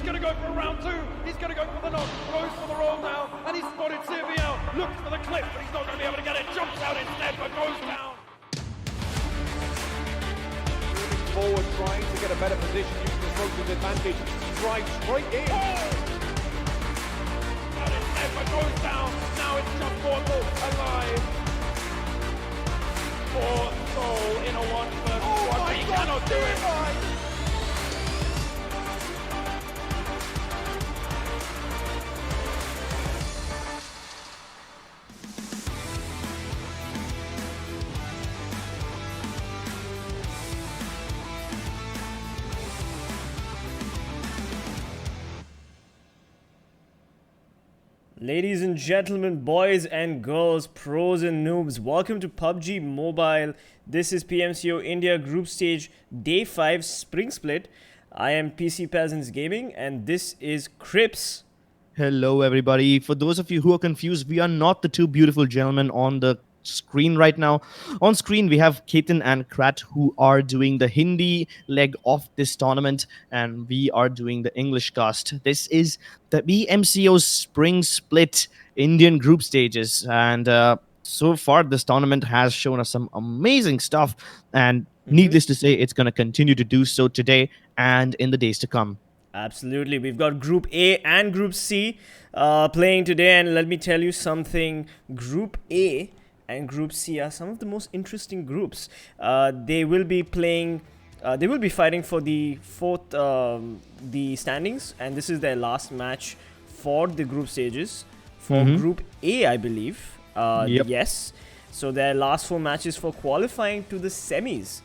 He's going to go for a round two. He's going to go for the knock. Goes for the roll now. And he's spotted Sivy out. Looks for the clip, but he's not going to be able to get it. Jumps out instead, but goes down. Moving forward, trying to get a better position, using the Rose's advantage. Drives straight in. Out instead, but goes down. Now it's just Mortal alive. Poor Soul in a 1 versus 1, but he cannot do it. Ladies and gentlemen, boys and girls, pros and noobs, welcome to PUBG Mobile. This is PMCO India Group Stage Day 5 Spring Split. I am PC Peasants Gaming and this is Crips. Hello everybody. For those of you who are confused, we are not the two beautiful gentlemen on the screen right now. On screen we have Ketan and Krat who are doing the Hindi leg of this tournament and we are doing the English cast. This is the PMCO Spring Split Indian group stages and so far this tournament has shown us some amazing stuff and needless to say it's going to continue to do so today and in the days to come. Absolutely. We've got Group A and Group C playing today, and let me tell you something. Group A and Group C are some of the most interesting groups. They will be playing, they will be fighting for the the standings, and this is their last match for the group stages. For Group A, I believe. Yes. So their last 4 matches for qualifying to the semis.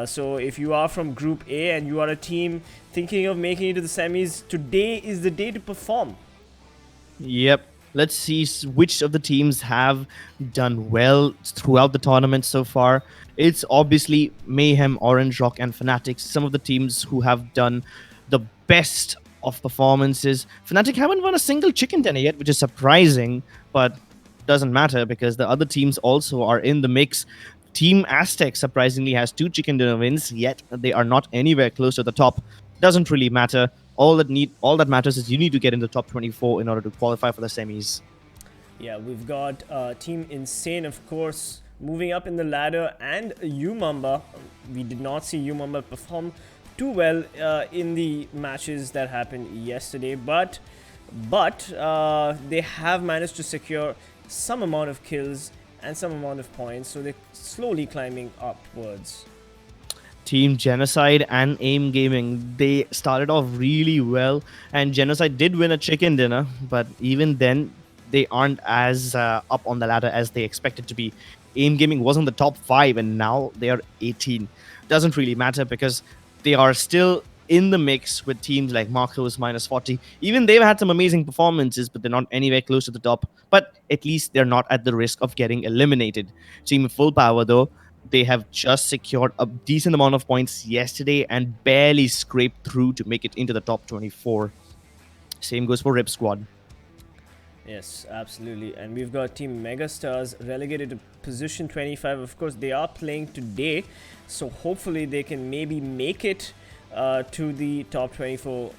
So if you are from Group A and you are a team thinking of making it to the semis, today is the day to perform. Yep. Let's see which of the teams have done well throughout the tournament so far. It's obviously Mayhem, Orange Rock, and Fnatic, some of the teams who have done the best of performances. Fnatic haven't won a single chicken dinner yet, which is surprising, but doesn't matter because the other teams also are in the mix. Team Aztec surprisingly has 2 chicken dinner wins, yet they are not anywhere close to the top. Doesn't really matter. All that matters is you need to get in the top 24 in order to qualify for the semis. Yeah, we've got Team Insane, of course, moving up in the ladder, and Umamba. We did not see Umamba perform too well in the matches that happened yesterday, but they have managed to secure some amount of kills and some amount of points, so they're slowly climbing upwards. Team Genocide and AIMGAMING, they started off really well, and Genocide did win a chicken dinner, but even then, they aren't as up on the ladder as they expected to be. AIMGAMING was on the top 5, and now they are 18. Doesn't really matter because they are still in the mix with teams like Marcos -40. Even they've had some amazing performances, but they're not anywhere close to the top. But at least they're not at the risk of getting eliminated. Team FULLPWR, though, they have just secured a decent amount of points yesterday and barely scraped through to make it into the top 24. Same goes for Rip Squad. Yes, absolutely. And we've got Team Megastars relegated to position 25. Of course, they are playing today, so hopefully they can maybe make it to the top 24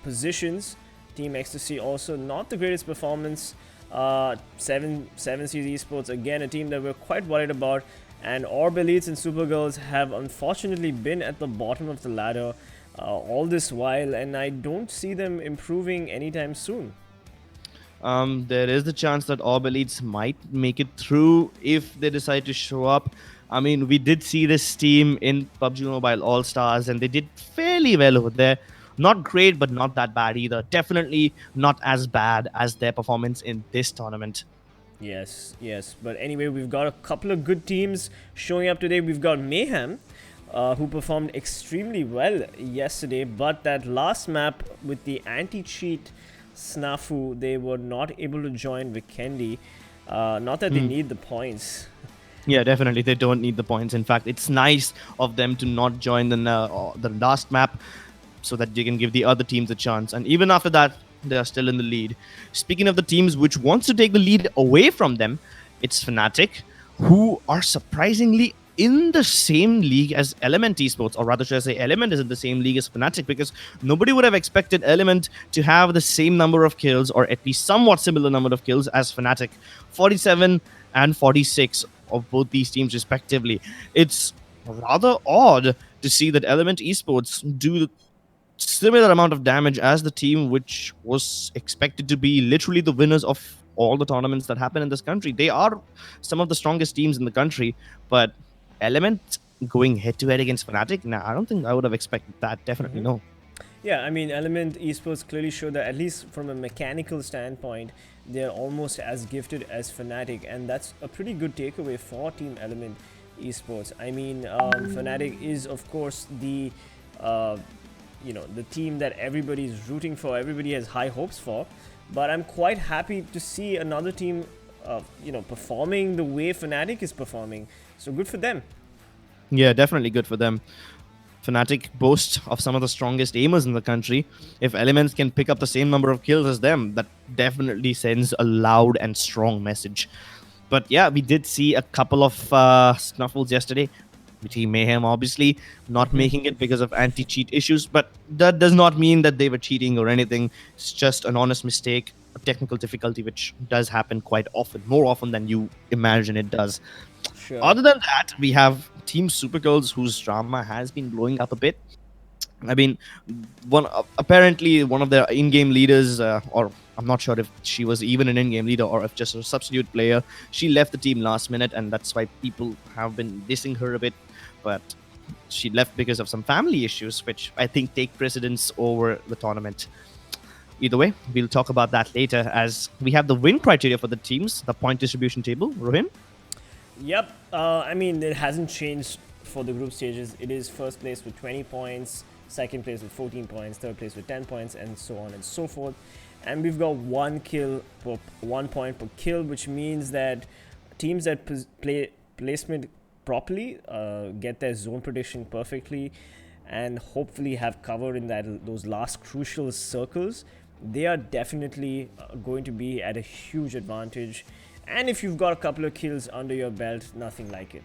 positions. Team Ecstasy also not the greatest performance. 7 Seas Esports, again a team that we're quite worried about. And ORB Elites and SuperGirls have unfortunately been at the bottom of the ladder all this while, and I don't see them improving anytime soon. There is the chance that ORB Elites might make it through if they decide to show up. I mean, we did see this team in PUBG Mobile All-Stars, and they did fairly well over there. Not great, but not that bad either. Definitely not as bad as their performance in this tournament. Yes. But anyway, we've got a couple of good teams showing up today. We've got Mayhem, who performed extremely well yesterday, but that last map with the anti-cheat snafu, they were not able to join Vikendi. Not that they need the points. Yeah, definitely. They don't need the points. In fact, it's nice of them to not join the last map so that they can give the other teams a chance. And even after that, they are still in the lead. Speaking of the teams which wants to take the lead away from them, it's Fnatic, who are surprisingly in the same league as Element Esports, or rather should I say Element is in the same league as Fnatic, because nobody would have expected Element to have the same number of kills, or at least somewhat similar number of kills as Fnatic. 47 and 46 of both these teams respectively. It's rather odd to see that Element Esports do similar amount of damage as the team which was expected to be literally the winners of all the tournaments that happen in this country. They are some of the strongest teams in the country, but Element going head to head against Fnatic, nah, I don't think I would have expected that. Definitely no. Yeah, I mean, Element Esports clearly showed that, at least from a mechanical standpoint, they're almost as gifted as Fnatic, and that's a pretty good takeaway for Team Element Esports. I mean, Fnatic is, of course, the the team that everybody's rooting for, everybody has high hopes for, but I'm quite happy to see another team, performing the way Fnatic is performing. So good for them. Yeah, definitely good for them. Fnatic boasts of some of the strongest aimers in the country. If Elements can pick up the same number of kills as them, that definitely sends a loud and strong message. But yeah, we did see a couple of snuffles yesterday. Team Mayhem obviously not making it because of anti-cheat issues, but that does not mean that they were cheating or anything. It's just an honest mistake, a technical difficulty, which does happen quite often, more often than you imagine it does. Sure. Other than that, we have Team SuperGirls, whose drama has been blowing up a bit. I mean, apparently one of their in-game leaders, or I'm not sure if she was even an in-game leader or if just a substitute player, she left the team last minute, and that's why people have been dissing her a bit. But she left because of some family issues, which I think take precedence over the tournament. Either way, we'll talk about that later, as we have the win criteria for the teams, the point distribution table. Rohin? Yep. I mean, it hasn't changed for the group stages. It is first place with 20 points, second place with 14 points, third place with 10 points, and so on and so forth. And we've got 1 point per kill, which means that teams that play placement properly, get their zone prediction perfectly, and hopefully have cover in those last crucial circles, they are definitely going to be at a huge advantage. And if you've got a couple of kills under your belt, nothing like it.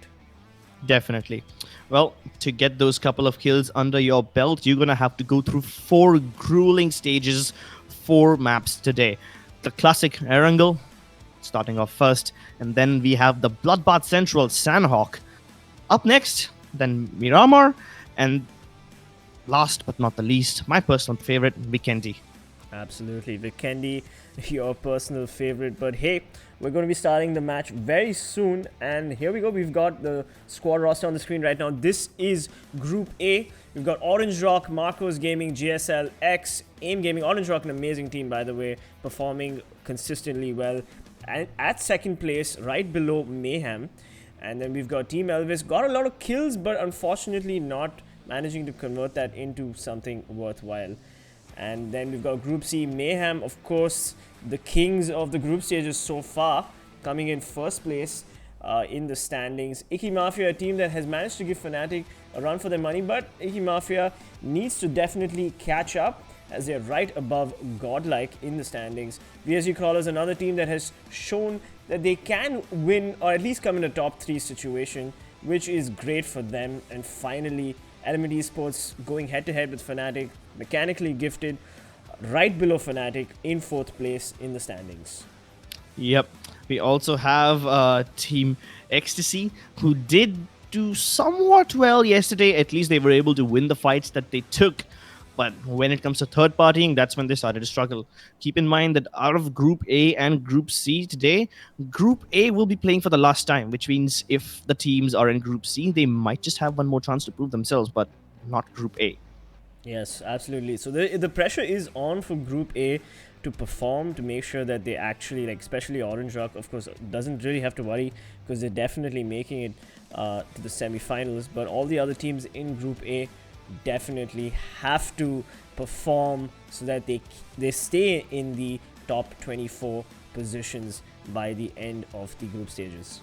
Definitely. Well, to get those couple of kills under your belt, you're going to have to go through 4 grueling stages, 4 maps today. The classic Erangel, starting off first, and then we have the Bloodbath Central Sanhok. Up next, then Miramar, and last but not the least, my personal favorite, Vikendi. Absolutely, Vikendi, your personal favorite. But hey, we're going to be starting the match very soon, and here we go. We've got the squad roster on the screen right now. This is Group A. We've got Orange Rock, Marcos Gaming, JSLX, AIMGAMING. Orange Rock, an amazing team, by the way, performing consistently well. And at second place, right below Mayhem. And then we've got TeamELVES, got a lot of kills, but unfortunately not managing to convert that into something worthwhile. And then we've got Group C, Mayhem, of course, the kings of the group stages so far, coming in first place in the standings. Icky Mafia, a team that has managed to give Fnatic a run for their money, but Icky Mafia needs to definitely catch up, as they're right above Godlike in the standings. VSG Crawlers, another team that has shown that they can win, or at least come in a top 3 situation, which is great for them. And finally, Element Esports going head to head with Fnatic, mechanically gifted, right below Fnatic in 4th place in the standings. Yep. We also have Team Ecstasy, who did do somewhat well yesterday. At least they were able to win the fights that they took. But when it comes to third partying, that's when they started to struggle. Keep in mind that out of Group A and Group C today, Group A will be playing for the last time, which means if the teams are in Group C, they might just have one more chance to prove themselves, but not Group A. Yes, absolutely. So the pressure is on for Group A to perform, to make sure that they actually, like, especially Orange Rock, of course, doesn't really have to worry because they're definitely making it to the semi-finals. But all the other teams in Group A definitely have to perform so that they stay in the top 24 positions by the end of the group stages.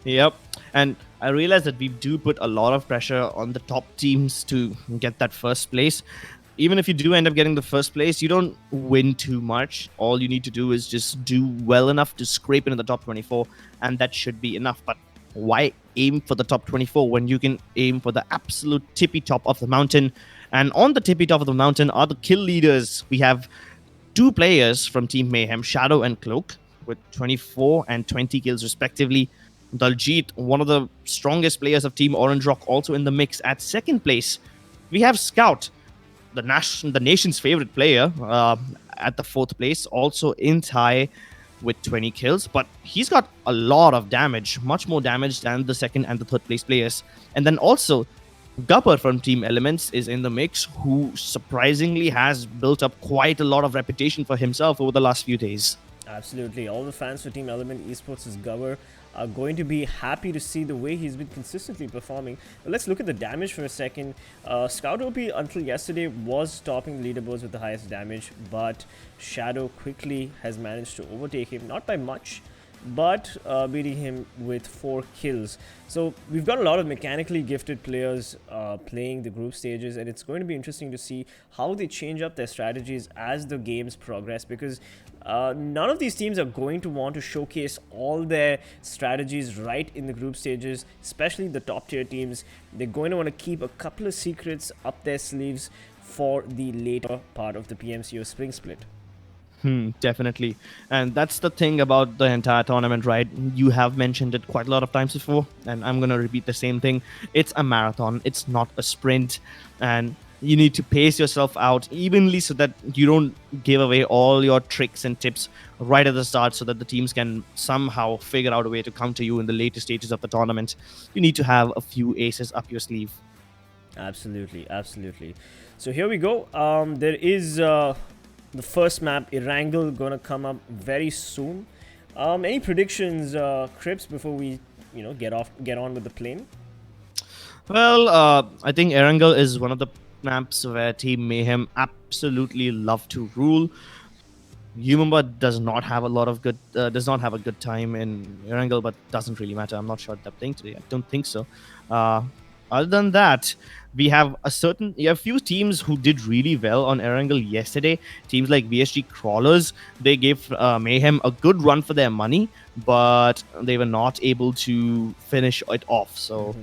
Yep. And I realize that we do put a lot of pressure on the top teams to get that first place. Even if you do end up getting the first place, you don't win too much. All you need to do is just do well enough to scrape into the top 24, and that should be enough. But why aim for the top 24 when you can aim for the absolute tippy top of the mountain? And on the tippy top of the mountain are the kill leaders. We have two players from Team Mayhem, Shadow and Cloak, with 24 and 20 kills respectively. Daljit, one of the strongest players of Team Orange Rock, also in the mix at second place. We have Scout, the nation's favorite player, at the fourth place, also in tie with 20 kills, but he's got a lot of damage, much more damage than the second and the third place players. And then also Gupper from Team Elements is in the mix, who surprisingly has built up quite a lot of reputation for himself over the last few days. Absolutely. All the fans for Team Element Esports' Gover are going to be happy to see the way he's been consistently performing. But let's look at the damage for a second. Scout OP until yesterday was topping the leaderboards with the highest damage, but Shadow quickly has managed to overtake him, not by much, but beating him with 4 kills. So we've got a lot of mechanically gifted players playing the group stages, and it's going to be interesting to see how they change up their strategies as the games progress, because none of these teams are going to want to showcase all their strategies right in the group stages, especially the top tier teams. They're going to want to keep a couple of secrets up their sleeves for the later part of the PMCO spring split. Definitely. And that's the thing about the entire tournament, right? You have mentioned it quite a lot of times before, and I'm going to repeat the same thing. It's a marathon, it's not a sprint, and you need to pace yourself out evenly so that you don't give away all your tricks and tips right at the start, so that the teams can somehow figure out a way to counter you in the later stages of the tournament. You need to have a few aces up your sleeve. Absolutely, absolutely. So here we go. There is the first map, Erangel, gonna come up very soon. Any predictions, Crips, before we get on with the plane? Well, I think Erangel is one of the maps where Team Mayhem absolutely love to rule. Umumba does not have a good time in Erangel, but doesn't really matter. I'm not sure they're playing today. I don't think so. Other than that, we have a few teams who did really well on Erangel yesterday. Teams like VSG Crawlers, they gave Mayhem a good run for their money, but they were not able to finish it off. So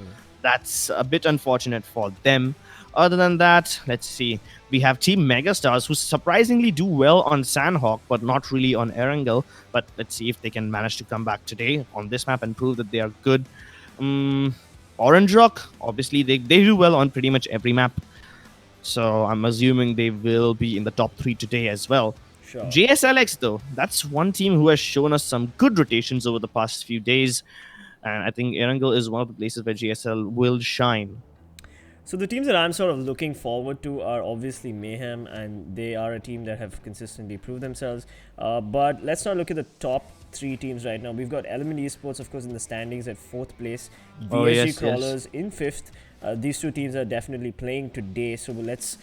that's a bit unfortunate for them. Other than that, let's see. We have Team Megastars, who surprisingly do well on Sanhok, but not really on Erangel. But let's see if they can manage to come back today on this map and prove that they are good. Orange Rock, obviously, they do well on pretty much every map. So I'm assuming they will be in the top 3 today as well. Sure. JSLX, though, that's one team who has shown us some good rotations over the past few days. And I think Erangel is one of the places where JSL will shine. So the teams that I'm sort of looking forward to are obviously Mayhem, and they are a team that have consistently proved themselves. But let's not look at the top 3 teams right now. We've got Element Esports, of course, in the standings at 4th place. VSG Crawlers in 5th. These 2 teams are definitely playing today, so let's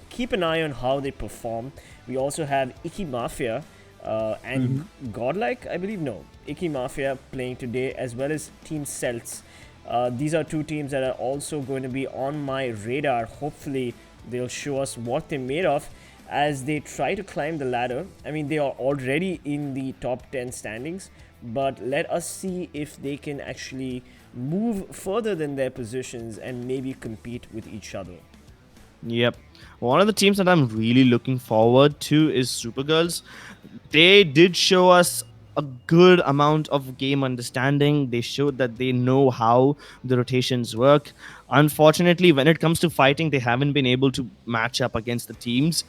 keep an eye on how they perform. We also have Icky Mafia and Godlike, I believe. No, Icky Mafia playing today, as well as Team CELTZ. These are 2 teams that are also going to be on my radar. Hopefully, they'll show us what they're made of as they try to climb the ladder. I mean, they are already in the top 10 standings, but let us see if they can actually move further than their positions and maybe compete with each other. Yep. One of the teams that I'm really looking forward to is SuperGirls. They did show us a good amount of game understanding. They showed that they know how the rotations work. Unfortunately, when it comes to fighting, they haven't been able to match up against the teams,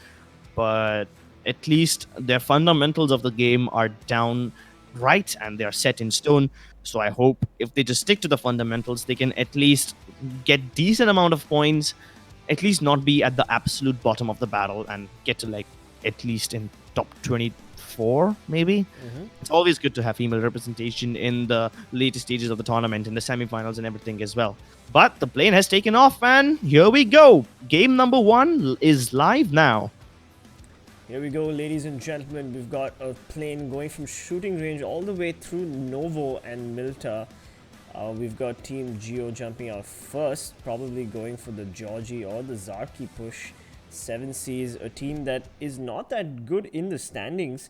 but at least their fundamentals of the game are down right and they are set in stone. So I hope if they just stick to the fundamentals, they can at least get decent amount of points, at least not be at the absolute bottom of the battle, and get to like at least in top 24 maybe. It's always good to have female representation in the later stages of the tournament, in the semi-finals and everything as well. But the plane has taken off, and here we go. Game number 1 is live now. Here we go, ladies and gentlemen. We've got a plane going from shooting range all the way through Novo and Milta. We've got Team Geo jumping out first, probably going for the Georgie or the Zarki push. 7Cs, a team that is not that good in the standings.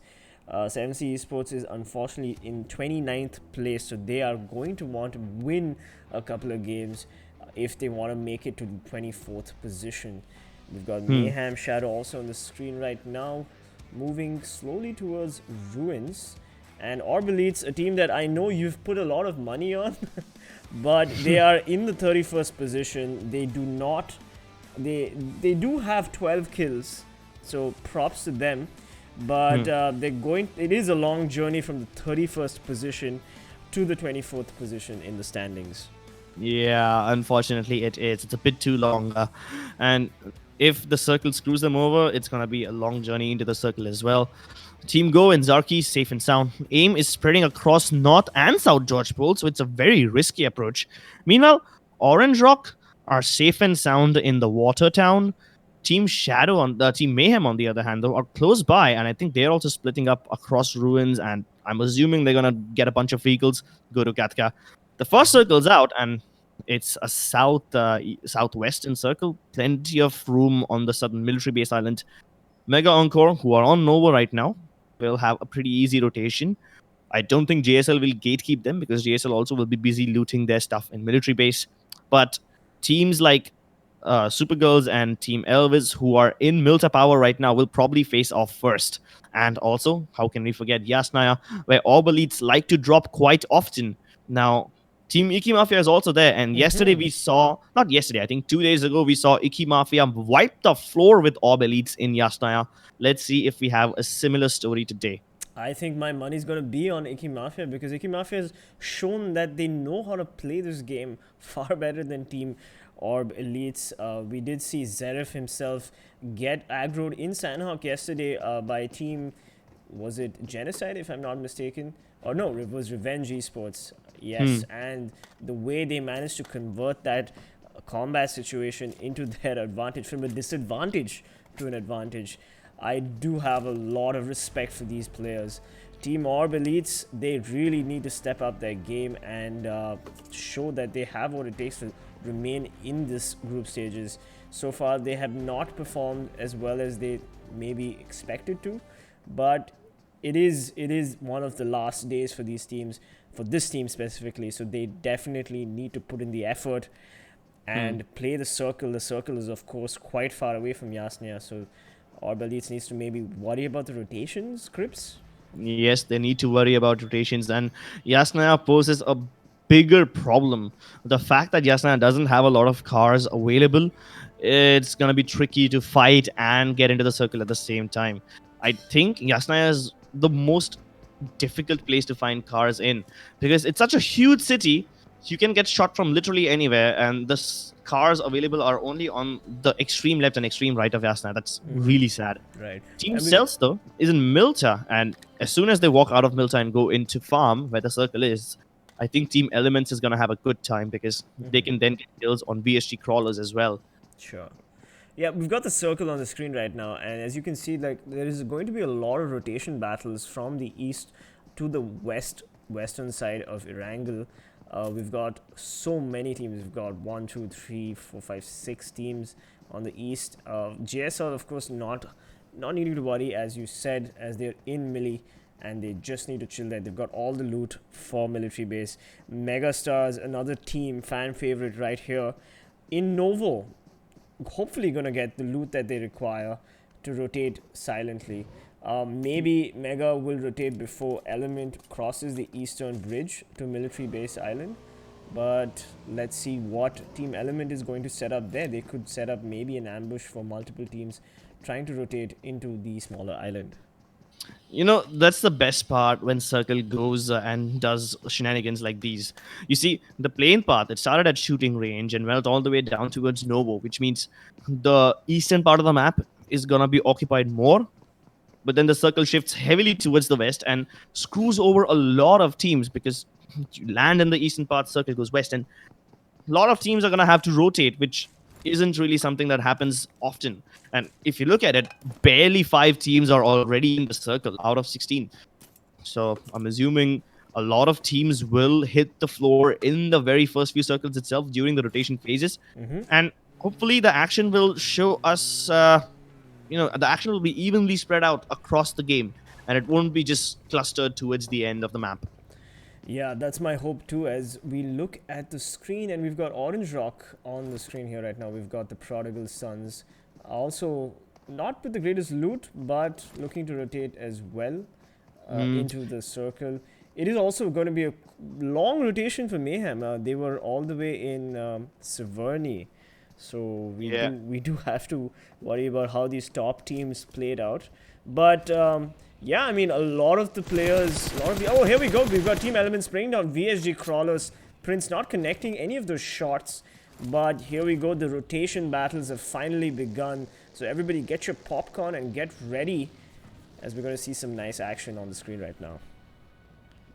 7C Esports is unfortunately in 29th place, so they are going to want to win a couple of games if they want to make it to the 24th position. We've got Mayhem Shadow also on the screen right now, moving slowly towards Ruins. And ORB Elites, a team that I know you've put a lot of money on, but they are in the 31st position. They do not, they do have 12 kills, so props to them. But they're going, it is a long journey from the 31st position to the 24th position in the standings. Yeah, unfortunately it is. It's a bit too long. And if the circle screws them over, it's going to be a long journey into the circle as well. Team Go and Zarki safe and sound. AIM is spreading across North and South George Pole, so it's a very risky approach. Meanwhile, Orange Rock are safe and sound in the Water Town. Team Shadow on the Team Mayhem, on the other hand, though, are close by, and I think they're also splitting up across Ruins, and I'm assuming they're gonna get a bunch of vehicles, go to Katka. The first circle's out, and it's a southwestern circle. Plenty of room on the southern military base island. Mega Encore, who are on Nova right now, will have a pretty easy rotation. I don't think JSL will gatekeep them because JSL also will be busy looting their stuff in military base. But teams like SuperGirls and TeamELVES, who are in Milta Power right now, will probably face off first. And also, how can we forget Yasnaya, where ORB Elites like to drop quite often. Now, Team Icky Mafia is also there, and yesterday we saw, not yesterday, I think 2 days ago, we saw Icky Mafia wipe the floor with ORB Elites in Yasnaya. Let's see if we have a similar story today. I think my money's going to be on Icky Mafia because Icky Mafia has shown that they know how to play this game far better than Team ORB Elites. We did see Zeref himself get aggroed in Sanhok yesterday by Team, was it Genocide if I'm not mistaken? Or no, it was Revenge Esports. Yes, and the way they managed to convert that combat situation into their advantage, from a disadvantage to an advantage. I do have a lot of respect for these players. Team ORB Elites, they really need to step up their game and show that they have what it takes to remain in this group stages. So far, they have not performed as well as they maybe expected to, but it is one of the last days for these teams, for this team specifically, so they definitely need to put in the effort and play the circle. The circle is, of course, quite far away from Yasnaya, so ORB Elites needs to maybe worry about the rotations, Crips? Yes, they need to worry about rotations, and Yasnaya poses a bigger problem. The fact that Yasnaya doesn't have a lot of cars available, it's going to be tricky to fight and get into the circle at the same time. I think Yasnaya is the most difficult place to find cars in because it's such a huge city. You can get shot from literally anywhere, and the cars available are only on the extreme left and extreme right of Yasnaya. That's really sad. Right. Team CELTZ, though, is in Milta, and as soon as they walk out of Milta and go into farm where the circle is, I think Team Elements is going to have a good time because they can then get kills on BSG crawlers as well. Sure. Yeah, we've got the circle on the screen right now, and as you can see, like, there is going to be a lot of rotation battles from the east to the western side of Erangel. We've got so many teams. We've got 1, 2, 3, 4, 5, 6 teams on the east. JSL, of course, not needing to worry, as you said, as they're in Millie and they just need to chill there. They've got all the loot for military base. Megastars, another team, fan favorite right here in Novo, hopefully going to get the loot that they require to rotate silently. Maybe Mega will rotate before Element crosses the eastern bridge to Military Base Island. But let's see what Team Element is going to set up there. They could set up maybe an ambush for multiple teams trying to rotate into the smaller island. You know, that's the best part when Circle goes and does shenanigans like these. You see, the plane path, it started at shooting range and went all the way down towards Novo, which means the eastern part of the map is going to be occupied more. But then the circle shifts heavily towards the west and screws over a lot of teams because you land in the eastern part, circle goes west, and a lot of teams are going to have to rotate, which isn't really something that happens often. And if you look at it, barely 5 teams are already in the circle out of 16. So I'm assuming a lot of teams will hit the floor in the very first few circles itself during the rotation phases. And hopefully the action will show us... the action will be evenly spread out across the game. and it won't be just clustered towards the end of the map. Yeah, that's my hope too. As we look at the screen, and we've got Orange Rock on the screen here right now. We've got the Prodigal Sons, also not with the greatest loot, but looking to rotate as well into the circle. It is also going to be a long rotation for Mayhem. They were all the way in Severny, so we do have to worry about how these top teams played out. But yeah, I mean, a lot of the players, oh, here we go. We've got TeamELVES bringing down VSG Crawlers. Prince not connecting any of those shots. But here we go. The rotation battles have finally begun. So everybody get your popcorn and get ready, as we're going to see some nice action on the screen right now.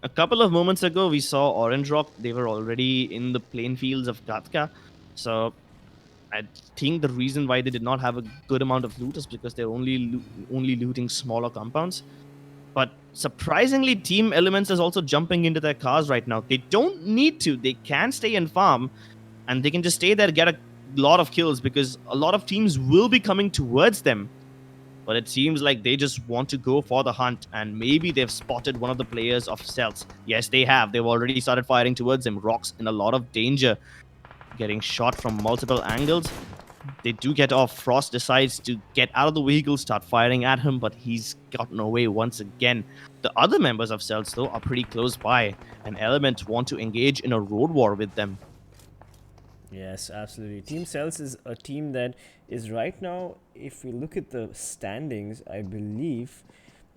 A couple of moments ago, we saw Orange Rock. They were already in the plain fields of Gatka. So I think the reason why they did not have a good amount of loot is because they're only looting smaller compounds. But surprisingly, TeamELVES is also jumping into their cars right now. They don't need to. They can stay and farm, and they can just stay there, get a lot of kills, because a lot of teams will be coming towards them. But it seems like they just want to go for the hunt, and maybe they've spotted one of the players of CELTZ. Yes, they have. They've already started firing towards him. Rock's in a lot of danger, getting shot from multiple angles. They do get off. Frost decides to get out of the vehicle, start firing at him, but he's gotten away once again. The other members of CELTZ, though, are pretty close by, and Element want to engage in a road war with them. Yes, absolutely. Team CELTZ is a team that is right now, if we look at the standings, I believe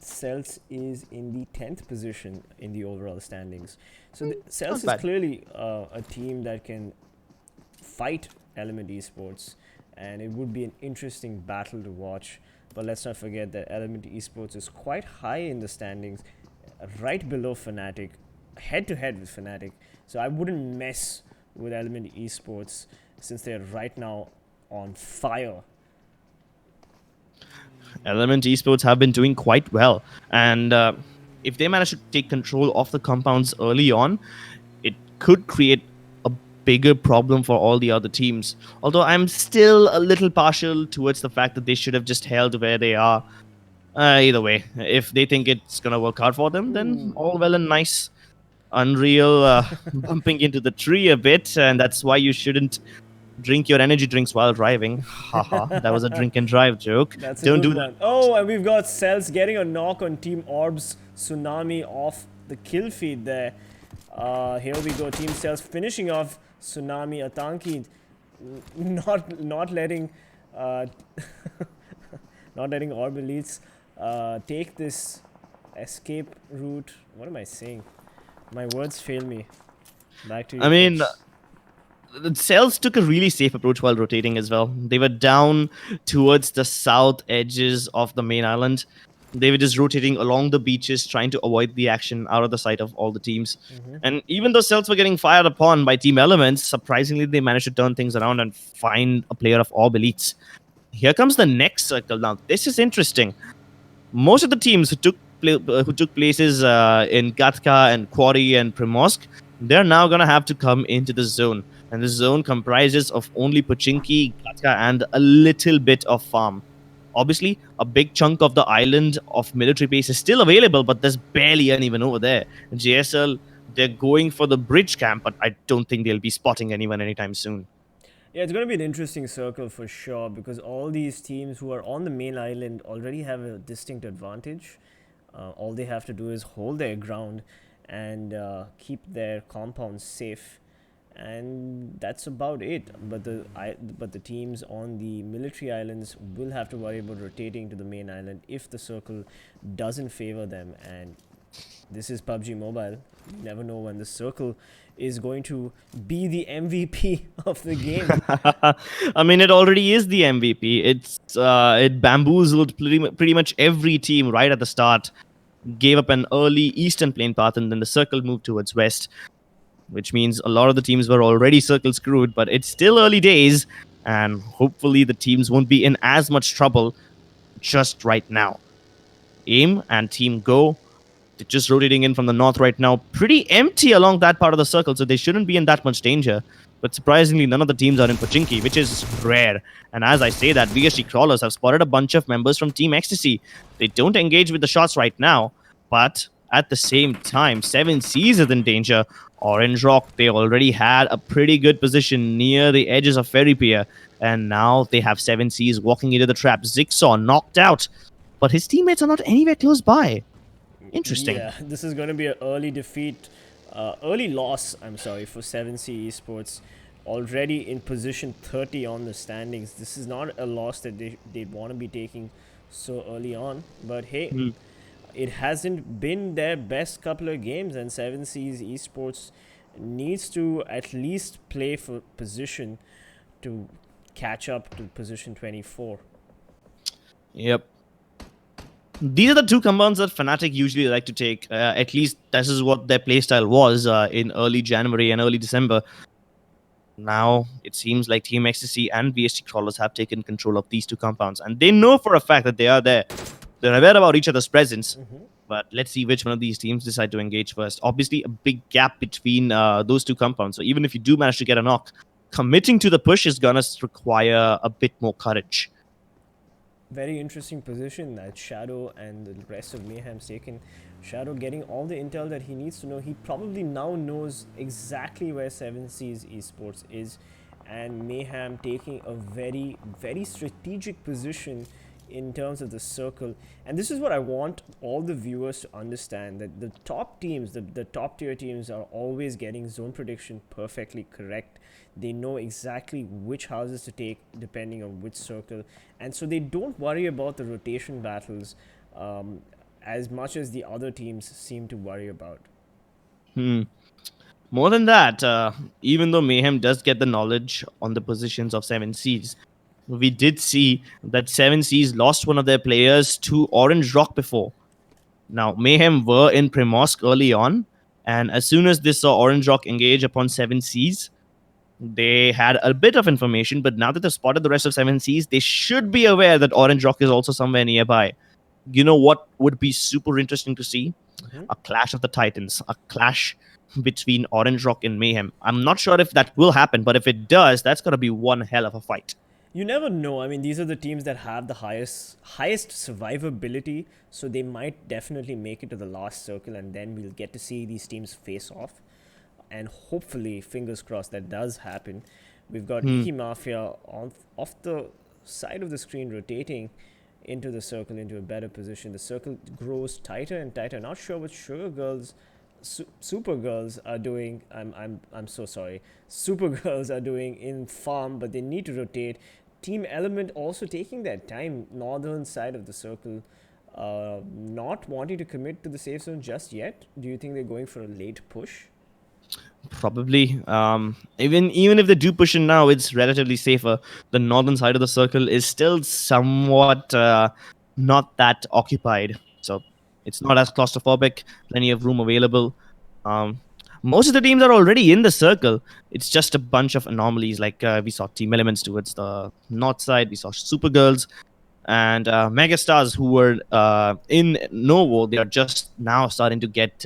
CELTZ is in the 10th position in the overall standings. So CELTZ is clearly a team that can fight Element Esports, and it would be an interesting battle to watch. But let's not forget that Element Esports is quite high in the standings, right below Fnatic, head-to-head with Fnatic. So I wouldn't mess with Element Esports, since they're right now on fire. Element Esports have been doing quite well, and if they manage to take control of the compounds early on, it could create a bigger problem for all the other teams. Although I'm still a little partial towards the fact that they should have just held where they are. Either way, if they think it's gonna work out for them, then all well and nice. Unreal bumping into the tree a bit, and that's why you shouldn't drink your energy drinks while driving. Haha, that was a drink and drive joke. Don't do that. Oh, and we've got CELTZ getting a knock on Team ORB's Tsunami off the kill feed there. Here we go, Team CELTZ finishing off Tsunami Atanki, not letting not letting ORB Elites take this escape route. What am I saying? My words fail me. Back to you. I mean, the CELTZ took a really safe approach while rotating as well. They were down towards the south edges of the main island. They were just rotating along the beaches, trying to avoid the action out of the sight of all the teams. And even though CELTZ were getting fired upon by TeamELVES, surprisingly, they managed to turn things around and find a player of ORB Elites. Here comes the next circle. Now, this is interesting. Most of the teams who took places in Gatka and Quarry and Primorsk, they're now going to have to come into the zone. And the zone comprises of only Pochinki, Gatka, and a little bit of farm. Obviously, a big chunk of the island of military base is still available, but there's barely anyone over there. JSL, they're going for the bridge camp, but I don't think they'll be spotting anyone anytime soon. Yeah, it's going to be an interesting circle for sure, because all these teams who are on the main island already have a distinct advantage. All they have to do is hold their ground and keep their compounds safe, and that's about it. But the teams on the military islands will have to worry about rotating to the main island if the circle doesn't favor them. And this is PUBG Mobile. You never know when the circle is going to be the MVP of the game. I mean, it already is the MVP. It bamboozled pretty much every team right at the start. Gave up an early eastern plane path, and then the circle moved towards west, which means a lot of the teams were already circle screwed. But it's still early days, and hopefully the teams won't be in as much trouble just right now. AIM and Team Go, they're just rotating in from the north right now. Pretty empty along that part of the circle, so they shouldn't be in that much danger. But surprisingly, none of the teams are in Pochinki, which is rare. And as I say that, VSG Crawlers have spotted a bunch of members from Team Ecstasy. They don't engage with the shots right now, but at the same time, 7Cs is in danger. Orange Rock, they already had a pretty good position near the edges of Ferry Pier, and now they have 7Cs walking into the trap. Zigsaw knocked out, but his teammates are not anywhere close by. Interesting. Yeah, this is going to be an early defeat, early loss, I'm sorry, for 7C Esports. Already in position 30 on the standings. This is not a loss that they'd want to be taking so early on. But hey, it hasn't been their best couple of games, and 7C's Esports needs to at least play for position to catch up to position 24. Yep. These are the two compounds that Fnatic usually like to take. At least this is what their playstyle was in early January and early December. Now it seems like Team Ecstasy and VST Crawlers have taken control of these two compounds, and they know for a fact that they are there. They're aware about each other's presence. But let's see which one of these teams decide to engage first. Obviously, a big gap between those two compounds. So even if you do manage to get a knock, committing to the push is gonna require a bit more courage. Very interesting position that Shadow and the rest of Mayhem's taken. Shadow getting all the intel that he needs to know. He probably now knows exactly where 7C's Esports is, and Mayhem taking a very, very strategic position in terms of the circle. And this is what I want all the viewers to understand, that the top teams, the top tier teams, are always getting zone prediction perfectly correct. They know exactly which houses to take depending on which circle, and so they don't worry about the rotation battles as much as the other teams seem to worry about. More than that, even though Mayhem does get the knowledge on the positions of 7Cs, we did see that 7Cs lost one of their players to Orange Rock before. Now, Mayhem were in Primorsk early on, and as soon as they saw Orange Rock engage upon 7Cs, they had a bit of information, but now that they've spotted the rest of 7Cs, they should be aware that Orange Rock is also somewhere nearby. You know what would be super interesting to see? A clash of the Titans, a clash between Orange Rock and Mayhem. I'm not sure if that will happen, but if it does, that's going to be one hell of a fight. You never know. I mean, these are the teams that have the highest survivability, so they might definitely make it to the last circle, and then we'll get to see these teams face off. And hopefully, fingers crossed, that does happen. We've got Icky Mafia off the side of the screen rotating into the circle, into a better position. The circle grows tighter and tighter. Not sure what SuperGirls are doing. I'm so sorry. SuperGirls are doing in farm, but they need to rotate. Team Element also taking their time, northern side of the circle, not wanting to commit to the safe zone just yet. Do you think they're going for a late push? Probably. Even if they do push in now, it's relatively safer. The northern side of the circle is still somewhat not that occupied, so it's not as claustrophobic. Plenty of room available. Most of the teams are already in the circle. It's just a bunch of anomalies. Like we saw Team Elements towards the north side. We saw SuperGirls and Megastars, who were in Novo. They are just now starting to get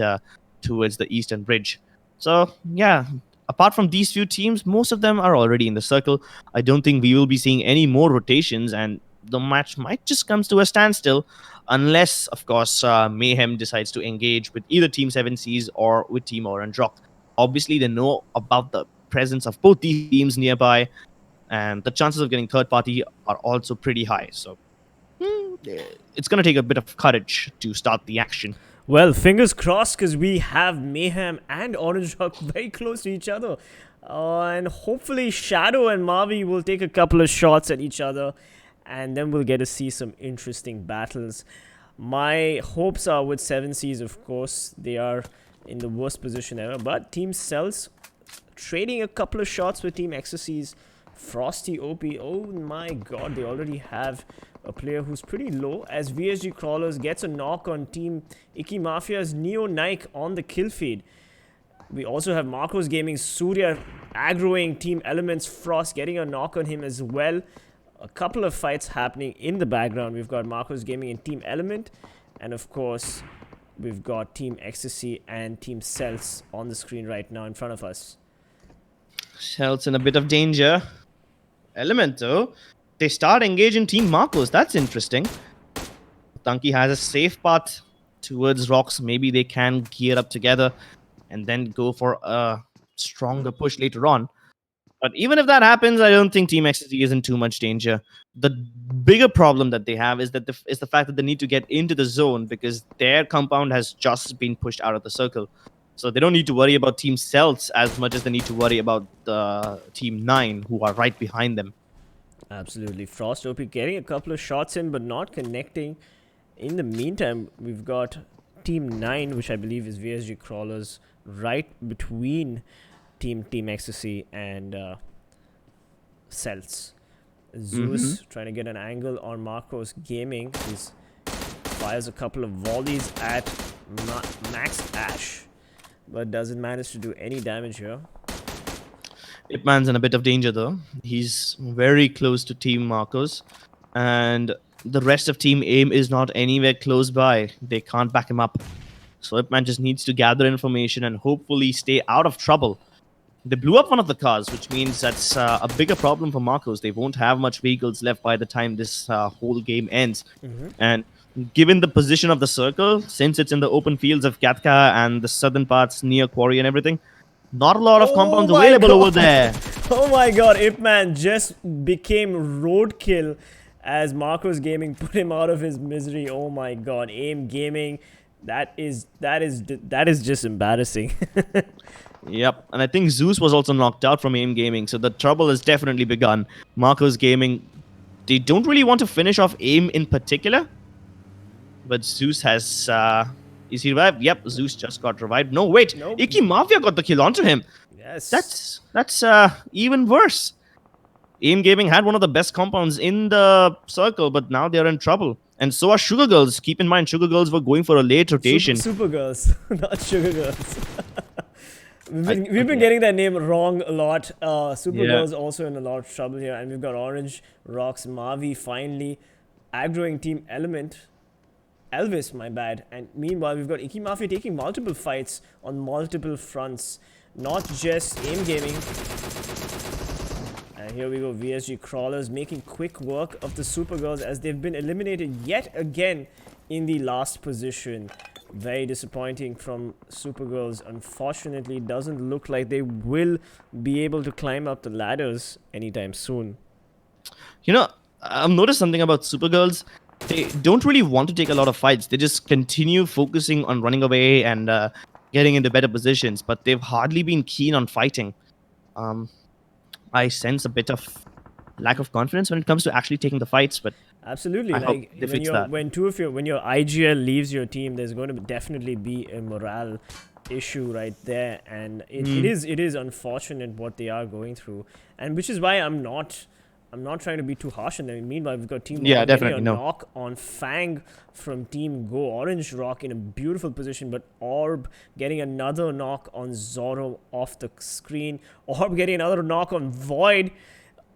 towards the eastern bridge. So yeah, apart from these few teams, most of them are already in the circle. I don't think we will be seeing any more rotations, and the match might just come to a standstill unless, of course, Mayhem decides to engage with either Team 7Cs or with Team Orange Rock. Obviously, they know about the presence of both these teams nearby, and the chances of getting third party are also pretty high. So it's going to take a bit of courage to start the action. Well, fingers crossed, because we have Mayhem and Orange Rock very close to each other. And hopefully Shadow and Mavi will take a couple of shots at each other, and then we'll get to see some interesting battles. My hopes are with 7Cs, of course. They are in the worst position ever. But Team CELTZ trading a couple of shots with Team Ecstasy's Frosty OP. Oh my god, they already have a player who's pretty low, as VSG Crawlers gets a knock on Team Icky Mafia's Neo Nike on the kill feed. We also have Marcos Gaming's Surya aggroing Team Elements. Frost getting a knock on him as well. A couple of fights happening in the background. We've got Marcos Gaming and Team Element, and of course we've got Team Ecstasy and Team CELTZ on the screen right now in front of us. CELTZ in a bit of danger. Element though, they start engaging Team Marcos. That's interesting. Tanki has a safe path towards rocks. Maybe they can gear up together and then go for a stronger push later on. But even if that happens, I don't think Team XZ is in too much danger. The bigger problem that they have is that is the fact that they need to get into the zone because their compound has just been pushed out of the circle. So they don't need to worry about Team CELTZ as much as they need to worry about Team 9, who are right behind them. Absolutely. Frost OP getting a couple of shots in, but not connecting. In the meantime, we've got Team 9, which I believe is VSG Crawlers, right between Team Ecstasy and CELTZ. Zeus trying to get an angle on Marcos Gaming. He fires a couple of volleys at Max Ash, but doesn't manage to do any damage here. Ipman's in a bit of danger though. He's very close to Team Marcos, and the rest of Team AIM is not anywhere close by. They can't back him up. So Ipman just needs to gather information and hopefully stay out of trouble. They blew up one of the cars, which means that's a bigger problem for Marcos. They won't have much vehicles left by the time this whole game ends. And given the position of the circle, since it's in the open fields of Katka and the southern parts near Quarry and everything, not a lot of compounds available over there. Oh my god, Ipman just became roadkill as Marcos Gaming put him out of his misery. Oh my god, AIM Gaming, that is just embarrassing. Yep, and I think Zeus was also knocked out from AIM Gaming, so the trouble has definitely begun. Marcos Gaming, they don't really want to finish off AIM in particular, but Zeus has... is he revived? Yep, Zeus just got revived. No, wait, Nope. Icky Mafia got the kill onto him. Yes. That's even worse. AIM Gaming had one of the best compounds in the circle, but now they're in trouble. And so are SuperGirls. Keep in mind, SuperGirls were going for a late rotation. SuperGirls, not SugarGirls. We've been getting that name wrong a lot. SuperGirls also in a lot of trouble here. And we've got Orange, Rocks, Mavi finally aggroing Team Elvis, my bad. And meanwhile, we've got Icky Mafia taking multiple fights on multiple fronts. Not just AIM Gaming. And here we go, VSG Crawlers making quick work of the SuperGirls as they've been eliminated yet again in the last position. Very disappointing from SuperGirls. Unfortunately, doesn't look like they will be able to climb up the ladders anytime soon. You know, I've noticed something about SuperGirls. They don't really want to take a lot of fights. They just continue focusing on running away and getting into better positions, but they've hardly been keen on fighting. I sense a bit of lack of confidence when it comes to actually taking the fights, but absolutely, I hope they fix that. When your IGL leaves your team, there's going to definitely be a morale issue right there, and it is unfortunate what they are going through, and which is why I'm not trying to be too harsh on them. Meanwhile, we've got Team Orb getting a knock on Fang from Team Go. Orange Rock in a beautiful position, but Orb getting another knock on Zoro off the screen. Orb getting another knock on Void.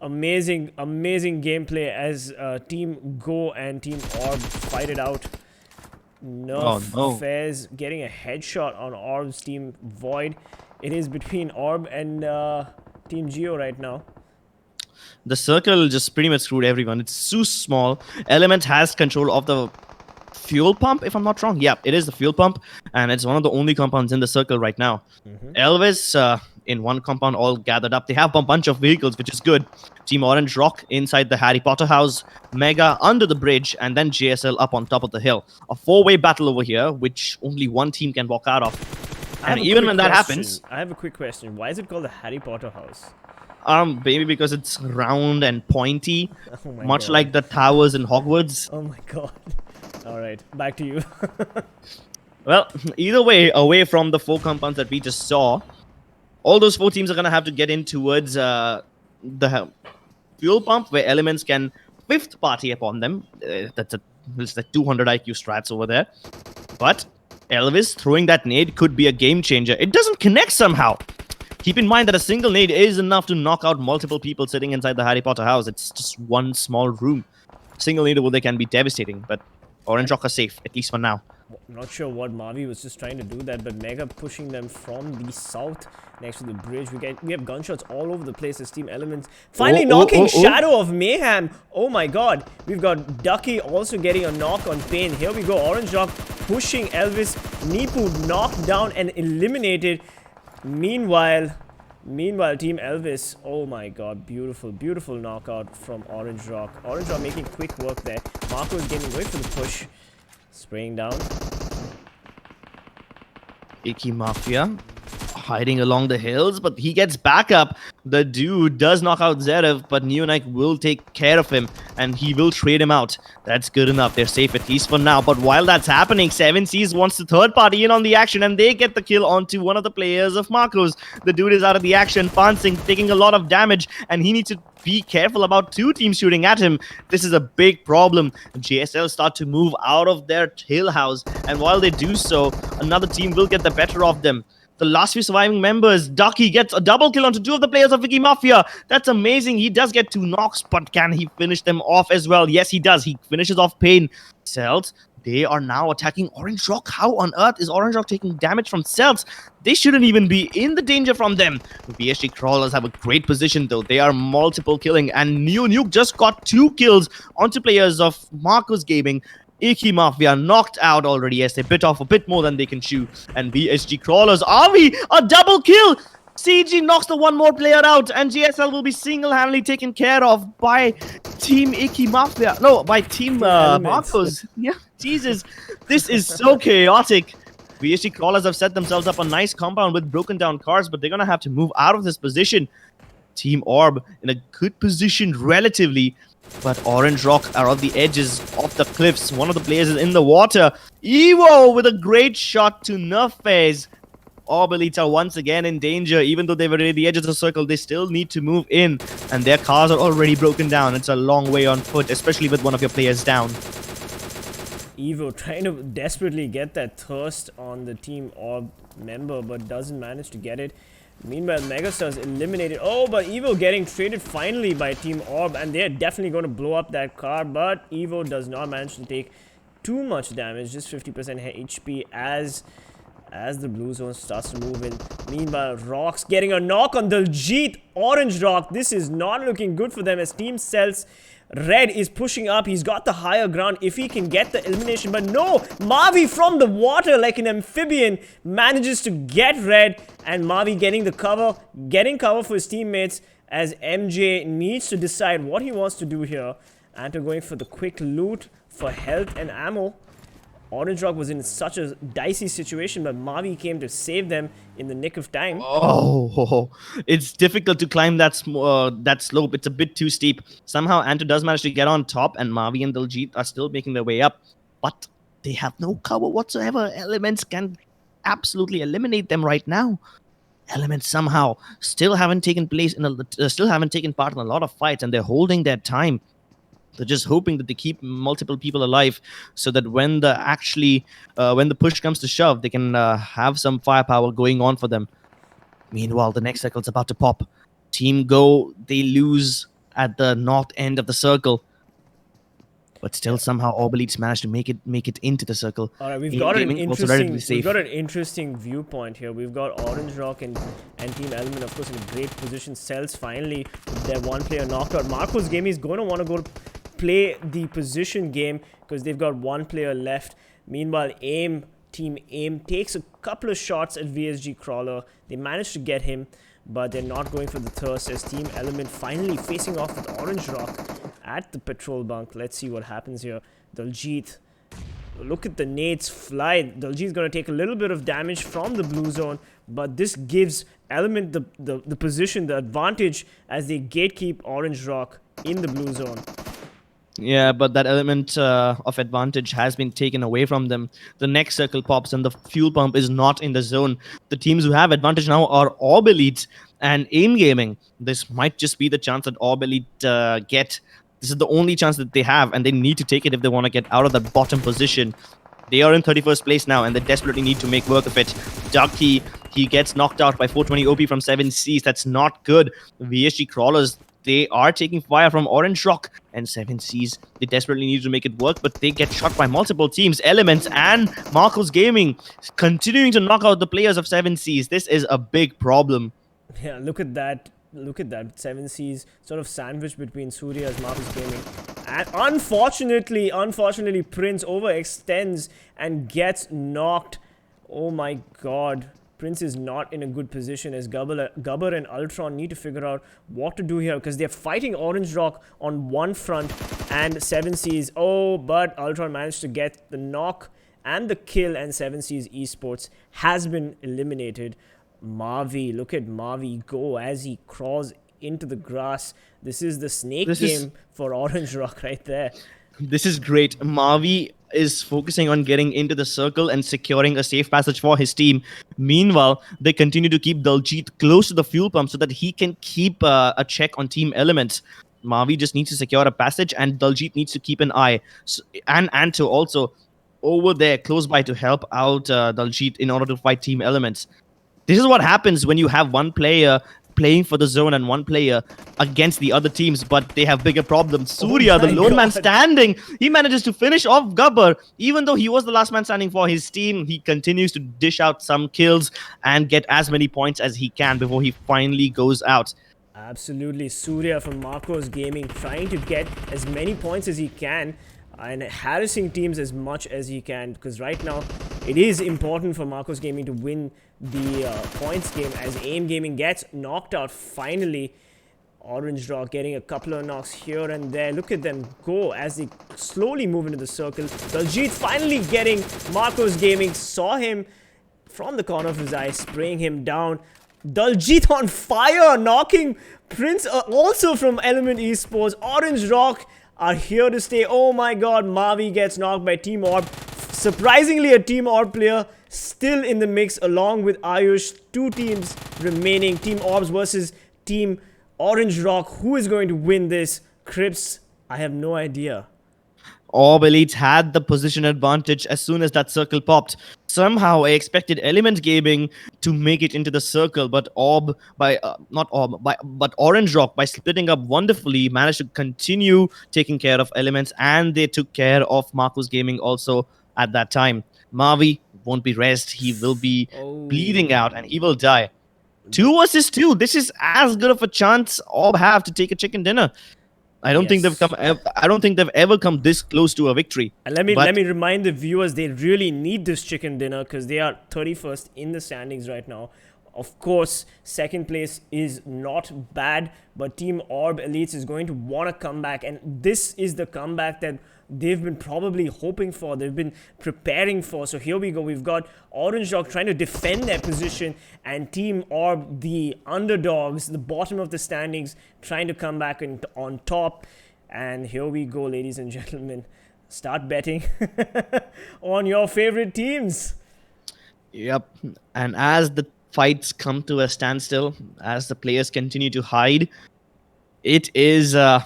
Amazing gameplay as Team Go and Team Orb fight it out. Fairs getting a headshot on Orb's Team Void. It is between Orb and Team Geo right now. The circle just pretty much screwed everyone. It's too small. Element has control of the fuel pump, if I'm not wrong. Yeah, it is the fuel pump, and it's one of the only compounds in the circle right now. Elvis in one compound all gathered up. They have a bunch of vehicles, which is good. Team Orange Rock inside the Harry Potter house, Mega under the bridge, and then JSL up on top of the hill. A four-way battle over here, which only one team can walk out of. And even when that happens... I have a quick question. Why is it called the Harry Potter house? Maybe because it's round and pointy, much God. like the towers in Hogwarts. Oh my god. Alright, back to you. Well, either way, away from the four compounds that we just saw, all those four teams are going to have to get in towards the fuel pump, where Elements can fifth party upon them. That's like 200 IQ strats over there. But Elvis throwing that nade could be a game changer. It doesn't connect somehow. Keep in mind that a single nade is enough to knock out multiple people sitting inside the Harry Potter house. It's just one small room. Single nade over there can be devastating, but Orange Rock are safe, at least for now. I'm not sure what Mavi was just trying to do that, but Mega pushing them from the south next to the bridge. We have gunshots all over the place as TeamELVES finally knocking Shadow of Mayhem. Oh my god. We've got Ducky also getting a knock on Pain. Here we go. Orange Rock pushing Elvis. Nipu knocked down and eliminated. Meanwhile, TeamELVES, oh my god, beautiful knockout from Orange Rock. Orange Rock making quick work there. Marco is getting away for the push. Spraying down. Icky Mafia hiding along the hills, but he gets back up. The dude does knock out Zverev, but Neonike will take care of him and he will trade him out. That's good enough. They're safe at least for now. But while that's happening, 7Cs wants the third party in on the action and they get the kill onto one of the players of Marco's. The dude is out of the action, Pansing taking a lot of damage and he needs to be careful about two teams shooting at him. This is a big problem. JSL start to move out of their hill house, and while they do so, another team will get the better of them. The last few surviving members, Ducky gets a double kill onto two of the players of Icky Mafia. That's amazing. He does get 2 knocks, but can he finish them off as well? Yes, he does. He finishes off Pain. CELTZ, they are now attacking Orange Rock. How on earth is Orange Rock taking damage from CELTZ? They shouldn't even be in the danger from them. VSG Crawlers have a great position though. They are multiple killing, and Nuke just got 2 kills onto players of Marcus Gaming. Icky Mafia knocked out already. Yes, they bit off a bit more than they can chew. And VSG Crawlers, are we a double kill? CG knocks the one more player out, and GSL will be single-handedly taken care of by Team Icky Mafia. No, by Team Marcos. Yeah, Jesus, this is so chaotic. VSG Crawlers have set themselves up a nice compound with broken down cars, but they're gonna have to move out of this position. Team Orb in a good position relatively, but Orange Rock are on the edges of the cliffs. One of the players is in the water. Evo with a great shot to nerf phase. ORB Elites are once again in danger. Even though they were at the edge of the circle, they still need to move in. And their cars are already broken down. It's a long way on foot, especially with one of your players down. Evo trying to desperately get that thirst on the Team Orb member, but doesn't manage to get it. Meanwhile, Megastars eliminated. Oh, but Evo getting traded finally by Team Orb, and they're definitely going to blow up that car, but Evo does not manage to take too much damage, just 50% HP as the blue zone starts to move in. Meanwhile, Rock's getting a knock on Daljit. Orange Rock, this is not looking good for them as Team CELTZ Red is pushing up. He's got the higher ground if he can get the elimination. But no, Mavi from the water like an amphibian manages to get Red. And Mavi getting the cover, getting cover for his teammates as MJ needs to decide what he wants to do here. Anto going for the quick loot for health and ammo. Orange Rock was in such a dicey situation, but Mavi came to save them in the nick of time. Oh, it's difficult to climb that slope. It's a bit too steep. Somehow, Anto does manage to get on top, and Mavi and Daljit are still making their way up. But they have no cover whatsoever. Elements can absolutely eliminate them right now. Elements somehow still haven't taken part in a lot of fights, and they're holding their time. They're just hoping that they keep multiple people alive so that when the push comes to shove, they can have some firepower going on for them. Meanwhile, the next circle's about to pop. Team Go, they lose at the north end of the circle. But still, somehow, ORB Elites managed to make it into the circle. All right, we've got an interesting viewpoint here. We've got Orange Rock and TeamELVES, of course, in a great position. CELTZ finally with their one player knocked out. Marco's game, he's going to want to go play the position game because they've got one player left. Meanwhile, Team AIM takes a couple of shots at VSG Crawler. They managed to get him, but they're not going for the thirst as TeamELVES finally facing off with Orange Rock at the petrol bunk. Let's see what happens here. Daljit, look at the nades fly. Daljit's going to take a little bit of damage from the blue zone, but this gives Element the position, the advantage as they gatekeep Orange Rock in the blue zone. Yeah, but that element of advantage has been taken away from them. The next circle pops and the fuel pump is not in the zone. The teams who have advantage now are ORB Elites and AIMGAMING. This might just be the chance that ORB Elite get. This is the only chance that they have, and they need to take it if they want to get out of that bottom position. They are in 31st place now, and they desperately need to make work of it. Ducky, he gets knocked out by 420 OP from 7Cs. That's not good. VSG Crawlers, they are taking fire from Orange Rock and 7Cs. They desperately need to make it work, but they get shot by multiple teams. Elements and Marcos Gaming continuing to knock out the players of 7Cs. This is a big problem. Yeah, look at that. Look at that. 7Cs sort of sandwiched between Surya's Marcos Gaming. And unfortunately, Prince overextends and gets knocked. Oh my god. Prince is not in a good position as Gubber and Ultron need to figure out what to do here because they're fighting Orange Rock on one front and 7Cs. Oh, but Ultron managed to get the knock and the kill, and 7Cs Esports has been eliminated. Mavi, look at Mavi go as he crawls into the grass. This is the snake game for Orange Rock right there. This is great. Mavi is focusing on getting into the circle and securing a safe passage for his team. Meanwhile, they continue to keep Daljit close to the fuel pump so that he can keep a check on TeamELVES. Mavi just needs to secure a passage, and Daljit needs to keep an eye. And Anto also over there close by to help out Daljit in order to fight TeamELVES. This is what happens when you have one player playing for the zone and one player against the other teams, but they have bigger problems. Surya, the lone man standing, he manages to finish off Gubber. Even though he was the last man standing for his team, he continues to dish out some kills and get as many points as he can before he finally goes out. Absolutely. Surya from Marcos Gaming trying to get as many points as he can and harassing teams as much as he can, because right now it is important for Marcos Gaming to win the points game as AIMGAMING gets knocked out finally. Orange Rock getting a couple of knocks here and there. Look at them go as they slowly move into the circle. Daljit finally getting Marcos Gaming, saw him from the corner of his eye, spraying him down. Daljit on fire, knocking Prince also from Element Esports. Orange Rock are here to stay. Oh my god, Mavi gets knocked by Team Orb. Surprisingly, a Team Orb player still in the mix along with Ayush. Two teams remaining. Team Orbs versus Team Orange Rock. Who is going to win this? Crips, I have no idea. ORB Elites had the position advantage as soon as that circle popped. Somehow, I expected Element Gaming to make it into the circle, but but Orange Rock, by splitting up wonderfully, managed to continue taking care of Elements, and they took care of Marcos Gaming also at that time. Mavi won't be rest. He will be bleeding out, and he will die. 2 versus 2. This is as good of a chance ORB have to take a chicken dinner. I don't think they've ever come this close to a victory. And let me remind the viewers, they really need this chicken dinner because they are 31st in the standings right now. Of course, second place is not bad, but Team ORB Elites is going to want to come back, and this is the comeback that they've been probably hoping for, they've been preparing for. So here we go, we've got Orange Rock trying to defend their position, and Team ORB, the underdogs, the bottom of the standings, trying to come back on top. And here we go, ladies and gentlemen. Start betting on your favorite teams. Yep. And as the fights come to a standstill, as the players continue to hide, it is a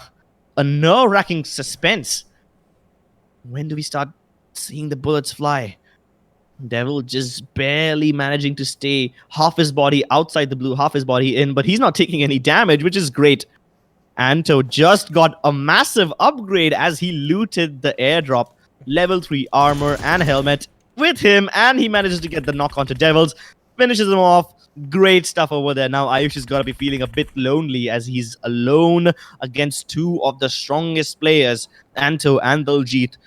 nerve-wracking suspense. When do we start seeing the bullets fly? Devil just barely managing to stay half his body outside the blue, half his body in, but he's not taking any damage, which is great. Anto just got a massive upgrade as he looted the airdrop. Level 3 armor and helmet with him, and he manages to get the knock onto Devils. Finishes him off. Great stuff over there. Now Ayush has got to be feeling a bit lonely as he's alone against 2 of the strongest players, Anto and Daljit.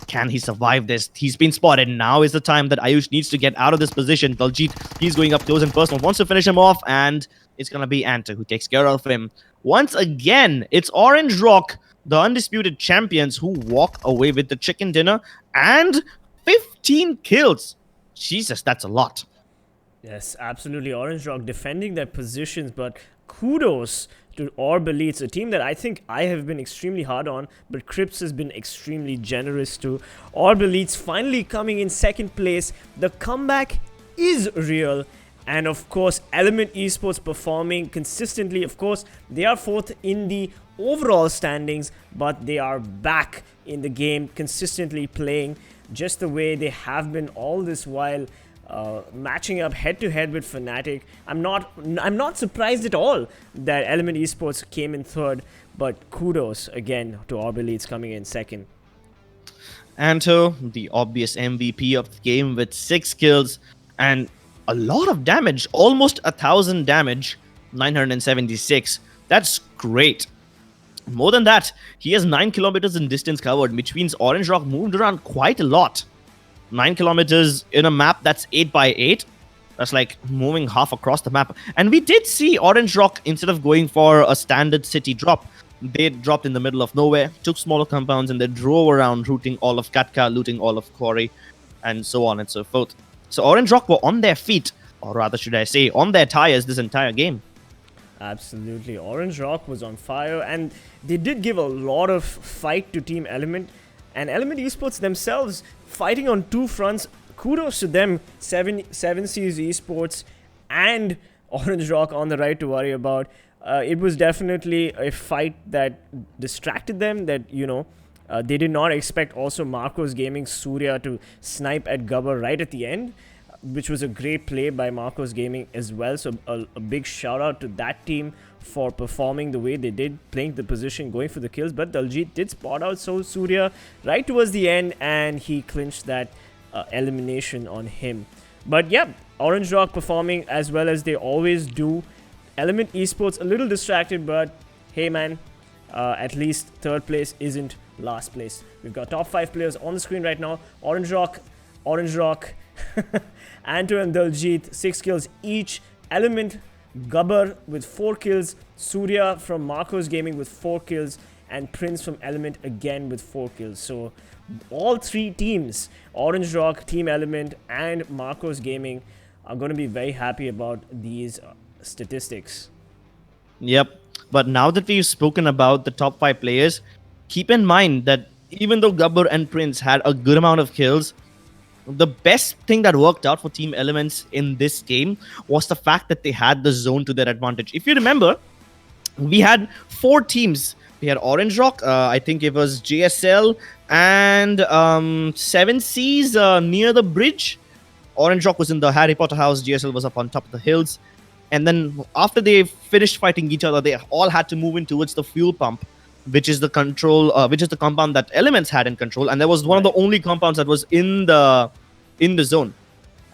Can he survive this? He's been spotted. Now is the time that Ayush needs to get out of this position. Daljit, he's going up close and personal, wants to finish him off, and it's going to be Anto who takes care of him. Once again, it's Orange Rock, the undisputed champions, who walk away with the chicken dinner and 15 kills. Jesus, that's a lot. Yes, absolutely. Orange Rock defending their positions, but kudos to ORB Elites, a team that I think I have been extremely hard on, but Crips has been extremely generous too. ORB Elites finally coming in second place. The comeback is real. And of course, Element Esports performing consistently. Of course, they are 4th in the overall standings, but they are back in the game, consistently playing just the way they have been all this while. matching up head to head with Fnatic. I'm not surprised at all that Element Esports came in third, but kudos again to ORB Elites coming in second. Anto, the obvious MVP of the game with 6 kills and a lot of damage, almost 1,000 damage, 976. That's great. More than that, he has 9 kilometers in distance covered, which means Orange Rock moved around quite a lot. 9 kilometers in a map that's 8x8. That's like moving half across the map. And we did see Orange Rock, instead of going for a standard city drop, they dropped in the middle of nowhere, took smaller compounds, and they drove around, looting all of Katka, looting all of Quarry, and so on and so forth. So Orange Rock were on their feet, or rather should I say, on their tires this entire game. Absolutely. Orange Rock was on fire, and they did give a lot of fight to Team Element. And Element Esports themselves fighting on 2 fronts. Kudos to them, 7 Seas Esports and Orange Rock on the right to worry about. It was definitely a fight that distracted them, that, they did not expect also Marcos Gaming Surya to snipe at Gubber right at the end, which was a great play by Marcos Gaming as well. So a big shout out to that team for performing the way they did, playing the position, going for the kills. But Daljit did spot out Surya right towards the end, and he clinched that elimination on him. But yeah, Orange Rock performing as well as they always do. Element Esports a little distracted, but hey man, at least third place isn't last place. We've got top 5 players on the screen right now. Orange Rock, Anto and Daljit, 6 kills each. Element, Gubber with 4 kills. Surya from Marcos Gaming with 4 kills. And Prince from Element again with 4 kills. So all 3 teams, Orange Rock, Team Element, and Marcos Gaming, are going to be very happy about these statistics. Yep. But now that we've spoken about the top 5 players, keep in mind that even though Gubber and Prince had a good amount of kills, the best thing that worked out for Team Elements in this game was the fact that they had the zone to their advantage. If you remember, we had 4 teams. We had Orange Rock, I think it was JSL, and 7 Seas near the bridge. Orange Rock was in the Harry Potter house, JSL was up on top of the hills. And then after they finished fighting each other, they all had to move in towards the fuel pump, which is the compound that Elements had in control. And that was one of the only compounds that was in the zone.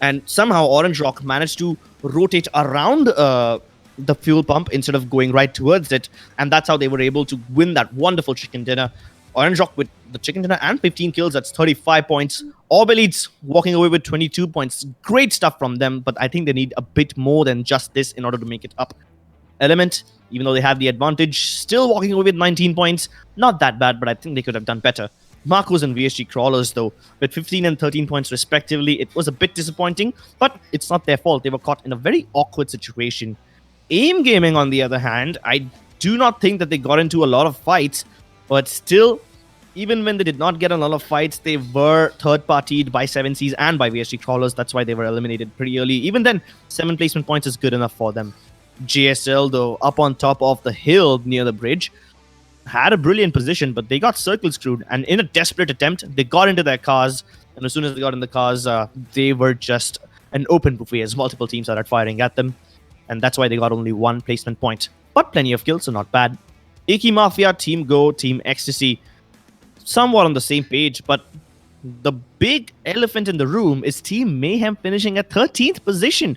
And somehow Orange Rock managed to rotate around the fuel pump instead of going right towards it. And that's how they were able to win that wonderful chicken dinner. Orange Rock with the chicken dinner and 15 kills, that's 35 points. ORB Elites walking away with 22 points. Great stuff from them, but I think they need a bit more than just this in order to make it up. Element, even though they have the advantage, still walking away with 19 points. Not that bad, but I think they could have done better. Marcos and VSG Crawlers, though, with 15 and 13 points respectively, it was a bit disappointing, but it's not their fault. They were caught in a very awkward situation. AIMGAMING, on the other hand, I do not think that they got into a lot of fights, but still, even when they did not get a lot of fights, they were third-partied by 7 Seas and by VSG Crawlers. That's why they were eliminated pretty early. Even then, 7 placement points is good enough for them. JSL, though, up on top of the hill near the bridge, had a brilliant position, but they got circle screwed. And in a desperate attempt, they got into their cars. And as soon as they got in the cars, they were just an open buffet as multiple teams started firing at them. And that's why they got only 1 placement point. But plenty of kills, so not bad. Icky Mafia, Team Go, Team Ecstasy, somewhat on the same page, but the big elephant in the room is Team Mayhem finishing at 13th position.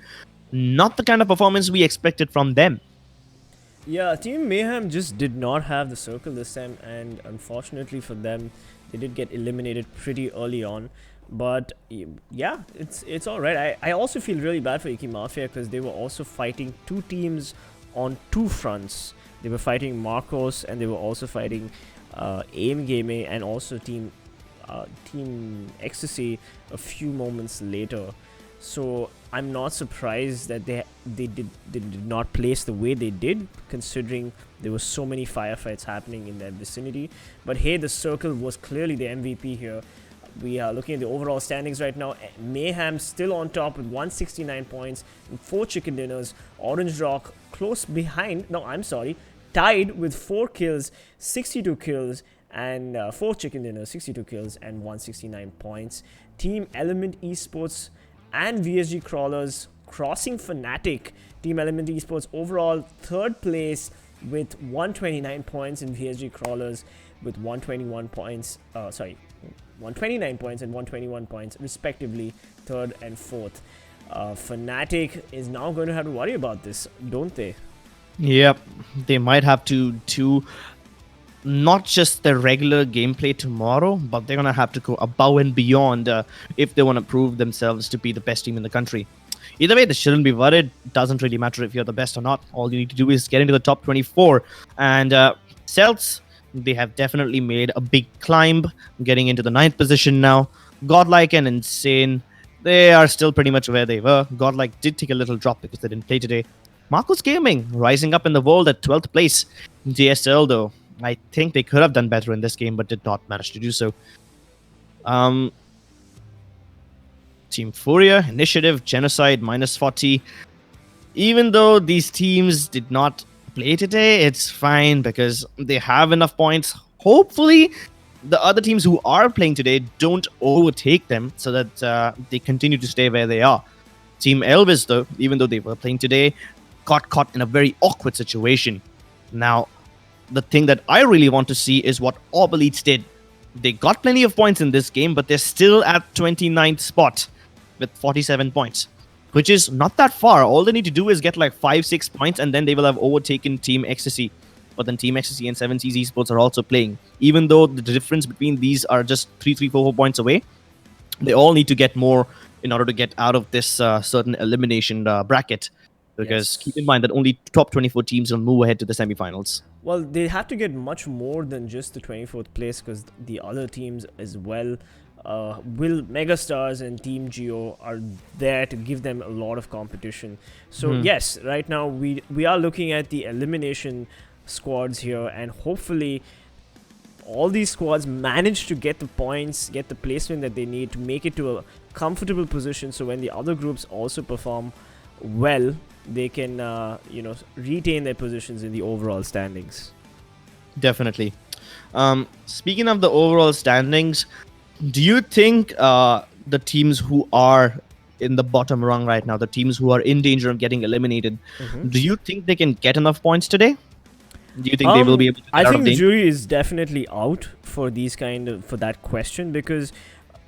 Not the kind of performance we expected from them. Yeah, Team Mayhem just did not have the circle this time, and unfortunately for them, they did get eliminated pretty early on. But yeah, it's alright. I also feel really bad for Icky Mafia because they were also fighting 2 teams on 2 fronts. They were fighting Marcos, and they were also fighting AIMGAMING and also Team Ecstasy a few moments later. So I'm not surprised that they did not place the way they did, considering there were so many firefights happening in that vicinity. But hey, the circle was clearly the MVP here. We are looking at the overall standings right now. Mayhem still on top with 169 points and 4 chicken dinners. Orange Rock close behind. No, I'm sorry. Tied with 4 kills, 62 kills, and 4 chicken dinners, 62 kills, and 169 points. Team Element Esports and VSG Crawlers crossing Fnatic. TeamELVES Esports overall 3rd place with 129 points, and VSG Crawlers with 121 points. 129 points and 121 points respectively, 3rd and 4th. Fnatic is now going to have to worry about this, don't they? Yep, they might have to do not just the regular gameplay tomorrow, but they're going to have to go above and beyond if they want to prove themselves to be the best team in the country. Either way, they shouldn't be worried. Doesn't really matter if you're the best or not. All you need to do is get into the top 24. And CELTZ, they have definitely made a big climb, getting into the 9th position now. Godlike and Insane, they are still pretty much where they were. Godlike did take a little drop because they didn't play today. Marcos Gaming rising up in the world at 12th place. JSL, though, I think they could have done better in this game, but did not manage to do so. Team Furia, Initiative, Genocide, -40. Even though these teams did not play today, it's fine because they have enough points. Hopefully, the other teams who are playing today don't overtake them so that they continue to stay where they are. TeamELVES, though, even though they were playing today, got caught in a very awkward situation. Now, the thing that I really want to see is what ORB Elites did. They got plenty of points in this game, but they're still at 29th spot with 47 points, which is not that far. All they need to do is get like 5-6 points, and then they will have overtaken Team Ecstasy. But then Team Ecstasy and 7 Seas Esports are also playing. Even though the difference between these are just 4 points away, they all need to get more in order to get out of this certain elimination bracket. Because keep in mind that only top 24 teams will move ahead to the semi-finals. Well, they have to get much more than just the 24th place, because the other teams as well, Megastars and Team Geo, are there to give them a lot of competition. So yes, right now we are looking at the elimination squads here, and hopefully all these squads manage to get the points, get the placement that they need to make it to a comfortable position, so when the other groups also perform well, they can retain their positions in the overall standings. Definitely. Speaking of the overall standings, do you think the teams who are in the bottom rung right now, the teams who are in danger of getting eliminated, do you think they can get enough points today? Do you think they will be able to get I out think of the danger? jury is definitely out for for that question, because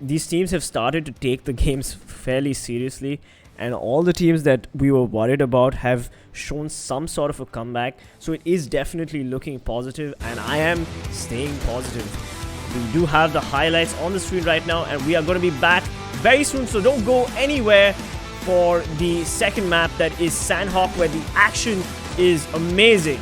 these teams have started to take the games fairly seriously, and all the teams that we were worried about have shown some sort of a comeback. So it is definitely looking positive, and I am staying positive. We do have the highlights on the screen right now, and we are going to be back very soon, so don't go anywhere for the second map, that is Sanhok, where the action is amazing.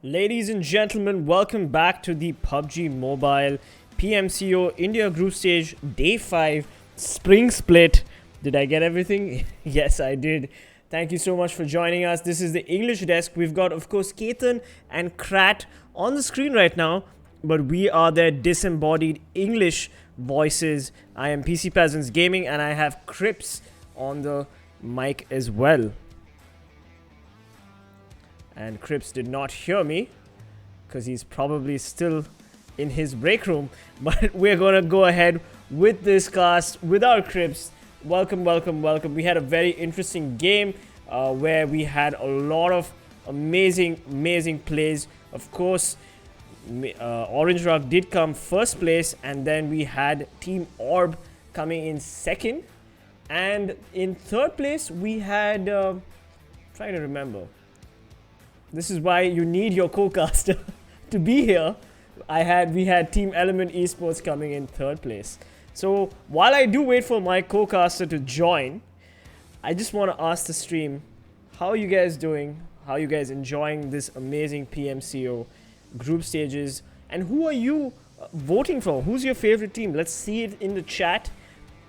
Ladies and gentlemen, welcome back to the PUBG Mobile PMCO India Group Stage Day 5 Spring Split. Did I get everything? Yes, I did. Thank you so much for joining us. This is the English desk. We've got, of course, Ketan and Krat on the screen right now, but we are their disembodied English voices. I am PC Peasants Gaming, and I have Crips on the mic as well. And Crips did not hear me because he's probably still in his break room. But we're going to go ahead with this cast without Crips. Welcome, welcome, welcome. We had a very interesting game where we had a lot of amazing plays. Of course, Orange Rock did come first place, and then we had Team Orb coming in second. And in third place, we had... trying to remember. This is why you need your co-caster to be here. We had Team Esports coming in third place. So while I do wait for my co-caster to join, I just want to ask the stream, how are you guys doing? How are you guys enjoying this amazing PMCO group stages? And who are you voting for? Who's your favorite team? Let's see it in the chat.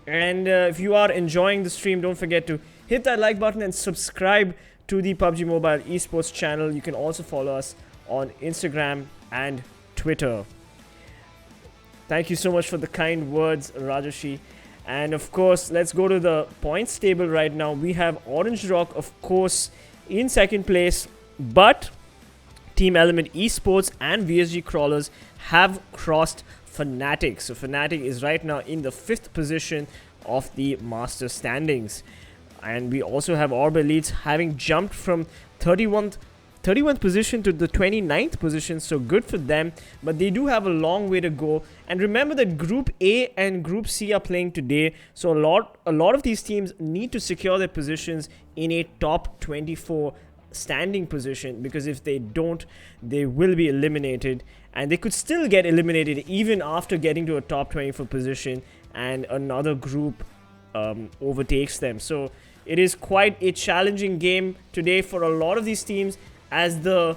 And if you are enjoying the stream, don't forget to hit that like button and subscribe to the PUBG Mobile Esports channel. You can also follow us on Instagram and Twitter. Thank you so much for the kind words, Rajashi. And of course, let's go to the points table right now. We have Orange Rock, of course, in second place, but Team Element Esports and VSG Crawlers have crossed Fnatic. So Fnatic is right now in the 5th position of the master standings. And we also have ORB Elites having jumped from 31th position to the 29th position, so good for them. But they do have a long way to go. And remember that Group A and Group C are playing today, so a lot of these teams need to secure their positions in a top 24 standing position, because if they don't, they will be eliminated. And they could still get eliminated even after getting to a top 24 position and another group overtakes them. So it is quite a challenging game today for a lot of these teams, as the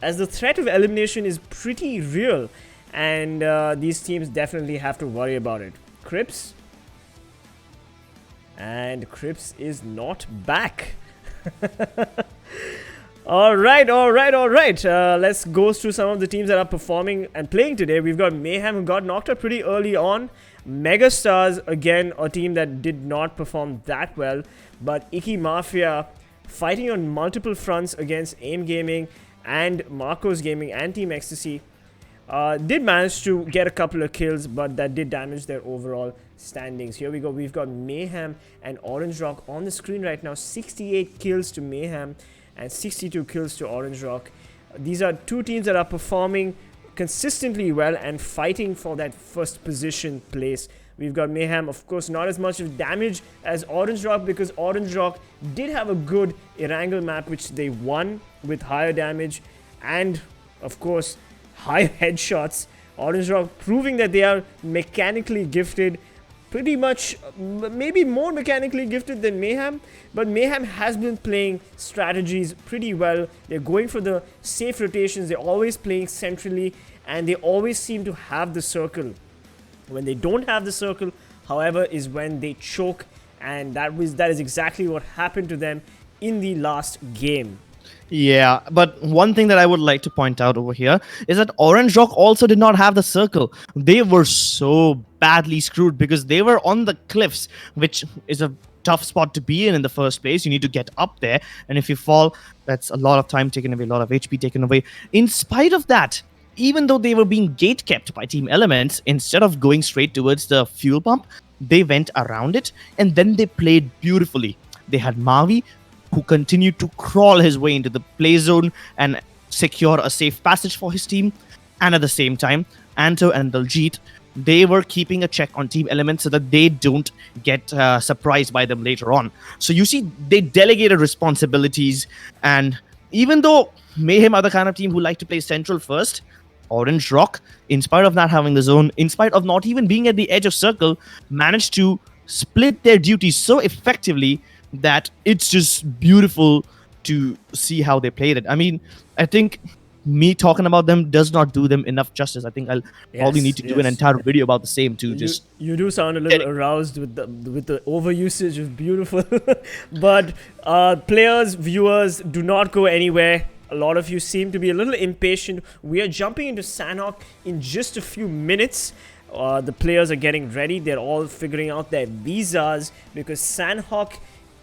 threat of elimination is pretty real, and these teams definitely have to worry about it. Crips, and Crips is not back. All right. Let's go through some of the teams that are performing and playing today. We've got Mayhem, who got knocked out pretty early on. Megastars, again, a team that did not perform that well. But Icky Mafia, fighting on multiple fronts against AIMGAMING and Marcos Gaming and Team Ecstasy, did manage to get a couple of kills, but that did damage their overall standings. Here we go. We've got Mayhem and Orange Rock on the screen right now. 68 kills to Mayhem and 62 kills to Orange Rock. These are two teams that are performing consistently well and fighting for that first position place. We've got Mayhem, of course, not as much of damage as Orange Rock, because Orange Rock did have a good Erangel map, which they won with higher damage and, of course, higher headshots. Orange Rock proving that they are mechanically gifted, pretty much, maybe more mechanically gifted than Mayhem, but Mayhem has been playing strategies pretty well. They're going for the safe rotations, they're always playing centrally, and they always seem to have the circle. When they don't have the circle, however, is when they choke, and that is exactly what happened to them in the last game. Yeah, but one thing that I would like to point out over here is that Orange Rock also did not have the circle. They were so badly screwed because they were on the cliffs, which is a tough spot to be in the first place. You need to get up there, and if you fall, that's a lot of time taken away, a lot of HP taken away. In spite of that, even though they were being gate kept by Team Elements, instead of going straight towards the fuel pump, they went around it, and then they played beautifully. They had Mavi, who continued to crawl his way into the play zone and secure a safe passage for his team. And at the same time, Anto and Daljit, they were keeping a check on Team Elements so that they don't get surprised by them later on. So you see, they delegated responsibilities, and even though Mayhem are the kind of team who like to play central first, Orange Rock, in spite of not having the zone, in spite of not even being at the edge of circle, managed to split their duties so effectively that it's just beautiful to see how they played it. I mean, I think me talking about them does not do them enough justice. I think I'll probably need to do an yes. entire video about the same too. You do sound a little aroused with the overusage of beautiful, but players, viewers, do not go anywhere. A lot of you seem to be a little impatient. We are jumping into Sanhok in just a few minutes. The players are getting ready. They're all figuring out their visas because Sanhok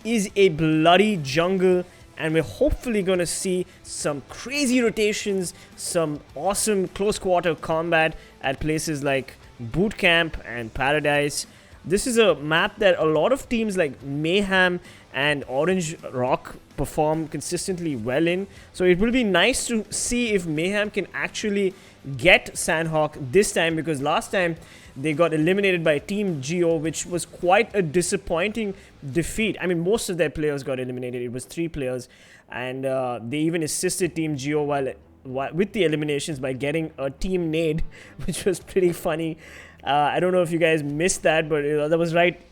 is a bloody jungle, and we're hopefully going to see some crazy rotations, some awesome close quarter combat at places like Boot Camp and Paradise. This is a map that a lot of teams like Mayhem and Orange Rock perform consistently well in. So it will be nice to see if Mayhem can actually get Sanhok this time, because last time they got eliminated by Team Geo, which was quite a disappointing defeat. I mean, most of their players got eliminated. It was 3 players, and they even assisted Team Geo while with the eliminations by getting a team nade, which was pretty funny. I don't know if you guys missed that, but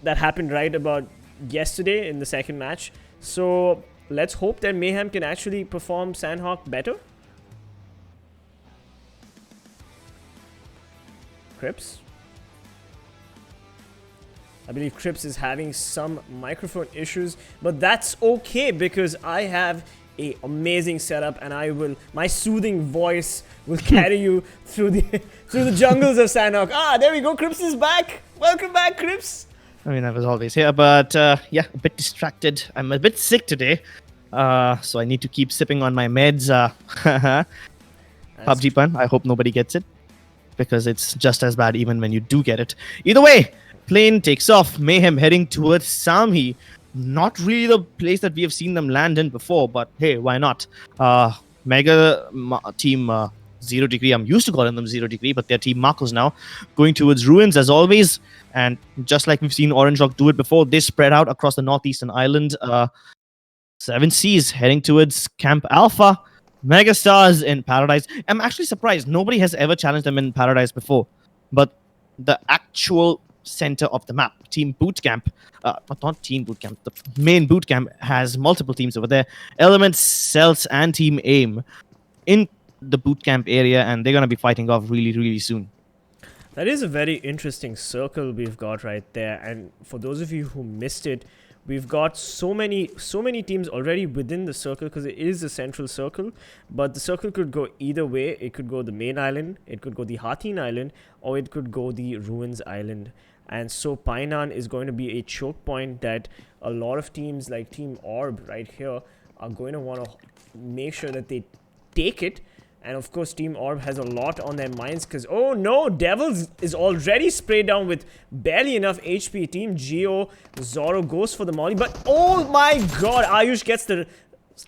that happened right about yesterday in the second match. So let's hope that Mayhem can actually perform Sanhok better. Crips? I believe Crips is having some microphone issues, but that's okay because I have a amazing setup, and my soothing voice will carry you through the jungles of Sanhok. Ah, there we go. Crips is back. Welcome back, Crips. I mean, I was always here, but yeah, a bit distracted. I'm a bit sick today, so I need to keep sipping on my meds. PUBG pun. I hope nobody gets it, because it's just as bad even when you do get it. Either way, plane takes off. Mayhem heading towards Sami. Not really the place that we have seen them land in before, but hey, why not? Team 0 Degree. I'm used to calling them 0 Degree, but they're Team Marcos now. Going towards Ruins as always. And just like we've seen Orange Rock do it before, they spread out across the northeastern island. 7 Seas heading towards Camp Alpha. Megastars in Paradise. I'm actually surprised. Nobody has ever challenged them in Paradise before. But the actual center of the map, Team Bootcamp, not Team Bootcamp, the main Bootcamp has multiple teams over there. Elements, CELTZ, and Team AIM in the Bootcamp area, and they're going to be fighting off really, really soon. That is a very interesting circle we've got right there. And for those of you who missed it, we've got so many teams already within the circle, because it is a central circle. But the circle could go either way. It could go the main island, it could go the Hatin Island, or it could go the Ruins Island. And so Painan is going to be a choke point that a lot of teams like Team ORB right here are going to want to make sure that they take it. And of course, Team ORB has a lot on their minds because, oh no, Devils is already sprayed down with barely enough HP. Team Geo, Zoro goes for the molly, but oh my god, Ayush gets the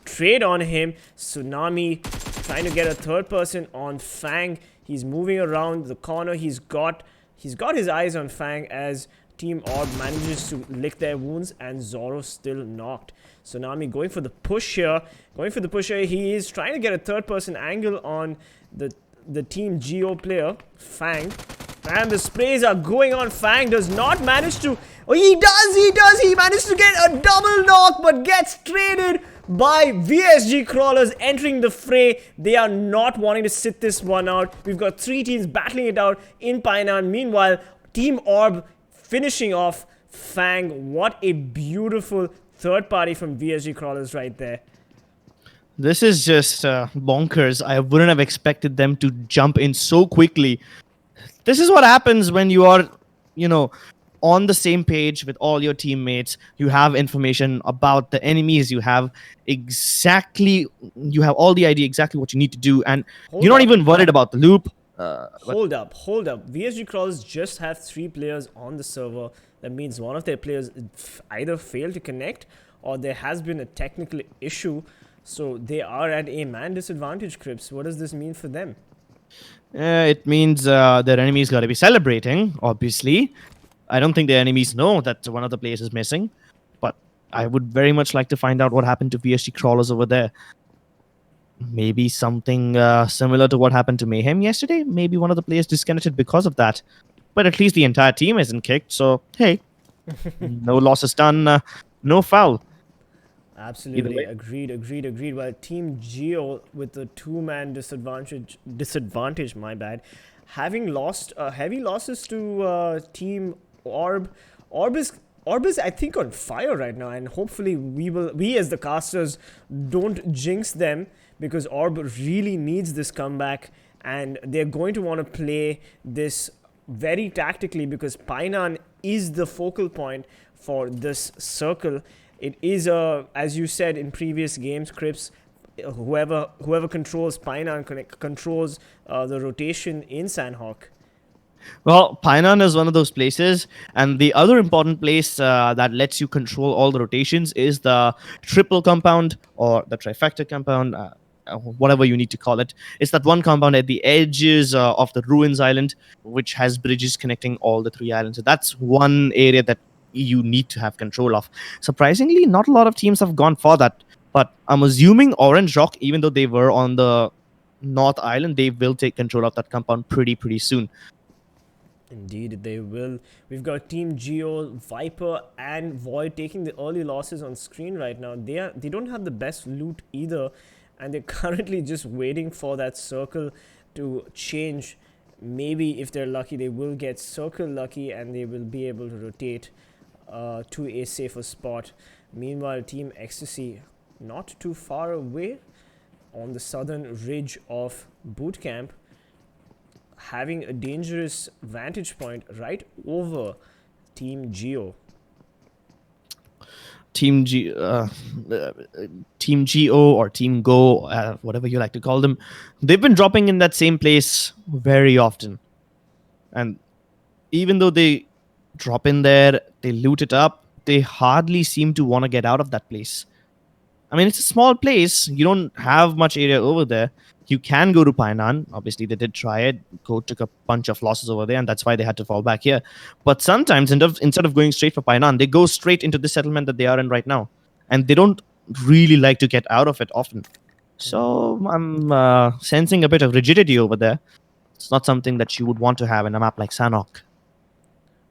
trade on him. Tsunami trying to get a third person on Fang. He's moving around the corner. He's got his eyes on Fang as Team ORB manages to lick their wounds, and Zoro still knocked. Tsunami going for the push here. He is trying to get a third-person angle on the Team Geo player, Fang. And the sprays are going on. Fang does not manage to... Oh, he does! He managed to get a double knock, but gets traded by VSG Crawlers entering the fray. They are not wanting to sit this one out. We've got 3 teams battling it out in Painan. Meanwhile, Team ORB finishing off Fang. What a beautiful third party from VSG Crawlers right there. This is just bonkers. I wouldn't have expected them to jump in so quickly. This is what happens when you are, on the same page with all your teammates. You have information about the enemies. You have all the idea exactly what you need to do, and you're not even worried about the loop. Hold up. VSG Crawlers just have 3 players on the server. That means one of their players either failed to connect or there has been a technical issue. So they are at a man disadvantage, Crips. What does this mean for them? It means their enemies got to be celebrating, obviously. I don't think their enemies know that one of the players is missing. But I would very much like to find out what happened to VSG Crawlers over there. Maybe something similar to what happened to Mayhem yesterday. Maybe one of the players disconnected because of that. But at least the entire team isn't kicked, so hey. No losses done, no foul. Either Absolutely way. agreed. Well, Team Geo with the two-man disadvantage, my bad, having lost heavy losses to Team Orb. Orb is Orb is I think on fire right now, and hopefully we as the casters don't jinx them because Orb really needs this comeback, and they're going to want to play this very tactically because Painan is the focal point for this circle. It is as you said in previous games, Crips. Whoever controls Painan controls the rotation in Sanhok. Well, Painan is one of those places, and the other important place that lets you control all the rotations is the triple compound or the trifecta compound, whatever you need to call it. It's that one compound at the edges of the Ruins Island, which has bridges connecting all the three islands. So that's one area that you need to have control of. Surprisingly, not a lot of teams have gone for that, but I'm assuming Orange Rock, even though they were on the North Island, they will take control of that compound pretty soon. Indeed, they will. We've got Team Geo, Viper, and Void taking the early losses on screen right now. They don't have the best loot either, and they're currently just waiting for that circle to change. Maybe if they're lucky, they will get circle lucky, and they will be able to rotate to a safer spot. Meanwhile, Team Ecstasy not too far away on the southern ridge of Bootcamp, having a dangerous vantage point right over Team Geo. Team Team Geo or Team Go, whatever you like to call them, they've been dropping in that same place very often. And even though they drop in there, they loot it up, they hardly seem to want to get out of that place. I mean, it's a small place. You don't have much area over there. You can go to Painan. Obviously, they did try it. Go took a bunch of losses over there, and that's why they had to fall back here. But sometimes, instead of going straight for Painan, they go straight into the settlement that they are in right now. And they don't really like to get out of it often. So I'm sensing a bit of rigidity over there. It's not something that you would want to have in a map like Sanhok.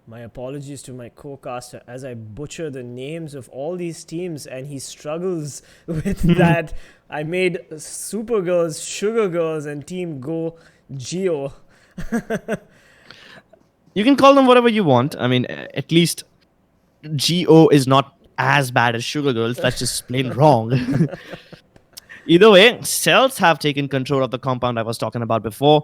My apologies to my co-caster as I butcher the names of all these teams and he struggles with that. I made SuperGirls, SugarGirls, and Team Go Geo. You can call them whatever you want. I mean, at least Geo is not as bad as SugarGirls. That's just plain wrong. Either way, CELTZ have taken control of the compound I was talking about before.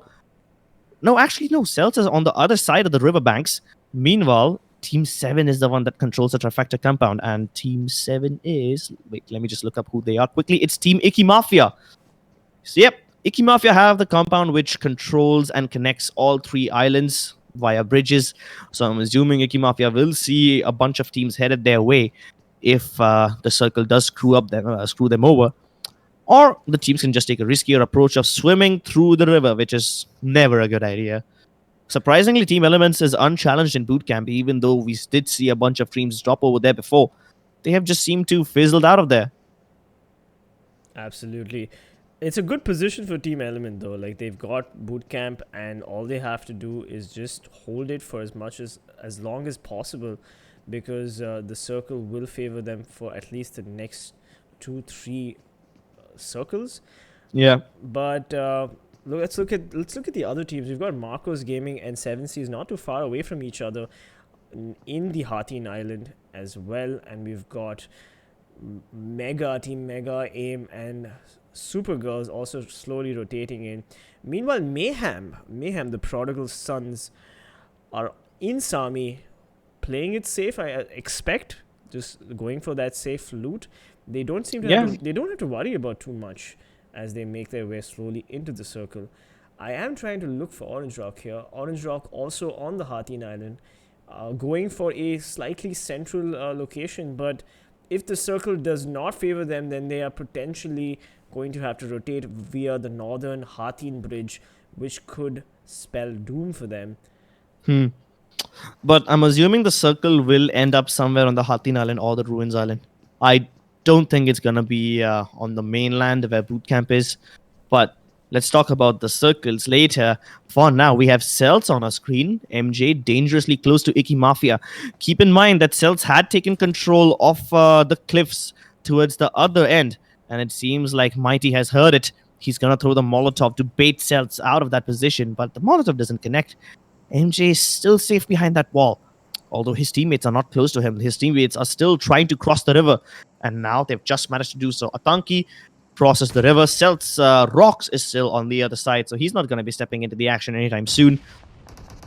No, actually, no. CELTZ is on the other side of the riverbanks. Meanwhile, Team 7 is the one that controls the trifecta compound. And Team 7 is... Wait, let me just look up who they are quickly. It's Team Icky Mafia. So, yep, Icky Mafia have the compound which controls and connects all three islands via bridges. So I'm assuming Icky Mafia will see a bunch of teams headed their way if the circle does screw them over. Or the teams can just take a riskier approach of swimming through the river, which is never a good idea. Surprisingly, TeamELVES is unchallenged in bootcamp, even though we did see a bunch of teams drop over there before. They have just seemed to fizzled out of there. Absolutely. It's a good position for TeamELVES though. Like, they've got bootcamp and all they have to do is just hold it for as long as possible, because the circle will favor them for at least the next 2-3 circles. Yeah. But let's look at the other teams. We've got Marcos Gaming and 7Seas not too far away from each other in the Hatin Island as well, and we've got Team Mega, AIM, and SuperGirls also slowly rotating in. Meanwhile, Mayhem, the Prodigal Sons, are in Sami, playing it safe. I expect, just going for that safe loot. They don't seem to they don't have to worry about too much as they make their way slowly into the circle. I am trying to look for Orange Rock here. Orange Rock also on the Hatin Island, going for a slightly central location, but if the circle does not favor them, then they are potentially going to have to rotate via the northern Hatin bridge, which could spell doom for them. But I'm assuming the circle will end up somewhere on the Hatin Island or the Ruins Island. I don't think it's going to be on the mainland where bootcamp is. But let's talk about the circles later. For now, we have CELTZ on our screen. MJ dangerously close to Icky Mafia. Keep in mind that CELTZ had taken control of the cliffs towards the other end. And it seems like Mighty has heard it. He's going to throw the Molotov to bait CELTZ out of that position, but the Molotov doesn't connect. MJ is still safe behind that wall. Although his teammates are not close to him, his teammates are still trying to cross the river. And now they've just managed to do so. Atanki crosses the river. CELTZ Rocks is still on the other side, so he's not going to be stepping into the action anytime soon.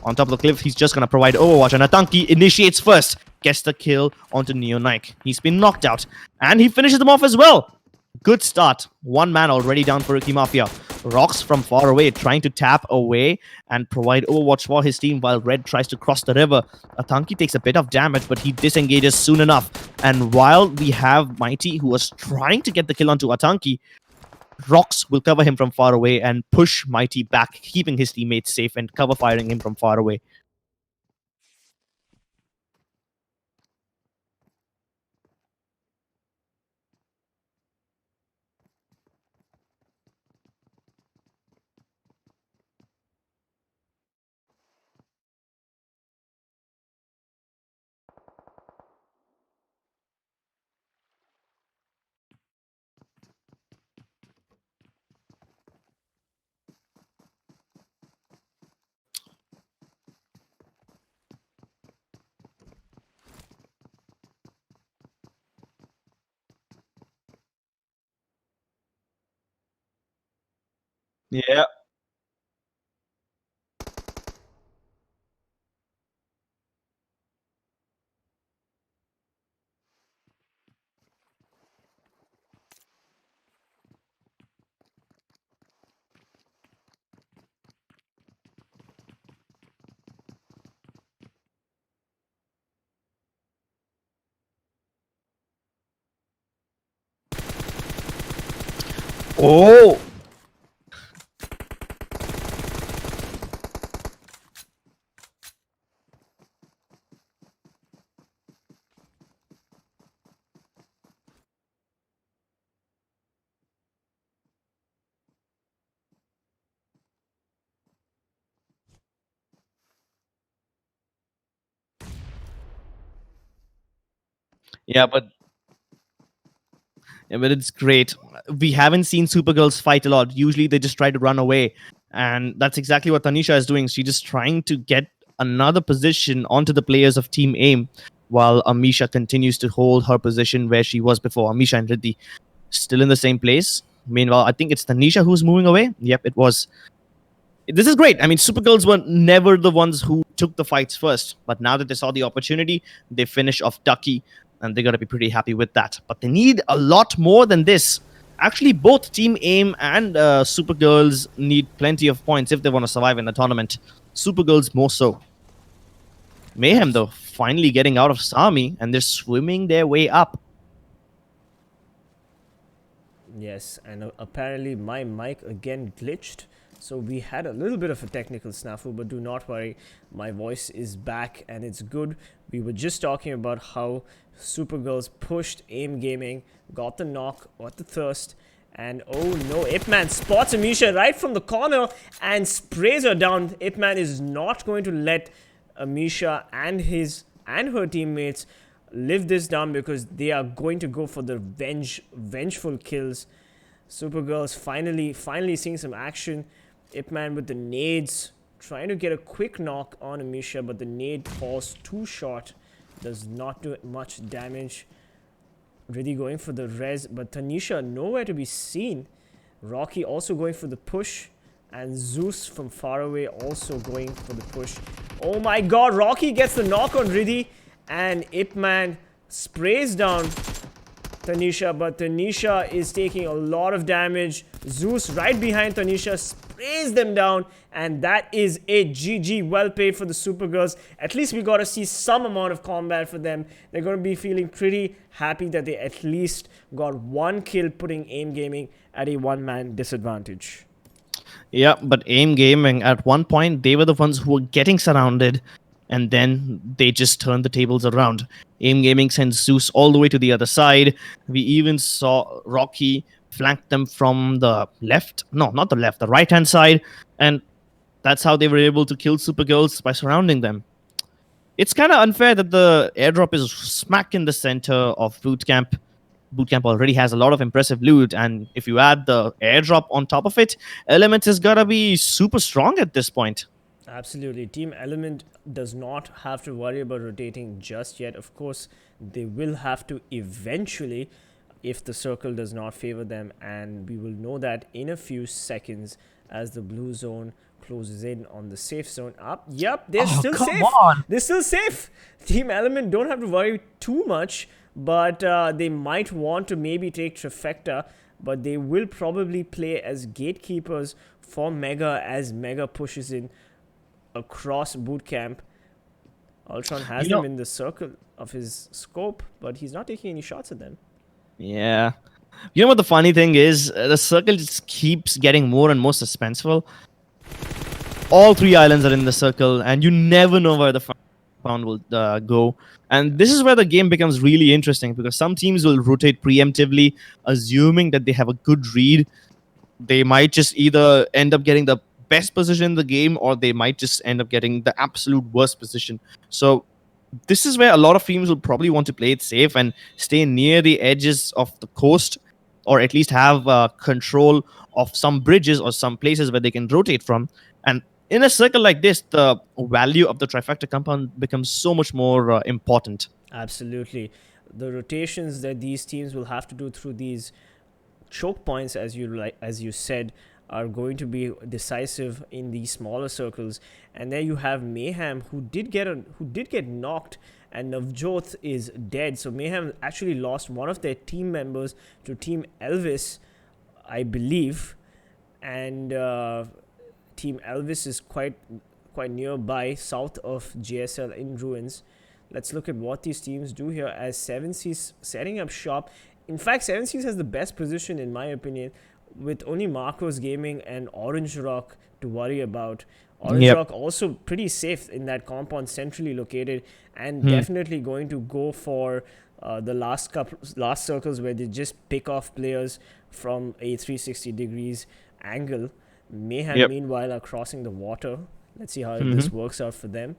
On top of the cliff, he's just going to provide Overwatch. And Atanki initiates first. Gets the kill onto Neonike. He's been knocked out. And he finishes them off as well. Good start. One man already down for Icky Mafia. Rocks from far away trying to tap away and provide Overwatch for his team while Red tries to cross the river. Atanki takes a bit of damage, but he disengages soon enough. And while we have Mighty, who was trying to get the kill onto Atanki, Rocks will cover him from far away and push Mighty back, keeping his teammates safe and cover firing him from far away. Yeah. Oh! Yeah, but it's great. We haven't seen Supergirls fight a lot. Usually they just try to run away. And that's exactly what Tanisha is doing. She's just trying to get another position onto the players of Team AIM while Amisha continues to hold her position where she was before. Amisha and Riddhi still in the same place. Meanwhile, I think it's Tanisha who's moving away. Yep, it was. This is great. I mean, Supergirls were never the ones who took the fights first. But now that they saw the opportunity, they finish off Ducky. And they're going to be pretty happy with that. But they need a lot more than this. Actually, both Team AIM and Supergirls need plenty of points if they want to survive in the tournament. Supergirls more so. Mayhem, though, finally getting out of Sami, and they're swimming their way up. Yes, and apparently my mic again glitched. So we had a little bit of a technical snafu, but do not worry. My voice is back and it's good. We were just talking about how Supergirls pushed AIM Gaming, got the knock, got the thirst, and oh no, Ipman spots Amisha right from the corner and sprays her down. Ipman is not going to let Amisha and her teammates live this down because they are going to go for the vengeful kills. Supergirls finally seeing some action. Ipman with the nades, trying to get a quick knock on Amisha, but the nade falls too short. Does not do much damage. Riddhi going for the res, but Tanisha nowhere to be seen. Rocky also going for the push. And Zeus from far away also going for the push. Oh my god, Rocky gets the knock on Riddhi. And Ipman sprays down Tanisha, but Tanisha is taking a lot of damage. Zeus right behind Tanisha sprays them down, and that is a GG. Well played for the Supergirls. At least we got to see some amount of combat for them. They're going to be feeling pretty happy that they at least got one kill, putting AIM Gaming at a one-man disadvantage. Yeah, but AIM Gaming, at one point, they were the ones who were getting surrounded, and then they just turned the tables around. AIM Gaming sent Zeus all the way to the other side. We even saw Rocky flank them from the left. No, not the left, the right-hand side. And that's how they were able to kill Supergirls, by surrounding them. It's kind of unfair that the airdrop is smack in the center of boot camp. Bootcamp already has a lot of impressive loot, and if you add the airdrop on top of it, Elements is gonna be super strong at this point. Absolutely. Team Element does not have to worry about rotating just yet. Of course, they will have to eventually if the circle does not favor them, and we will know that in a few seconds as the blue zone closes in on the safe zone. Up. Yep, they're still come safe. on. They're still safe. Team Element don't have to worry too much, but they might want to maybe take Trifecta, but they will probably play as gatekeepers for Mega as Mega pushes in across Bootcamp. Ultron has them in the circle of his scope, but he's not taking any shots at them. Yeah. You know what the funny thing is? The circle just keeps getting more and more suspenseful. All 3 islands are in the circle, and you never know where the round will go. And this is where the game becomes really interesting, because some teams will rotate preemptively, assuming that they have a good read. They might just either end up getting the best position in the game, or they might just end up getting the absolute worst position. So this is where a lot of teams will probably want to play it safe and stay near the edges of the coast, or at least have control of some bridges or some places where they can rotate from. And in a circle like this, the value of the trifecta compound becomes so much more important. Absolutely. The rotations that these teams will have to do through these choke points, as you said, are going to be decisive in these smaller circles. And there you have Mayhem, who did get knocked, and Navjot is dead. So Mayhem actually lost one of their team members to TeamELVES, I believe, and TeamELVES is quite nearby, south of JSL in ruins. Let's look at what these teams do here as 7C's setting up shop. In fact, 7C's has the best position, in my opinion, with only Marcos Gaming and Orange Rock to worry about. Orange Rock also pretty safe in that compound, centrally located, and definitely going to go for the last circles where they just pick off players from a 360 degrees angle. Mayhem, meanwhile, are crossing the water. Let's see how this works out for them.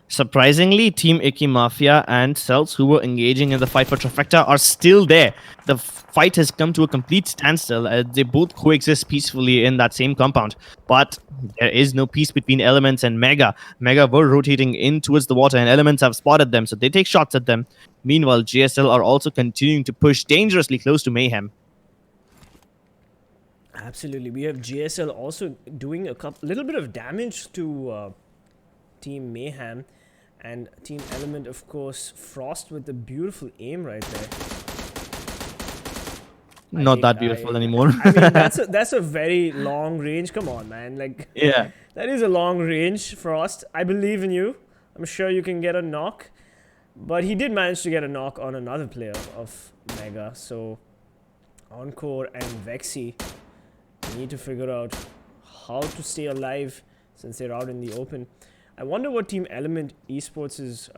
Surprisingly, Team Icky Mafia and CELTZ, who were engaging in the fight for Trifecta, are still there. The fight has come to a complete standstill. They both coexist peacefully in that same compound. But there is no peace between Elements and Mega. Mega were rotating in towards the water, and Elements have spotted them, so they take shots at them. Meanwhile, GSL are also continuing to push dangerously close to Mayhem. Absolutely. We have GSL also doing a little bit of damage to Team Mayhem. And Team Element, of course, Frost with the beautiful aim right there. Not that beautiful anymore. I mean, that's a very long range. Come on, man. Like, yeah, that is a long range, Frost. I believe in you. I'm sure you can get a knock. But he did manage to get a knock on another player of Mega. So, Encore and Vexy need to figure out how to stay alive since they're out in the open. I wonder what Team Esports'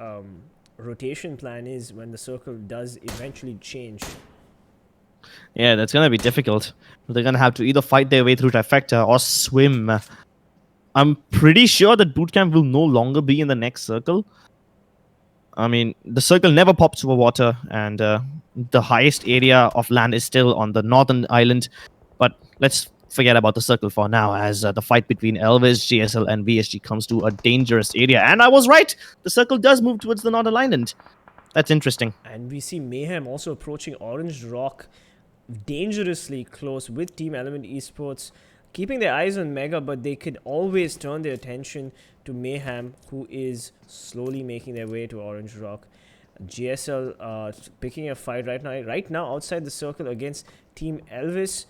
rotation plan is when the circle does eventually change. Yeah, that's going to be difficult. They're going to have to either fight their way through Trifecta or swim. I'm pretty sure that Bootcamp will no longer be in the next circle. I mean, the circle never pops over water, and the highest area of land is still on the northern island. But let's forget about the circle for now, as the fight between Elves, GSL, and VSG comes to a dangerous area. And I was right! The circle does move towards the northern island. That's interesting. And we see Mayhem also approaching Orange Rock dangerously close with Team Esports, keeping their eyes on Mega, but they could always turn their attention to Mayhem, who is slowly making their way to Orange Rock. GSL picking a fight right now outside the circle against Team Elvis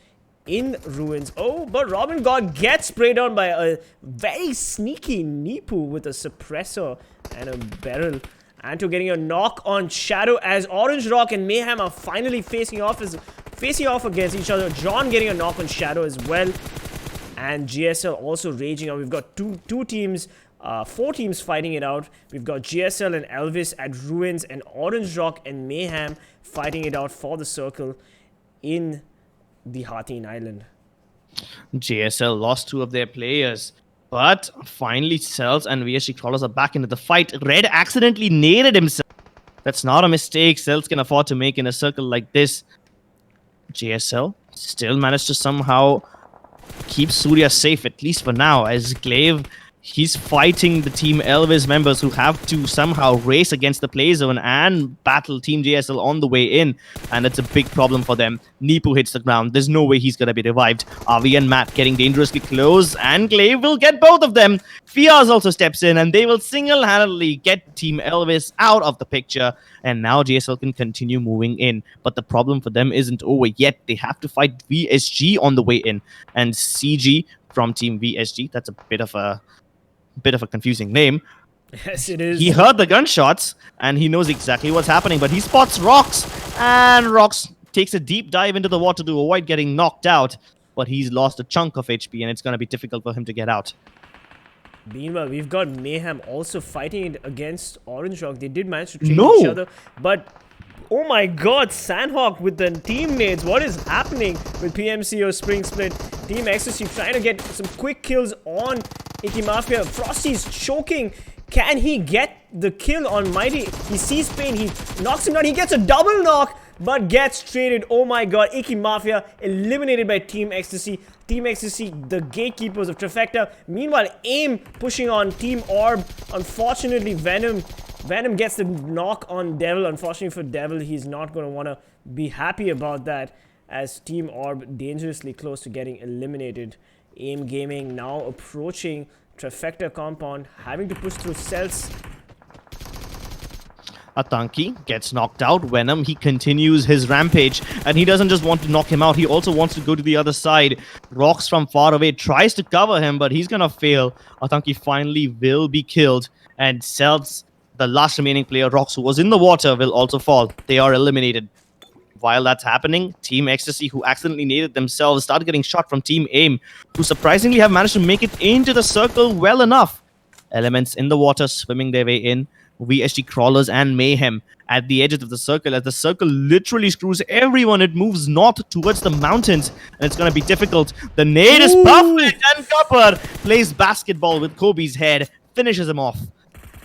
in ruins. Oh, but Robin God gets sprayed on by a very sneaky Nipu with a suppressor and a barrel. Anto getting a knock on Shadow as Orange Rock and Mayhem are finally facing off against each other. John getting a knock on Shadow as well. And GSL also raging out. We've got two teams, 4 teams fighting it out. We've got GSL and Elvis at ruins, and Orange Rock and Mayhem fighting it out for the circle in the Hatin Island. JSL lost 2 of their players, but finally CELTZ and VSG Crawlers are back into the fight. Red accidentally naded himself. That's not a mistake CELTZ can afford to make in a circle like this. JSL still managed to somehow keep Surya safe, at least for now, as Glaive, he's fighting the TeamELVES members who have to somehow race against the play zone and battle Team JSL on the way in, and it's a big problem for them. Nipu hits the ground. There's no way he's gonna be revived. Avi and Matt getting dangerously close, and Glaive will get both of them. Fiaz also steps in, and they will single-handedly get TeamELVES out of the picture, and now JSL can continue moving in. But the problem for them isn't over yet. They have to fight VSG on the way in, and CG from Team VSG, that's a bit of a confusing name. Yes, it is. He heard the gunshots and he knows exactly what's happening, but he spots Rox, and Rox takes a deep dive into the water to avoid getting knocked out, but he's lost a chunk of HP and it's going to be difficult for him to get out. Meanwhile, we've got Mayhem also fighting it against Orange Rock. They did manage to trade No. each other, but oh my god, Sanhok with the teammates. What is happening with PMCO Spring Split? Team Ecstasy trying to get some quick kills on Icky Mafia. Frosty's choking. Can he get the kill on Mighty? He sees Pain. He knocks him down. He gets a double knock, but gets traded. Oh my god, Icky Mafia eliminated by Team Ecstasy. Team Ecstasy, the gatekeepers of Trifecta. Meanwhile, AIM pushing on Team ORB. Unfortunately, Venom gets the knock on Devil. Unfortunately for Devil, he's not going to want to be happy about that, as Team ORB dangerously close to getting eliminated. AIM Gaming now approaching Trifecta compound, having to push through CELTZ. Atanki gets knocked out. Venom, he continues his rampage, and he doesn't just want to knock him out, he also wants to go to the other side. Rox from far away tries to cover him, but he's gonna fail. Atanki finally will be killed, and CELTZ, the last remaining player, Rox, who was in the water, will also fall. They are eliminated. While that's happening, Team Ecstasy, who accidentally naded themselves, start getting shot from Team AIM, who surprisingly have managed to make it into the circle well enough. Elements in the water swimming their way in. VSG Crawlers and Mayhem at the edges of the circle, as the circle literally screws everyone. It moves north towards the mountains, and it's going to be difficult. The nade is perfect, and Copper plays basketball with Kobe's head, finishes him off.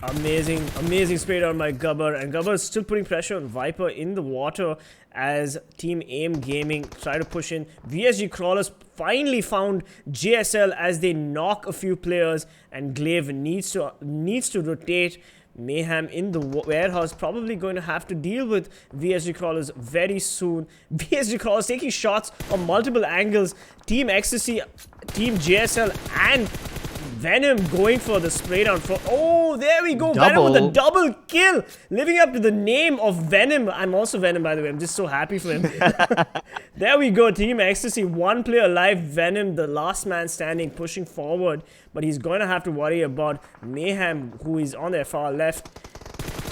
Amazing spray down by Gubber, and Gubber is still putting pressure on Viper in the water as Team AIM Gaming try to push in. VSG Crawlers finally found JSL as they knock a few players, and Glaive needs to rotate. Mayhem in the warehouse, probably going to have to deal with VSG Crawlers very soon. VSG Crawlers taking shots on multiple angles. Team Ecstasy, Team JSL, and Venom going for the spray down. Oh, there we go. Venom with a double kill. Living up to the name of Venom. I'm also Venom, by the way. I'm just so happy for him. There we go. Team Ecstasy, one player alive. Venom, the last man standing, pushing forward. But he's going to have to worry about Mayhem, who is on their far left.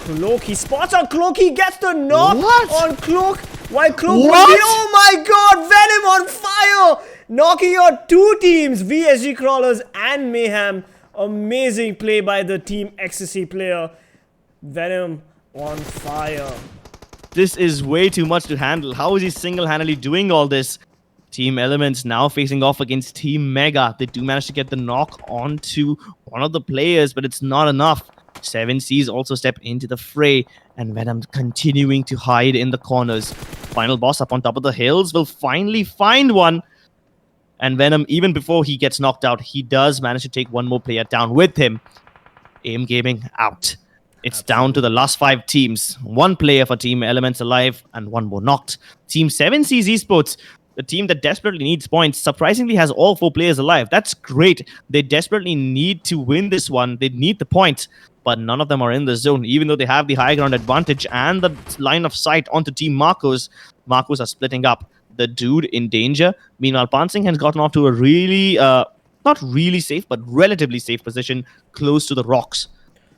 Cloak, he spots on Cloak. He gets the knock on Cloak. While Cloak oh my god, Venom on fire. Knocking out two teams, VSG Crawlers and Mayhem. Amazing play by the Team Ecstasy player. Venom on fire. This is way too much to handle. How is he single-handedly doing all this? Team Elements now facing off against Team Mega. They do manage to get the knock onto one of the players, but it's not enough. 7Cs also step into the fray, and Venom continuing to hide in the corners. Final boss up on top of the hills will finally find one. And Venom, even before he gets knocked out, he does manage to take one more player down with him. AIM Gaming out. It's down to the last 5 teams. One player for Team Elements alive and one more knocked. Team 7Cs Esports, the team that desperately needs points, surprisingly has all 4 players alive. That's great. They desperately need to win this one. They need the points, but none of them are in the zone, even though they have the high ground advantage and the line of sight onto Team Marcos. Marcos are splitting up. The dude in danger. Meanwhile, Pansing has gotten off to a really, not really safe, but relatively safe position close to the rocks.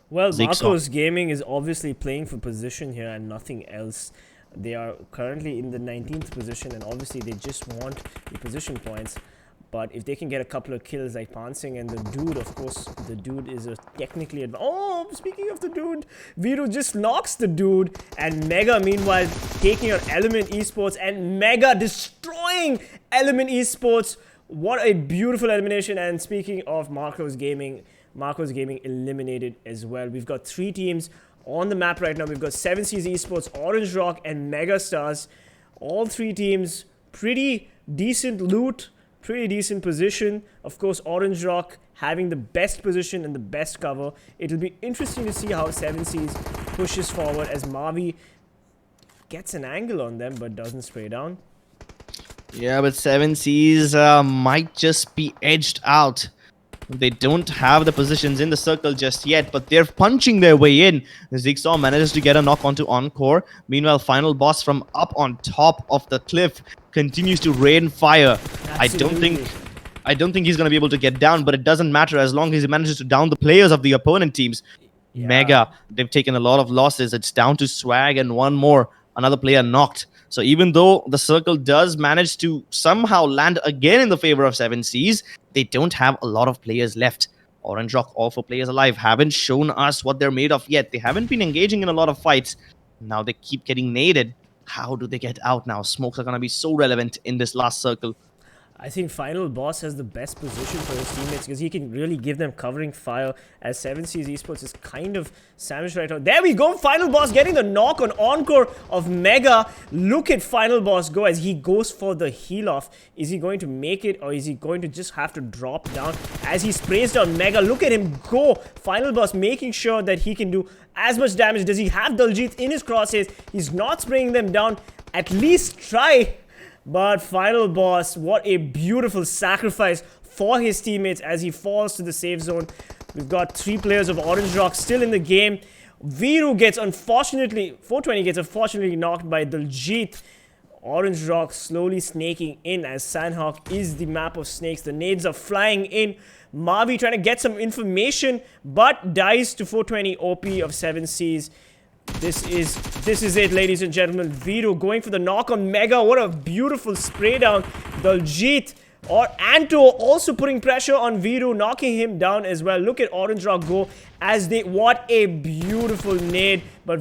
Well, Marcos Gaming is obviously playing for position here and nothing else. They are currently in the 19th position, and obviously they just want the position points. But if they can get a couple of kills like Pansing and the dude, of course, the dude is a technically oh, speaking of the dude, Viru just knocks the dude, and Mega meanwhile taking on Element Esports, and Mega destroying Element Esports. What a beautiful elimination. And speaking of Marcos Gaming eliminated as well. We've got 3 teams on the map right now. We've got 7Seas Esports, Orange Rock, and Megastars. All three teams, pretty decent loot, pretty decent position. Of course, Orange Rock having the best position and the best cover. It'll be interesting to see how 7Seas pushes forward as Mavi gets an angle on them but doesn't spray down. Yeah, but 7Seas might just be edged out. They don't have the positions in the circle just yet, but they're punching their way in. Zigsaw manages to get a knock onto Encore. Meanwhile, Final Boss from up on top of the cliff continues to rain fire. Absolutely. I don't think he's going to be able to get down, but it doesn't matter as long as he manages to down the players of the opponent teams. Yeah. Mega, they've taken a lot of losses. It's down to Swag and one more. Another player knocked. So even though the circle does manage to somehow land again in the favor of 7Seas, they don't have a lot of players left. Orange Rock, all 4 players alive, haven't shown us what they're made of yet. They haven't been engaging in a lot of fights. Now they keep getting naded. How do they get out now? Smokes are going to be so relevant in this last circle. I think Final Boss has the best position for his teammates because he can really give them covering fire as 7Seas Esports is kind of sandwiched right now. There we go! Final Boss getting the knock on Encore of Mega. Look at Final Boss go as he goes for the heal off. Is he going to make it or is he going to just have to drop down as he sprays down Mega? Look at him go! Final Boss making sure that he can do as much damage. Does he have Daljit in his crosshairs? He's not spraying them down. At least try. But Final Boss, what a beautiful sacrifice for his teammates as he falls to the safe zone. We've got 3 players of Orange Rock still in the game. Viru gets unfortunately, 420 gets unfortunately knocked by Daljit. Orange Rock slowly snaking in as Sanhok is the map of snakes. The nades are flying in. Mavi trying to get some information but dies to 420 OP of 7Seas. This is it, ladies and gentlemen. Viru going for the knock on Mega. What a beautiful spray down. Daljit or Anto also putting pressure on Viru, knocking him down as well. Look at Orange Rock go as they... What a beautiful nade. But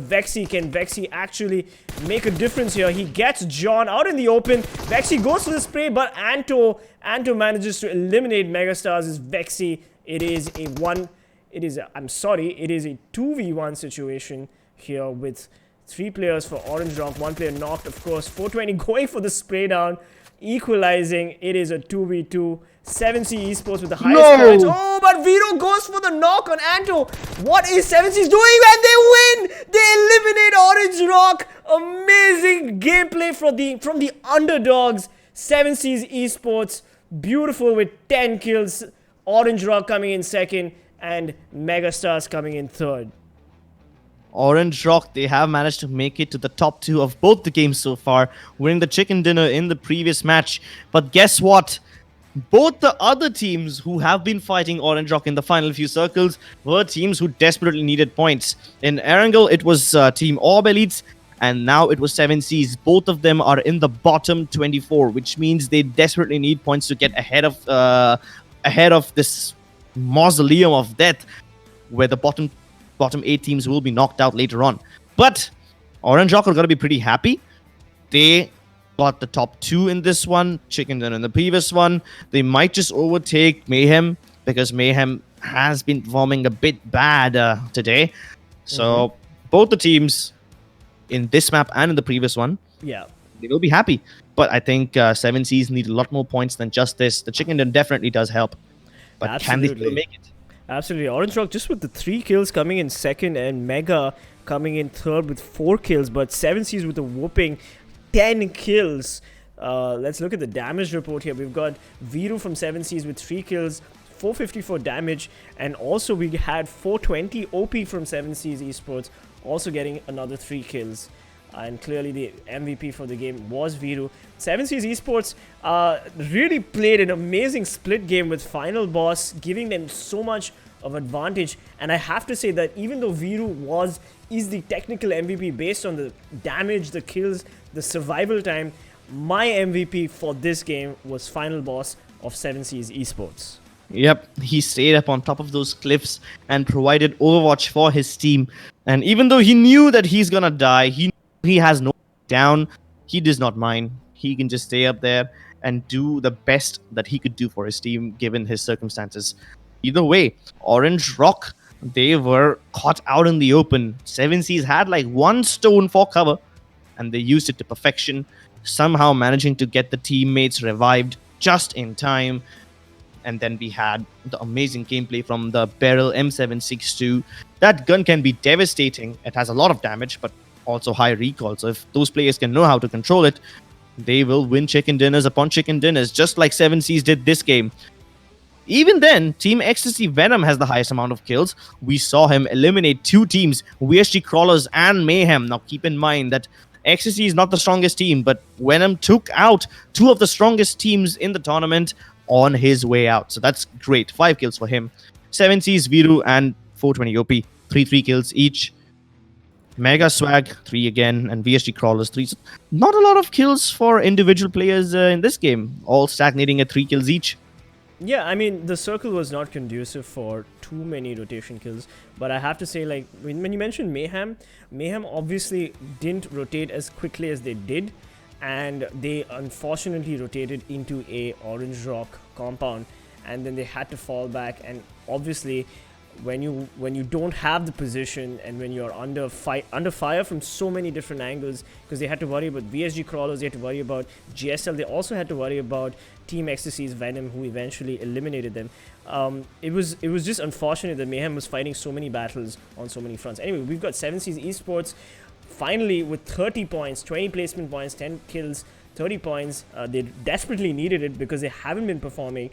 can Vexy actually make a difference here? He gets John out in the open. Vexy goes for the spray, but Anto manages to eliminate Megastars as Vexy. It is a 2v1 situation here with 3 players for Orange Rock, 1 player knocked, of course. 420 going for the spray down, equalizing. It is a 2v2. 7C Esports with the highest points. Oh, but Vito goes for the knock on Anto. What is 7C's doing? And they win! They eliminate Orange Rock. Amazing gameplay from the underdogs. 7C's Esports, beautiful with 10 kills. Orange Rock coming in second and Megastars coming in third. Orange Rock, they have managed to make it to the top 2 of both the games so far, winning the chicken dinner in the previous match. But guess what? Both the other teams who have been fighting Orange Rock in the final few circles were teams who desperately needed points. In Erangel, it was Team ORB Elites, and now it was 7Seas. Both of them are in the bottom 24, which means they desperately need points to get ahead of this mausoleum of death, where the bottom 8 teams will be knocked out later on. But Orange Rock are going to be pretty happy. They got the top 2 in this one, chicken dinner in the previous one. They might just overtake Mayhem because Mayhem has been performing a bit bad today. So both the teams in this map and in the previous one, yeah, they will be happy. But I think 7Seas need a lot more points than just this. The chicken dinner definitely does help. But absolutely. Can they still make it? Absolutely. Orange Rock just with the 3 kills coming in second and Mega coming in third with 4 kills. But 7Seas with a whooping 10 kills. Let's look at the damage report here. We've got Viru from 7Seas with 3 kills, 454 damage. And also we had 420 OP from 7Seas Esports also getting another 3 kills. And clearly the MVP for the game was Viru. 7Seas Esports really played an amazing split game with Final Boss, giving them so much of advantage. And I have to say that even though Viru is the technical MVP based on the damage, the kills, the survival time, my MVP for this game was Final Boss of 7Seas Esports. Yep, he stayed up on top of those cliffs and provided Overwatch for his team. And even though he knew that he's gonna die, he has no down, he does not mind. He can just stay up there and do the best that he could do for his team given his circumstances. Either way, Orange Rock, they were caught out in the open. 7Cs had like one stone for cover, and they used it to perfection, somehow managing to get the teammates revived just in time. And then we had the amazing gameplay from the Beryl M762. That gun can be devastating. It has a lot of damage, but also high recoil. So if those players can know how to control it, they will win chicken dinners upon chicken dinners, just like 7Cs did this game. Even then, Team Ecstasy Venom has the highest amount of kills. We saw him eliminate 2 teams, VSG Crawlers and Mayhem. Now keep in mind that Ecstasy is not the strongest team, but Venom took out 2 of the strongest teams in the tournament on his way out. So that's great. 5 kills for him. 7Cs, Viru and 420 OP. 3 kills each. Mega Swag, 3 again, and VSG Crawlers, 3. So not a lot of kills for individual players in this game, all stagnating at 3 kills each. Yeah, I mean, the circle was not conducive for too many rotation kills, but I have to say, like, when you mentioned Mayhem obviously didn't rotate as quickly as they did, and they unfortunately rotated into a Orange Rock compound, and then they had to fall back. And obviously, when you don't have the position and when you're under fire from so many different angles, because they had to worry about VSG Crawlers, they had to worry about GSL, they also had to worry about Team Ecstasy's Venom, who eventually eliminated them. It was just unfortunate that Mayhem was fighting so many battles on so many fronts. Anyway, we've got 7Cs Esports finally with 30 points, 20 placement points, 10 kills, 30 points. They desperately needed it because they haven't been performing.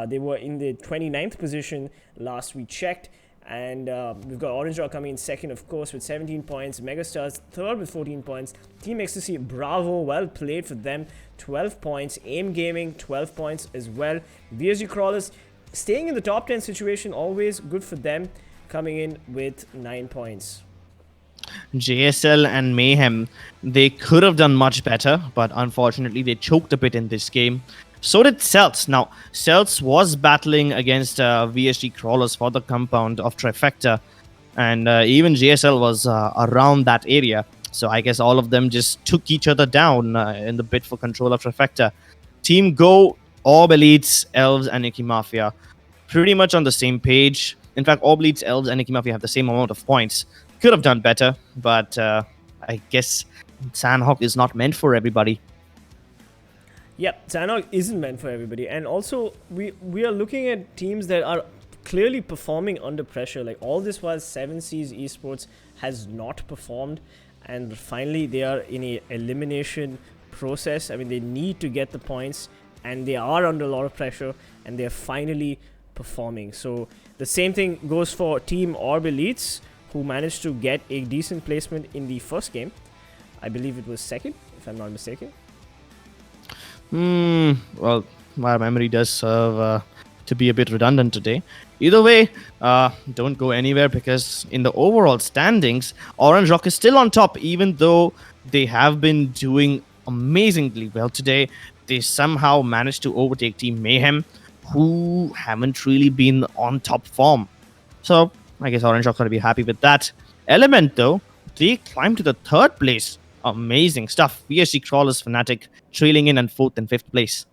They were in the 29th position last we checked. And we've got Orange Rock coming in second, of course, with 17 points. Megastars third with 14 points. Team Ecstasy, bravo, well played for them, 12 points. AIMGAMING, 12 points as well. VSG Crawlers staying in the top 10 situation, always good for them, coming in with 9 points. JSL and Mayhem, they could have done much better, but unfortunately they choked a bit in this game. So did CELTZ. Now, CELTZ was battling against VSG Crawlers for the compound of Trifecta, and even JSL was around that area. So I guess all of them just took each other down in the bid for control of Trifecta. Team Go, ORB Elites, Elves, and Icky Mafia, pretty much on the same page. In fact, ORB Elites, Elves, and Icky Mafia have the same amount of points. Could have done better, but I guess Sanhok is not meant for everybody. Yep, Sanhok isn't meant for everybody. And also, we are looking at teams that are clearly performing under pressure. Like, all this while 7Cs Esports has not performed, and finally they are in a elimination process. I mean, they need to get the points, and they are under a lot of pressure, and they're finally performing. So the same thing goes for Team ORB Elites, who managed to get a decent placement in the first game. I believe it was second, if I'm not mistaken. Well, my memory does serve to be a bit redundant today. Either way, don't go anywhere, because in the overall standings, Orange Rock is still on top, even though they have been doing amazingly well today. They somehow managed to overtake Team Mayhem, who haven't really been on top form. So I guess Orange Rock got to be happy with that. Element, though, they climbed to the 3rd place. Amazing stuff. VSG Crawlers Fnatic trailing in and 4th and 5th place.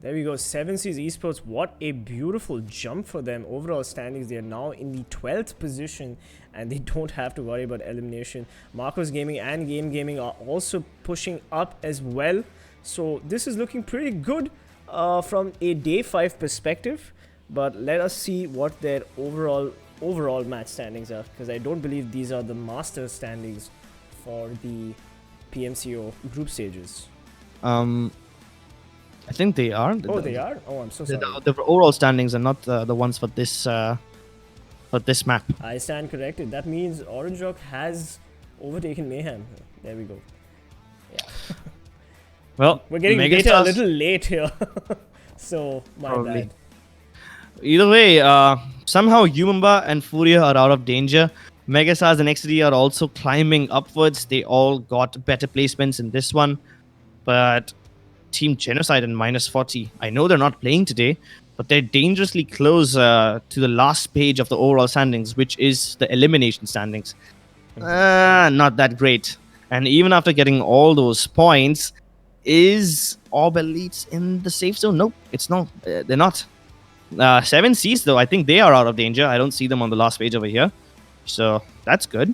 There we go. 7Cs Esports, what a beautiful jump for them. Overall standings, they are now in the 12th position, and they don't have to worry about elimination. Marcos Gaming and Game Gaming are also pushing up as well. So this is looking pretty good from a day 5 perspective. But let us see what their overall match standings are, because I don't believe these are the master standings for the PMCO group stages. I think they are. Oh, they are? Oh, I'm so sorry. The overall standings are not the ones for this map. I stand corrected. That means Orange Rock has overtaken Mayhem. There we go. Yeah. Well, we're getting Megastars, data a little late here. So, my probably bad. Either way, somehow Umumba and Furia are out of danger. Megastars and XD are also climbing upwards. They all got better placements in this one. But Team Genocide and -40. I know they're not playing today, but they're dangerously close to the last page of the overall standings, which is the elimination standings. Not that great. And even after getting all those points, is ORB Elites in the safe zone? Nope, it's not. They're not. Seven Seas, though, I think they are out of danger. I don't see them on the last page over here. So that's good.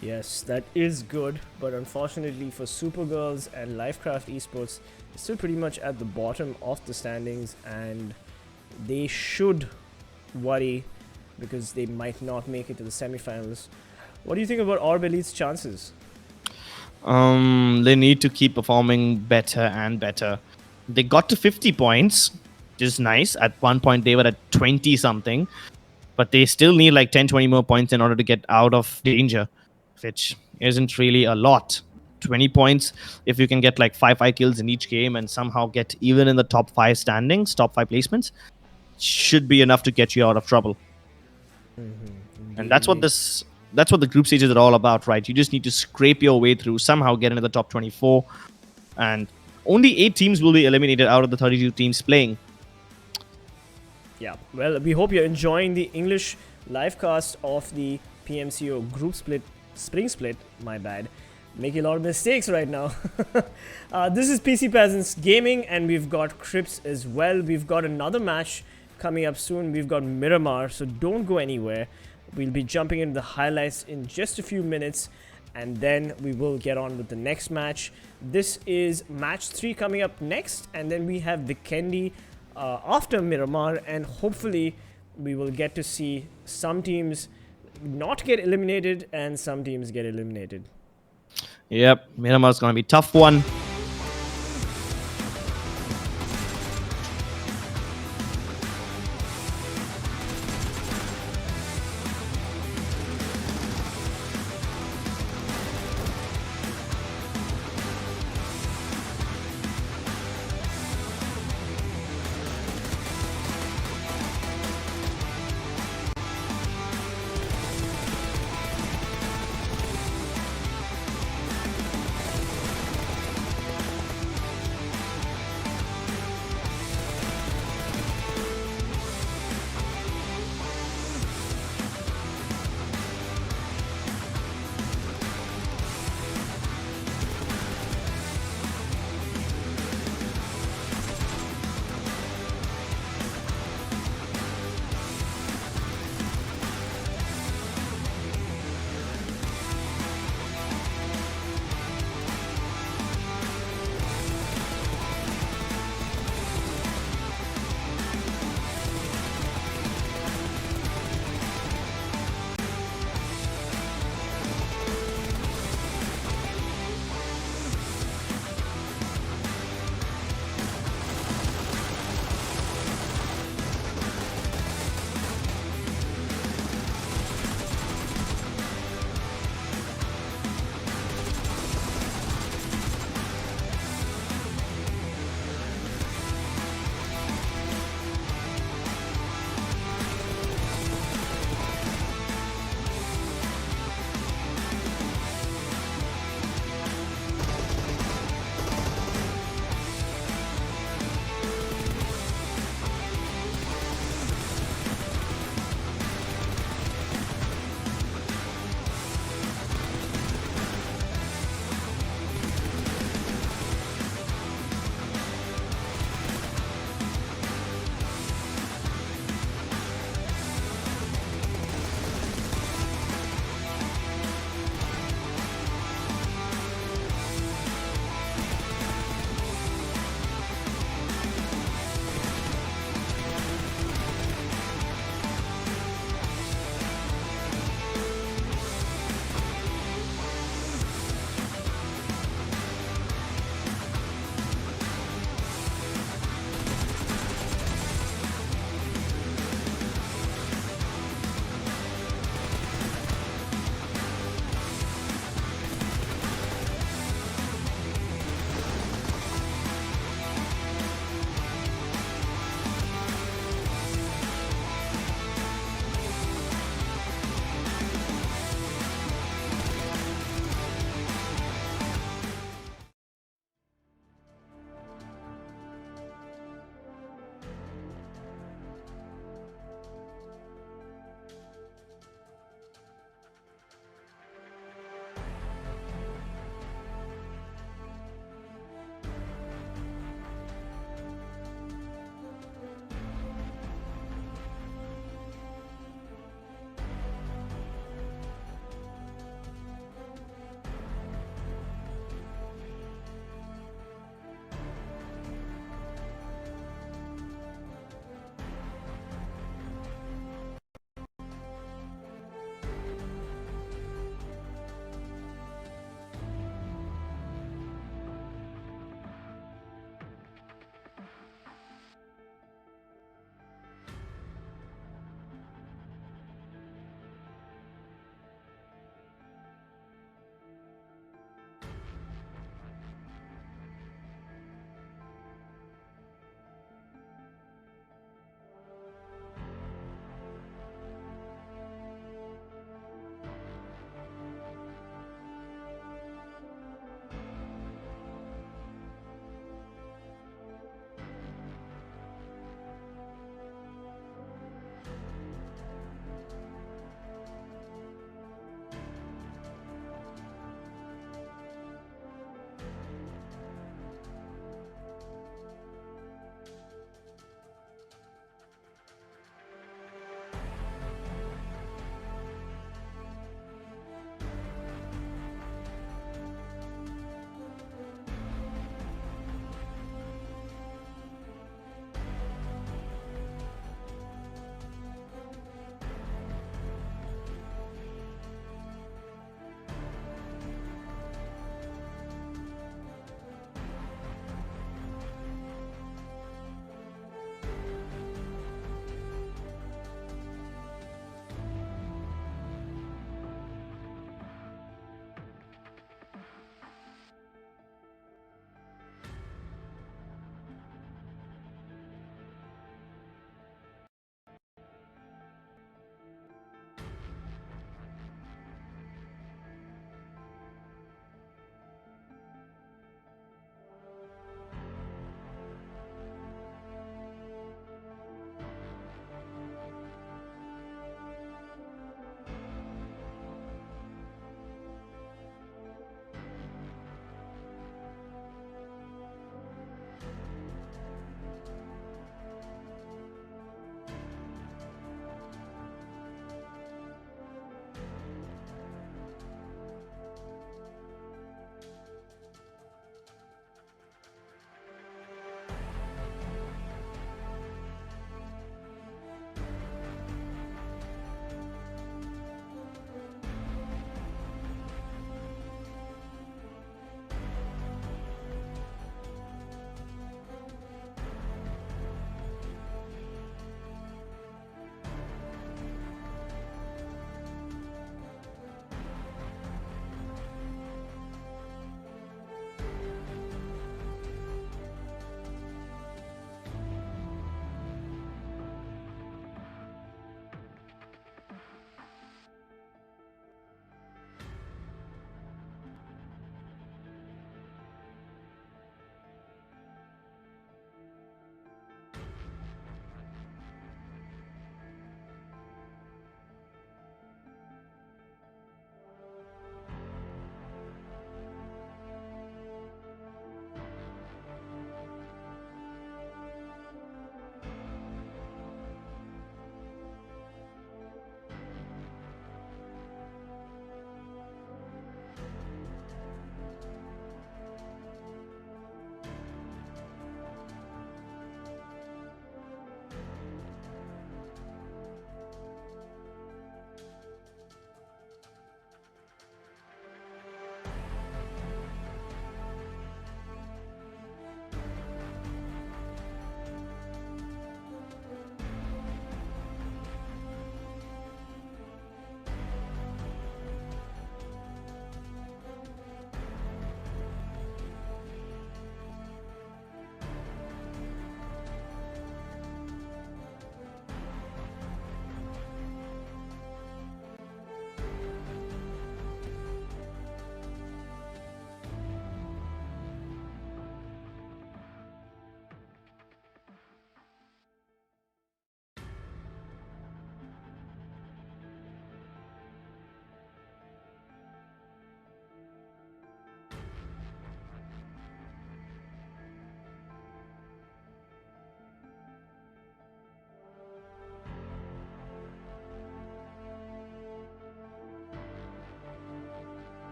Yes, that is good, but unfortunately for SuperGirls and Lifecraft Esports, they're still pretty much at the bottom of the standings, and they should worry because they might not make it to the semi-finals. What do you think about ORB Elite's chances? They need to keep performing better and better. They got to 50 points, which is nice. At one point, they were at 20 something, but they still need like 10, 20 more points in order to get out of danger, which isn't really a lot. 20 points, if you can get like 5 kills in each game and somehow get even in the top 5 standings, top 5 placements, should be enough to get you out of trouble. And that's what the group stages are all about, right? You just need to scrape your way through, somehow get into the top 24, and only 8 teams will be eliminated out of the 32 teams playing. Yeah, well, we hope you're enjoying the English live cast of the PMCO Group Spring Split, my bad. Making a lot of mistakes right now. This is PC Peasants Gaming, and we've got Crips as well. We've got another match coming up soon. We've got Miramar, so don't go anywhere. We'll be jumping into the highlights in just a few minutes, and then we will get on with the next match. This is match 3 coming up next, and then we have Vikendi after Miramar, and hopefully we will get to see some teams not get eliminated and some teams get eliminated. Yep, Miramar's going to be a tough one.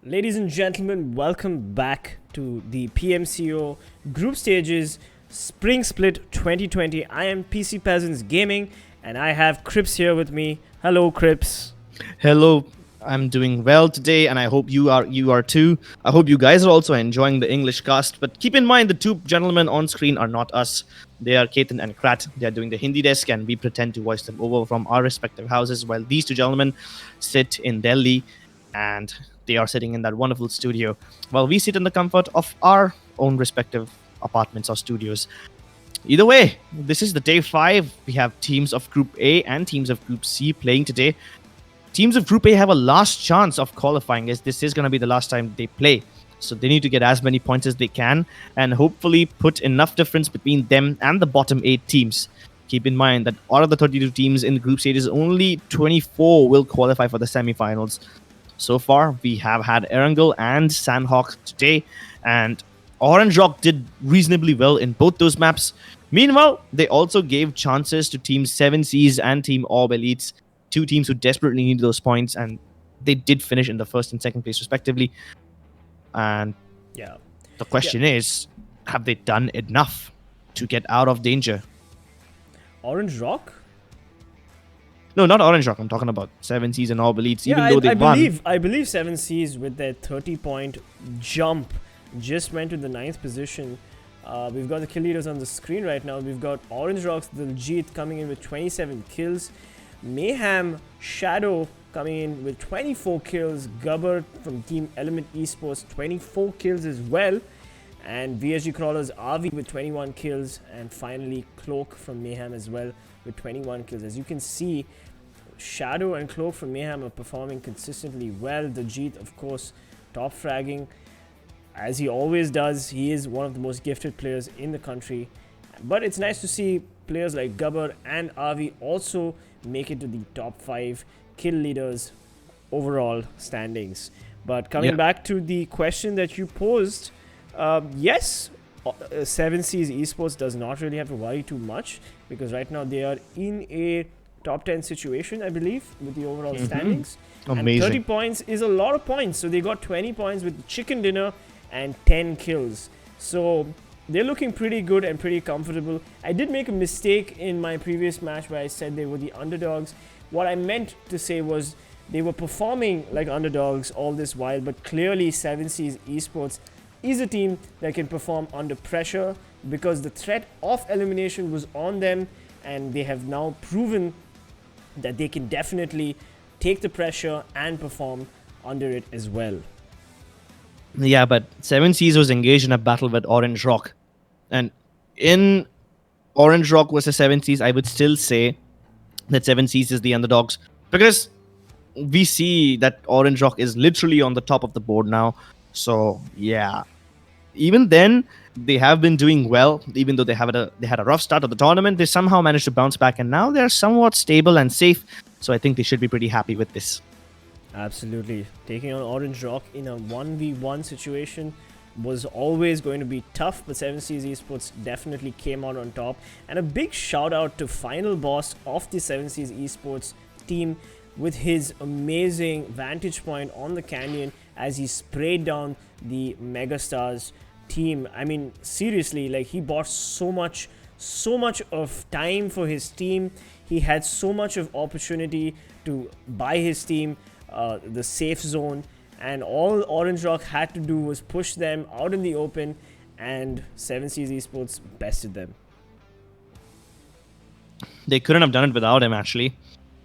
Ladies and gentlemen, welcome back to the PMCO Group Stages Spring Split 2020. I am PC Peasants Gaming and I have Crips here with me. Hello, Crips. Hello, I'm doing well today, and I hope you are too. I hope you guys are also enjoying the English cast. But keep in mind, the two gentlemen on screen are not us. They are Ketan and Krat. They are doing the Hindi desk, and we pretend to voice them over from our respective houses, while these two gentlemen sit in Delhi, and they are sitting in that wonderful studio, while we sit in the comfort of our own respective apartments or studios. Either way, this is the day 5. We have teams of Group A and teams of Group C playing today. Teams of Group A have a last chance of qualifying, as this is going to be the last time they play. So they need to get as many points as they can and hopefully put enough difference between them and the bottom 8 teams. Keep in mind that out of the 32 teams in the group stages, only 24 will qualify for the semi-finals. So far, we have had Erangel and Sanhok today, and Orange Rock did reasonably well in both those maps. Meanwhile, they also gave chances to Team 7Cs and Team ORB Elites, two teams who desperately needed those points, and they did finish in the first and second place respectively. And Yeah. the question is, have they done enough to get out of danger? Orange Rock? No, not Orange Rock. I'm talking about 7Cs and ORB Elites, even though they won. I believe 7Cs with their 30-point jump just went to the 9th position. We've got the kill leaders on the screen right now. We've got Orange Rock's Diljit coming in with 27 kills. Mayhem Shadow coming in with 24 kills. Gubber from Team Esports 24 kills as well. And VSG Crawlers RV with 21 kills. And finally Cloak from Mayhem as well with 21 kills. As you can see, Shadow and Cloak from Mayhem are performing consistently well. Diljit, of course, top fragging as he always does. He is one of the most gifted players in the country. But it's nice to see players like Gubber and RV also make it to the top 5 kill leaders overall standings. But coming back to the question that you posed, yes, 7C's Esports does not really have to worry too much, because right now they are in a top 10 situation, I believe, with the overall standings. Amazing. And 30 points is a lot of points. So they got 20 points with chicken dinner and 10 kills. So they're looking pretty good and pretty comfortable. I did make a mistake in my previous match where I said they were the underdogs. What I meant to say was they were performing like underdogs all this while, but clearly 7C's Esports is a team that can perform under pressure, because the threat of elimination was on them, and they have now proven that they can definitely take the pressure and perform under it as well. Yeah, but 7Cs was engaged in a battle with Orange Rock. And in Orange Rock versus 7Cs, I would still say that 7Cs is the underdogs, because we see that Orange Rock is literally on the top of the board now. So, yeah. Even then, they have been doing well. Even though they had a rough start of the tournament, they somehow managed to bounce back, and now they're somewhat stable and safe. So I think they should be pretty happy with this. Absolutely. Taking on Orange Rock in a 1v1 situation was always going to be tough, but 7C's Esports definitely came out on top. And a big shout out to final boss of the 7C's Esports team with his amazing vantage point on the canyon as he sprayed down the Megastars team. I mean, seriously, like, he bought so much of time for his team. He had so much of opportunity to buy his team the safe zone, and all Orange Rock had to do was push them out in the open, and 7C's Esports bested them. They couldn't have done it without him, actually.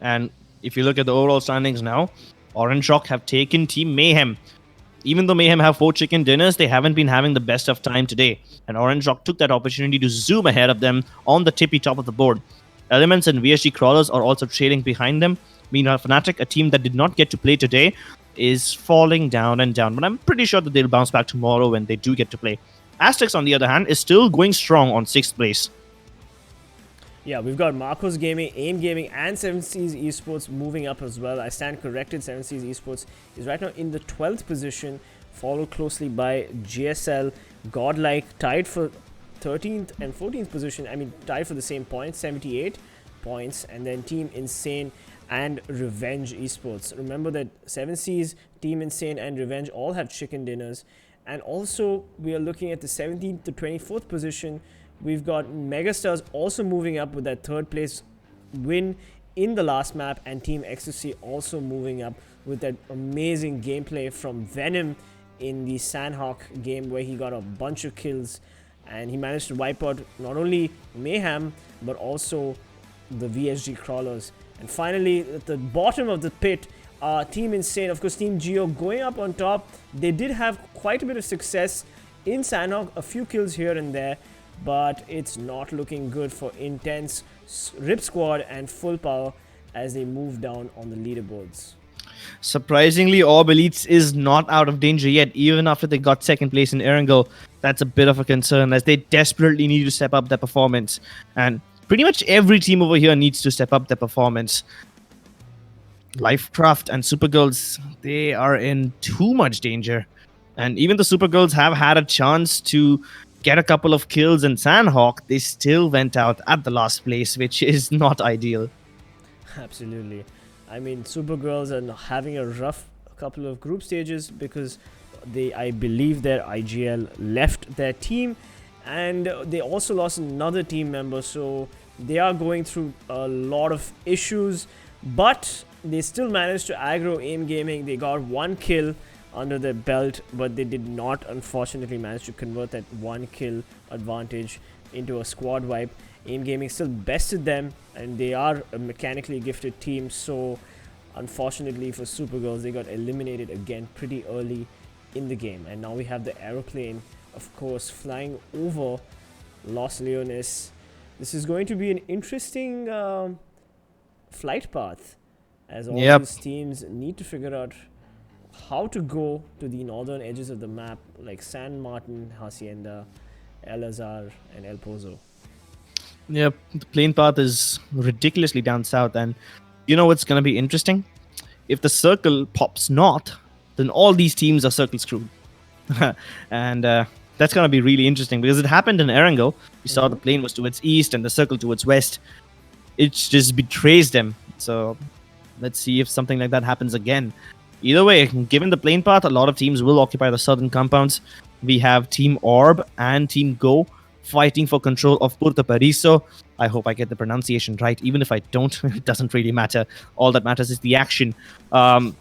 And if you look at the overall standings now, Orange Rock have taken Team Mayhem. Even though Mayhem have 4 chicken dinners, they haven't been having the best of time today. And Orange Rock took that opportunity to zoom ahead of them on the tippy top of the board. Elements and VSG Crawlers are also trailing behind them. Meanwhile, Fnatic, a team that did not get to play today, is falling down and down. But I'm pretty sure that they'll bounce back tomorrow when they do get to play. Aztecs, on the other hand, is still going strong on 6th place. Yeah, we've got Marcos Gaming, AIMGAMING, and 7C's Esports moving up as well. I stand corrected. 7C's Esports is right now in the 12th position, followed closely by JSL, Godlike, tied for 13th and 14th position. I mean, tied for the same points, 78 points. And then Team Insane and Revenge Esports. Remember that 7Cs, Team Insane, and Revenge all have chicken dinners. And also, we are looking at the 17th to 24th position. We've got Megastars also moving up with that third place win in the last map, and Team Ecstasy also moving up with that amazing gameplay from Venom in the Sanhok game, where he got a bunch of kills and he managed to wipe out not only Mayhem but also the VSG crawlers. And finally, at the bottom of the pit, Team Insane, of course, Team Geo going up on top. They did have quite a bit of success in Sanhok, a few kills here and there, but it's not looking good for Intense, Rip Squad, and Full Power as they move down on the leaderboards. Surprisingly, ORB Elites is not out of danger yet, even after they got second place in Erangel. That's a bit of a concern, as they desperately need to step up their performance. And pretty much every team over here needs to step up their performance. Lifecraft and SuperGirls, they are in too much danger. And even the SuperGirls have had a chance to get a couple of kills in Sanhok. They still went out at the last place, which is not ideal. Absolutely. I mean, SuperGirls are having a rough couple of group stages because I believe their IGL left their team, and they also lost another team member, so they are going through a lot of issues, but they still managed to aggro AIMGAMING. They got one kill under their belt, but they did not, unfortunately, manage to convert that one kill advantage into a squad wipe. AIMGAMING still bested them, and they are a mechanically gifted team, so unfortunately for SuperGirls, they got eliminated again pretty early in the game. And now we have the aeroplane, of course, flying over Los Leones. This is going to be an interesting flight path, as all these teams need to figure out how to go to the northern edges of the map, like San Martin, Hacienda, El Azar, and El Pozo. Yep, the plane path is ridiculously down south, and you know what's going to be interesting? If the circle pops north, then all these teams are circle screwed. And that's going to be really interesting, because it happened in Erangel. We saw the plane was towards east and the circle towards west. It just betrays them. So let's see if something like that happens again. Either way, given the plane path, a lot of teams will occupy the southern compounds. We have Team ORB and Team Go fighting for control of Puerto Periso. I hope I get the pronunciation right. Even if I don't, it doesn't really matter. All that matters is the action.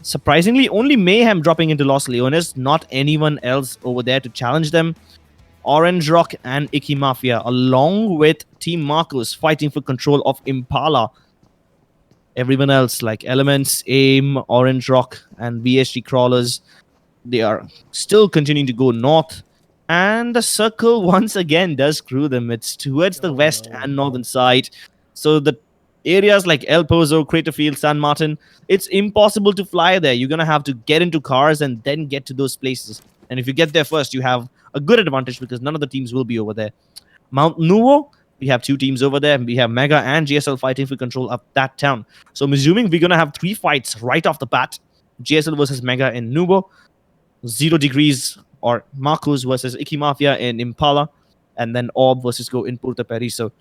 Surprisingly, only Mayhem dropping into Los Leones, not anyone else over there to challenge them. Orange Rock and Icky Mafia, along with Team Marcos, fighting for control of Impala. Everyone else, like Elements, AIM, Orange Rock, and VSG Crawlers, they are still continuing to go north. And the circle once again does screw them. It's towards the west and northern side. So the areas like El Pozo, Craterfield, San Martin, it's impossible to fly there. You're going to have to get into cars and then get to those places. And if you get there first, you have a good advantage, because none of the teams will be over there. Mount Nuvo, we have two teams over there. We have Mega and JSL fighting for control of that town. So I'm assuming we're going to have 3 fights right off the bat. JSL versus Mega in Nuvo. 0 Degrees or Marcos versus Icky Mafia in Impala, and then ORB versus Go in Puerto Periso.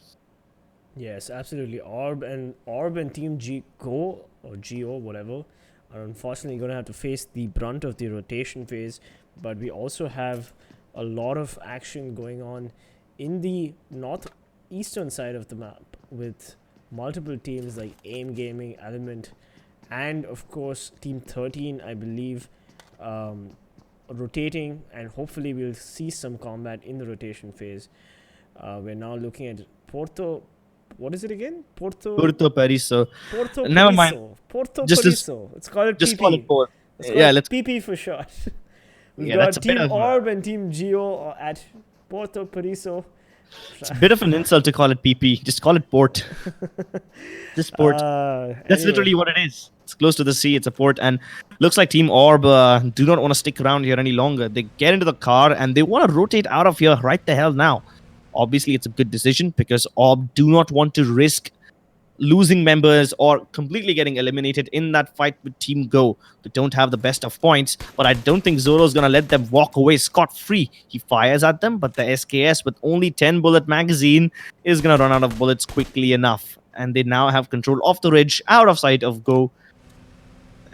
Yes, absolutely. ORB and Team Go or Geo, whatever, are unfortunately going to have to face the brunt of the rotation phase. But we also have a lot of action going on in the northeastern side of the map, with multiple teams like AIMGAMING, Element, and of course Team 13, I believe, rotating, and hopefully we'll see some combat in the rotation phase. We're now looking at Porto. What is it again? Puerto Periso. Porto Never Periso. mind. Porto Just Periso. Let's call it just PP. call it Port. Let's PP for short. We've got that's a Team bit of ORB and Team Geo at Porto Periso. It's a bit of an insult to call it PP. Just call it port. Just port. That's Anyway. literally what it is. It's close to the sea. It's a port. And looks like Team ORB do not want to stick around here any longer. They get into the car and they want to rotate out of here right the hell now. Obviously, it's a good decision, because ORB do not want to risk losing members or completely getting eliminated in that fight with Team Go. They don't have the best of points, but I don't think Zoro's going to let them walk away scot-free. He fires at them, but the SKS with only 10 bullet magazine is going to run out of bullets quickly enough. and they now have control of the ridge, out of sight of Go,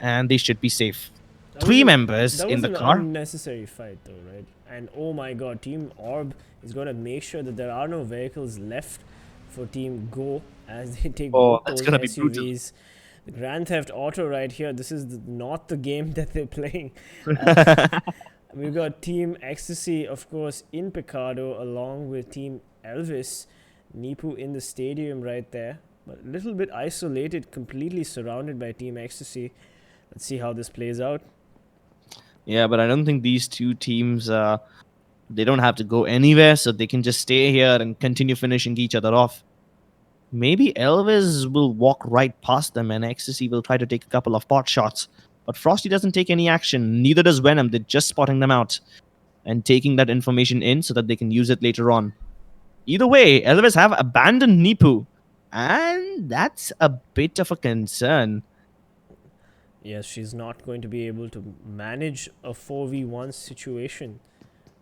and they should be safe. That Three was members in the an car. unnecessary fight, though, right? And oh my god, Team Orb is going to make sure that there are no vehicles left for Team Go as they take both That's those gonna be brutal. SUVs. The Grand Theft Auto right here. This is not the game that they're playing. We've got Team Ecstasy, of course, in Picardo, along with Team Elvis. Nipu in the stadium right there, but a little bit isolated, completely surrounded by Team Ecstasy. Let's see how this plays out. Yeah, but I don't think these two teams, they don't have to go anywhere, so they can just stay here and continue finishing each other off. Maybe Elvis will walk right past them and Ecstasy will try to take a couple of pot shots. But Frosty doesn't take any action, neither does Venom. They're just spotting them out and taking that information in so that they can use it later on. Either way, Elvis have abandoned Nipu, and that's a bit of a concern. Yes, she's not going to be able to manage a 4v1 situation,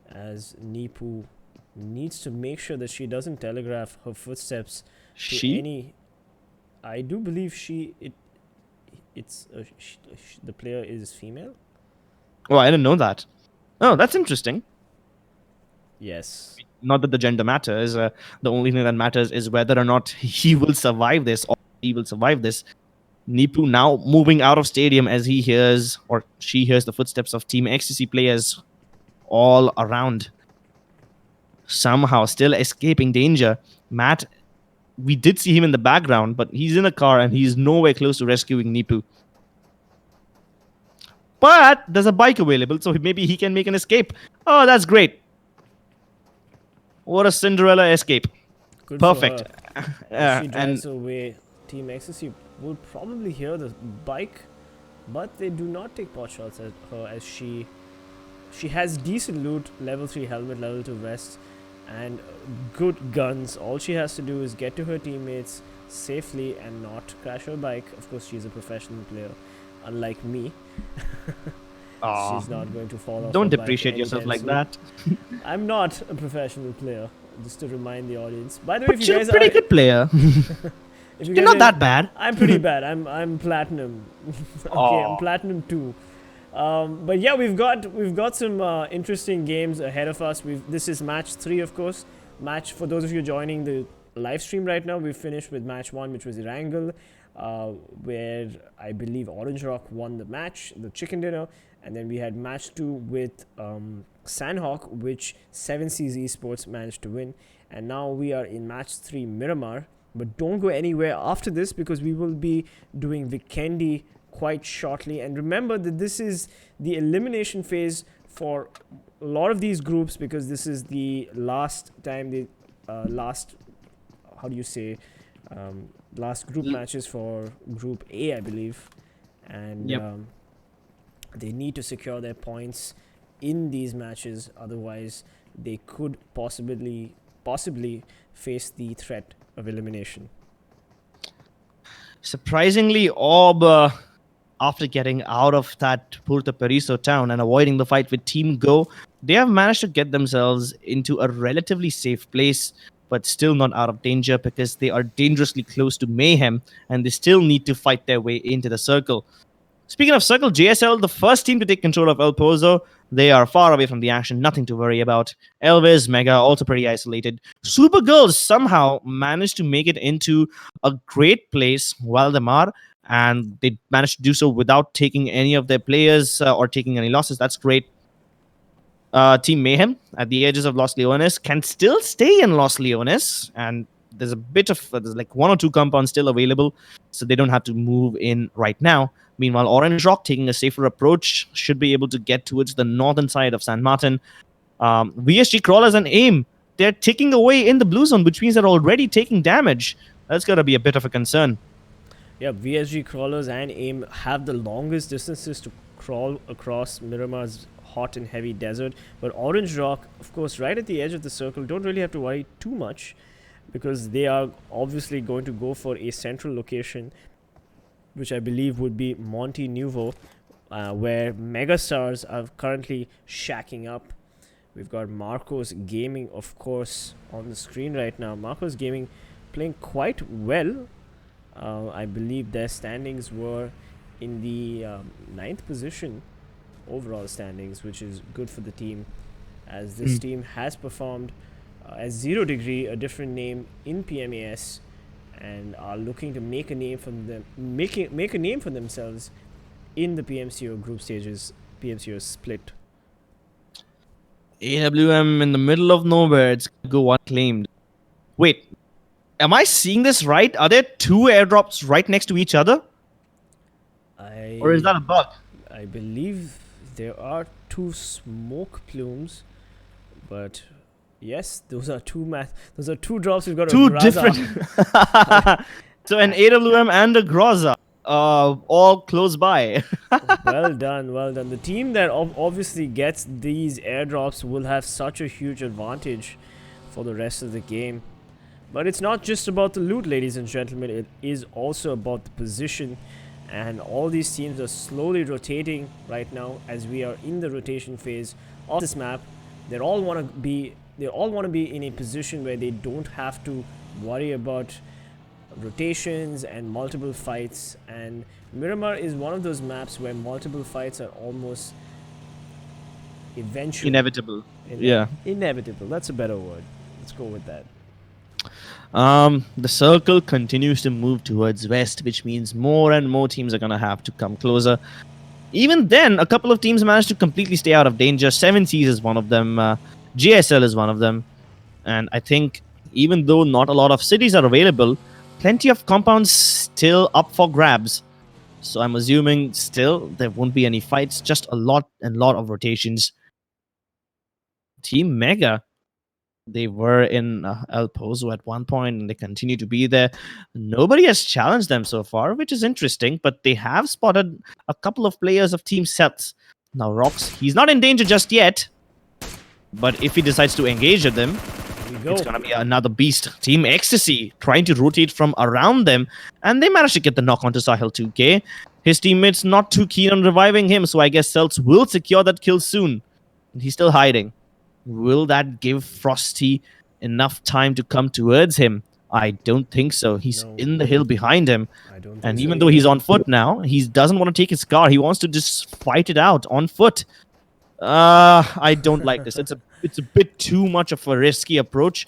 as Nipu needs to make sure that she doesn't telegraph her footsteps to any. I do believe the player is female. Oh, I didn't know that. Oh, that's interesting. Yes. Not that the gender matters. The only thing that matters is whether or not he will survive this or he will survive this. Nipu now moving out of stadium as he hears or she hears the footsteps of Team Ecstasy players all around. Somehow still escaping danger. Matt, we did see him in the background, but he's in a car and he's nowhere close to rescuing Nipu. But there's a bike available, so maybe he can make an escape. Oh, that's great. What a Cinderella escape. Good Perfect. For her. As she drives away, Team Ecstasy will probably hear the bike, but they do not take pot shots at her, as she has decent loot, level 3 helmet, level 2 vest, and good guns. All she has to do is get to her teammates safely and not crash her bike. Of course, she's a professional player, unlike me. She's not going to fall off. Don't depreciate yourself like that. I'm not a professional player, just to remind the audience. By the way, But if you you're guys a pretty good player. if you You're guys not that bad. I'm pretty bad. I'm platinum. Okay, I'm platinum 2. But yeah, we've got some interesting games ahead of us. This is match 3, of course. For those of you joining the live stream right now, we finished with match 1, which was Erangel, where I believe Orange Rock won the match, the chicken dinner, and then we had match 2 with Sanhok, which 7C's Esports managed to win, and now we are in match 3 Miramar. But don't go anywhere after this, because we will be doing Vikendi quite shortly. And remember that this is the elimination phase for a lot of these groups, because this is the last time last group matches for Group A, I believe, and they need to secure their points in these matches, otherwise they could possibly face the threat of elimination. Surprisingly, ORB, after getting out of that Puerto Periso town and avoiding the fight with Team Go, they have managed to get themselves into a relatively safe place, but still not out of danger, because they are dangerously close to Mayhem and they still need to fight their way into the circle. Speaking of circle, JSL, the first team to take control of El Pozo, they are far away from the action, nothing to worry about. Elves, Mega, also pretty isolated. SuperGirls somehow managed to make it into a great place, Valdemar, and they managed to do so without taking any of their players or taking any losses. That's great. Team Mayhem, at the edges of Los Leones, can still stay in Los Leones, and there's a bit of, there's like 1 or 2 compounds still available, so they don't have to move in right now. Meanwhile, Orange Rock, taking a safer approach, should be able to get towards the northern side of San Martin. VSG Crawlers and AIM, they're taking away in the blue zone, which means they're already taking damage. That's got to be a bit of a concern. Yeah, VSG Crawlers and AIM have the longest distances to crawl across Miramar's hot and heavy desert. But Orange Rock, of course, right at the edge of the circle, don't really have to worry too much, because they are obviously going to go for a central location, which I believe would be Monte Nuevo, where Megastars are currently shacking up. We've got Marcos Gaming, of course, on the screen right now. Marcos Gaming playing quite well I believe their standings were in the 9th position overall standings, which is good for the team, as this team has performed as 0 Degree, a different name in PMAS, and are looking to make a name for themselves in the PMCO group stages, PMCO split. AWM in the middle of nowhere. It's gonna go unclaimed. Wait, am I seeing this right? Are there 2 airdrops right next to each other? Or is that a bug? I believe there are 2 smoke plumes, but yes, those are 2 drops. We've got 2 a different. So an AWM and a Groza, all close by. Well done, well done. The team that obviously gets these airdrops will have such a huge advantage for the rest of the game. But it's not just about the loot, ladies and gentlemen. It is also about the position. And all these teams are slowly rotating right now as we are in the rotation phase of this map. They all want to be in a position where they don't have to worry about rotations and multiple fights, and Miramar is one of those maps where multiple fights are almost eventually Inevitable. Yeah. Inevitable. That's a better word. Let's go with that. The circle continues to move towards west, which means more and more teams are gonna have to come closer. Even then, a couple of teams managed to completely stay out of danger. 7Cs is one of them. JSL is one of them. And I think even though not a lot of cities are available, plenty of compounds still up for grabs. So I'm assuming still there won't be any fights, just a lot of rotations. Team Mega, they were in El Pozo at one point, and they continue to be there. Nobody has challenged them so far, which is interesting, but they have spotted a couple of players of Team CELTZ. Now, Rox, he's not in danger just yet, but if he decides to engage at them, it's going to be another beast. Team Ecstasy trying to rotate from around them, and they managed to get the knock onto Sahil 2K. His teammates not too keen on reviving him, so I guess CELTZ will secure that kill soon. He's still hiding. Will that give Frosty enough time to come towards him? I don't think so. He's in the hill behind him. And even though he's on foot now, he doesn't want to take his car. He wants to just fight it out on foot. I don't like this. It's a bit too much of a risky approach.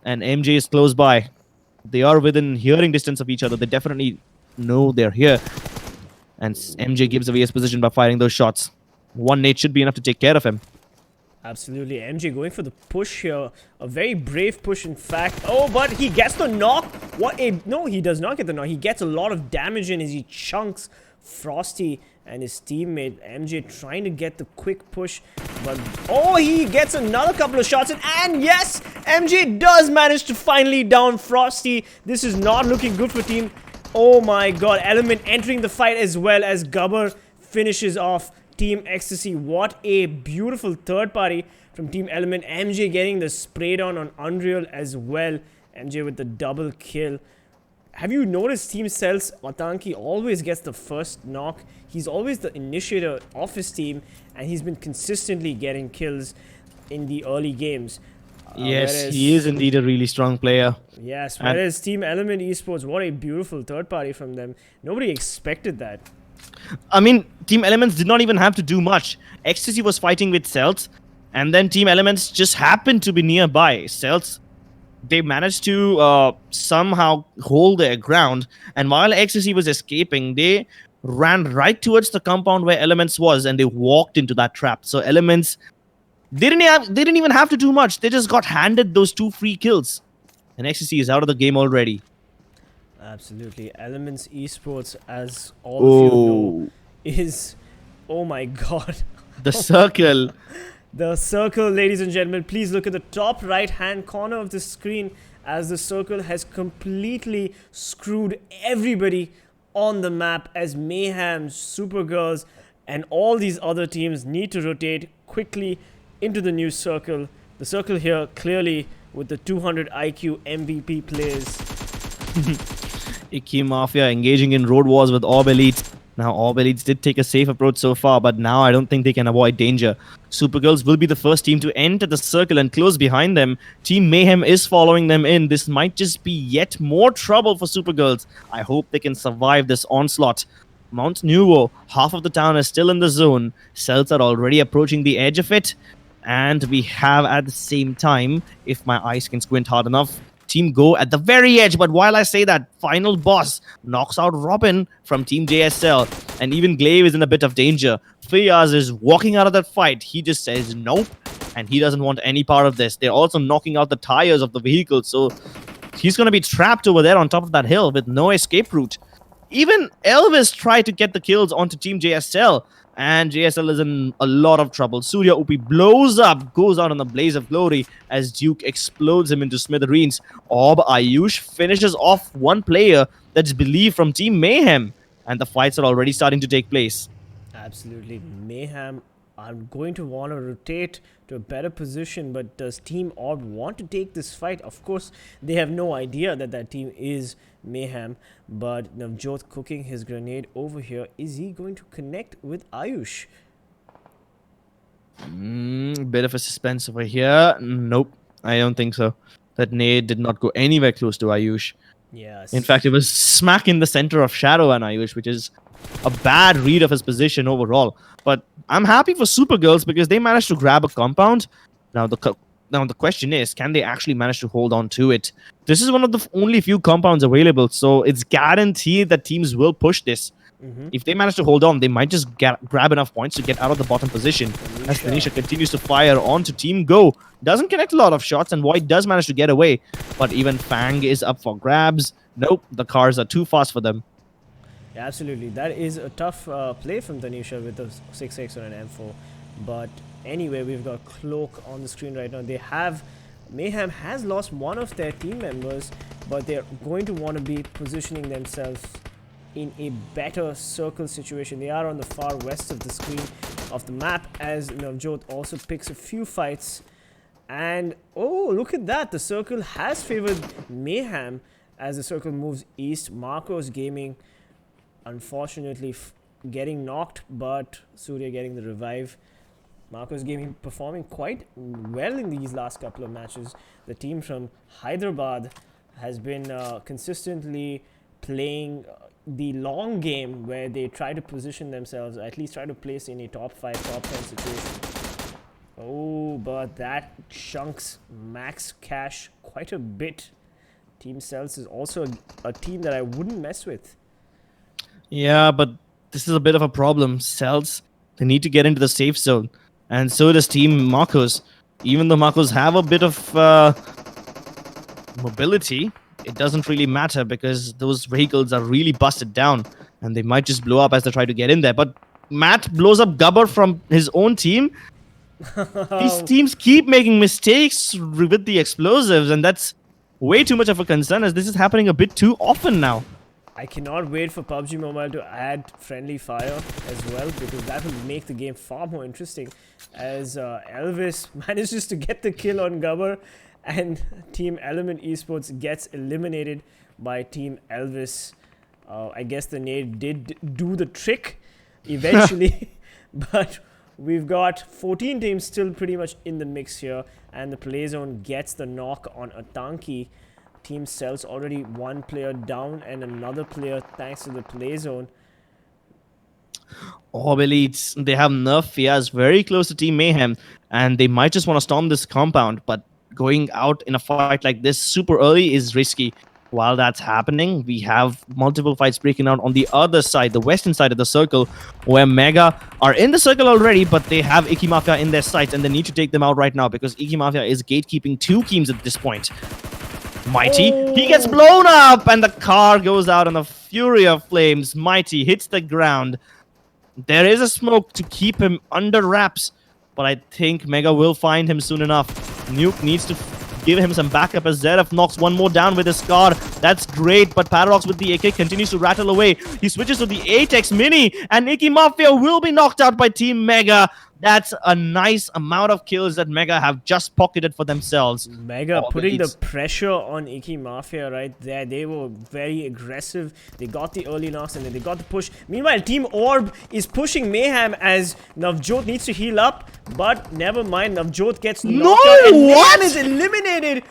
And MJ is close by. They are within hearing distance of each other. They definitely know they're here. And MJ gives away his position by firing those shots. One nade should be enough to take care of him. Absolutely. MJ going for the push here. A very brave push, in fact. Oh, but he gets the knock. No, he does not get the knock. He gets a lot of damage in as he chunks Frosty and his teammate. MJ trying to get the quick push. But, oh, he gets another couple of shots in. And yes, MJ does manage to finally down Frosty. This is not looking good for team. Oh my god. Element entering the fight as well as Gubber finishes off Team Ecstasy. What a beautiful third party from Team Element. MJ getting the spray down on Unreal as well. MJ with the double kill. Have you noticed Team CELTZ, Atanki always gets the first knock. He's always the initiator of his team, and he's been consistently getting kills in the early games. Yes, he is indeed a really strong player. Yes, whereas Team Element Esports, what a beautiful third party from them. Nobody expected that. I mean, Team Elements did not even have to do much. Ecstasy was fighting with CELTZ, and then Team Elements just happened to be nearby. CELTZ, they managed to somehow hold their ground, and while Ecstasy was escaping, they ran right towards the compound where Elements was, and they walked into that trap. So Elements, they didn't even have to do much. They just got handed those 2 free kills, and Ecstasy is out of the game already. Absolutely. Elements Esports, as all of you know, is... Oh my god. The circle. The circle, ladies and gentlemen. Please look at the top right-hand corner of the screen as the circle has completely screwed everybody on the map as Mayhem, SuperGirls, and all these other teams need to rotate quickly into the new circle. The circle here, clearly, with the 200 IQ MVP players. Icky Mafia engaging in road wars with ORB Elites. Now, ORB Elites did take a safe approach so far, but now I don't think they can avoid danger. SuperGirls will be the first team to enter the circle and close behind them. Team Mayhem is following them in. This might just be yet more trouble for SuperGirls. I hope they can survive this onslaught. Mount Nuvo, half of the town is still in the zone. CELTZ are already approaching the edge of it. And we have at the same time, if my eyes can squint hard enough, Team Go at the very edge. But while I say that, final boss knocks out Robin from Team JSL. And even Glaive is in a bit of danger. Fiyaz is walking out of that fight. He just says nope. And he doesn't want any part of this. They're also knocking out the tires of the vehicle. So he's going to be trapped over there on top of that hill with no escape route. Even Elvis tried to get the kills onto Team JSL. And JSL is in a lot of trouble. Surya Upi blows up, goes out in a blaze of glory as Duke explodes him into smithereens. ORB Ayush finishes off one player that's believed from Team Mayhem. And the fights are already starting to take place. Absolutely. Mayhem are going to want to rotate to a better position, but does Team ORB want to take this fight? Of course, they have no idea that that team is Mayhem, but Navjot cooking his grenade over here. Is he going to connect with Ayush? Bit of a suspense over here. Nope, I don't think so. That nade did not go anywhere close to Ayush. Yes. In fact, it was smack in the center of Shadow and Ayush, which is a bad read of his position overall. But I'm happy for SuperGirls because they managed to grab a compound. Now the question is, can they actually manage to hold on to it? This is one of the only few compounds available, so it's guaranteed that teams will push this. If they manage to hold on, they might just grab enough points to get out of the bottom position. As Tanisha continues to fire onto Team Go. Doesn't connect a lot of shots, and Void does manage to get away. But even Fang is up for grabs. Nope, the cars are too fast for them. Yeah, absolutely. That is a tough play from Tanisha with a 6x on an M4. But anyway, we've got Cloak on the screen right now. Mayhem has lost one of their team members, but they're going to want to be positioning themselves in a better circle situation. They are on the far west of the screen of the map as Navjot also picks a few fights. And oh, look at that. The circle has favored Mayhem as the circle moves east. Marcos Gaming unfortunately getting knocked, but Surya getting the revive. Marcos Gaming performing quite well in these last couple of matches. The team from Hyderabad has been consistently playing the long game where they try to position themselves, at least try to place in a top 5, top 10 situation. Oh, but that chunks max cash quite a bit. Team CELTZ is also a team that I wouldn't mess with. Yeah, but this is a bit of a problem. CELTZ, they need to get into the safe zone. And so does Team Marcos. Even though Marcos have a bit of mobility, it doesn't really matter because those vehicles are really busted down. And they might just blow up as they try to get in there. But Matt blows up Gubber from his own team. These teams keep making mistakes with the explosives. And that's way too much of a concern as this is happening a bit too often now. I cannot wait for PUBG Mobile to add friendly fire as well, because that will make the game far more interesting as Elvis manages to get the kill on Gubber and Team Element Esports gets eliminated by Team Elvis. I guess the nade did do the trick eventually, but we've got 14 teams still pretty much in the mix here, and the play zone gets the knock on Atanki. Team CELTZ already one player down and another player thanks to the play zone. ORB Elites, they have Nerf Fiaz very close to Team Mayhem, and they might just want to storm this compound, but going out in a fight like this super early is risky. While that's happening, we have multiple fights breaking out on the other side, the western side of the circle, where Mega are in the circle already, but they have Icky Mafia in their sights, and they need to take them out right now because Icky Mafia is gatekeeping 2 teams at this point. Mighty, he gets blown up, and the car goes out in a fury of flames. Mighty hits the ground. There is a smoke to keep him under wraps, but I think Mega will find him soon enough. Nuke needs to give him some backup as Zeref knocks one more down with his scar. That's great, but Paradox with the AK continues to rattle away. He switches to the 8x Mini, and Icky Mafia will be knocked out by Team Mega. That's a nice amount of kills that Mega have just pocketed for themselves. Mega All the putting the leads. pressure on Icky Mafia right there. They were very aggressive. They got the early knocks and then they got the push. Meanwhile, Team Orb is pushing Mayhem as Navjot needs to heal up. But never mind, Navjot gets knocked out and what? Mayhem is eliminated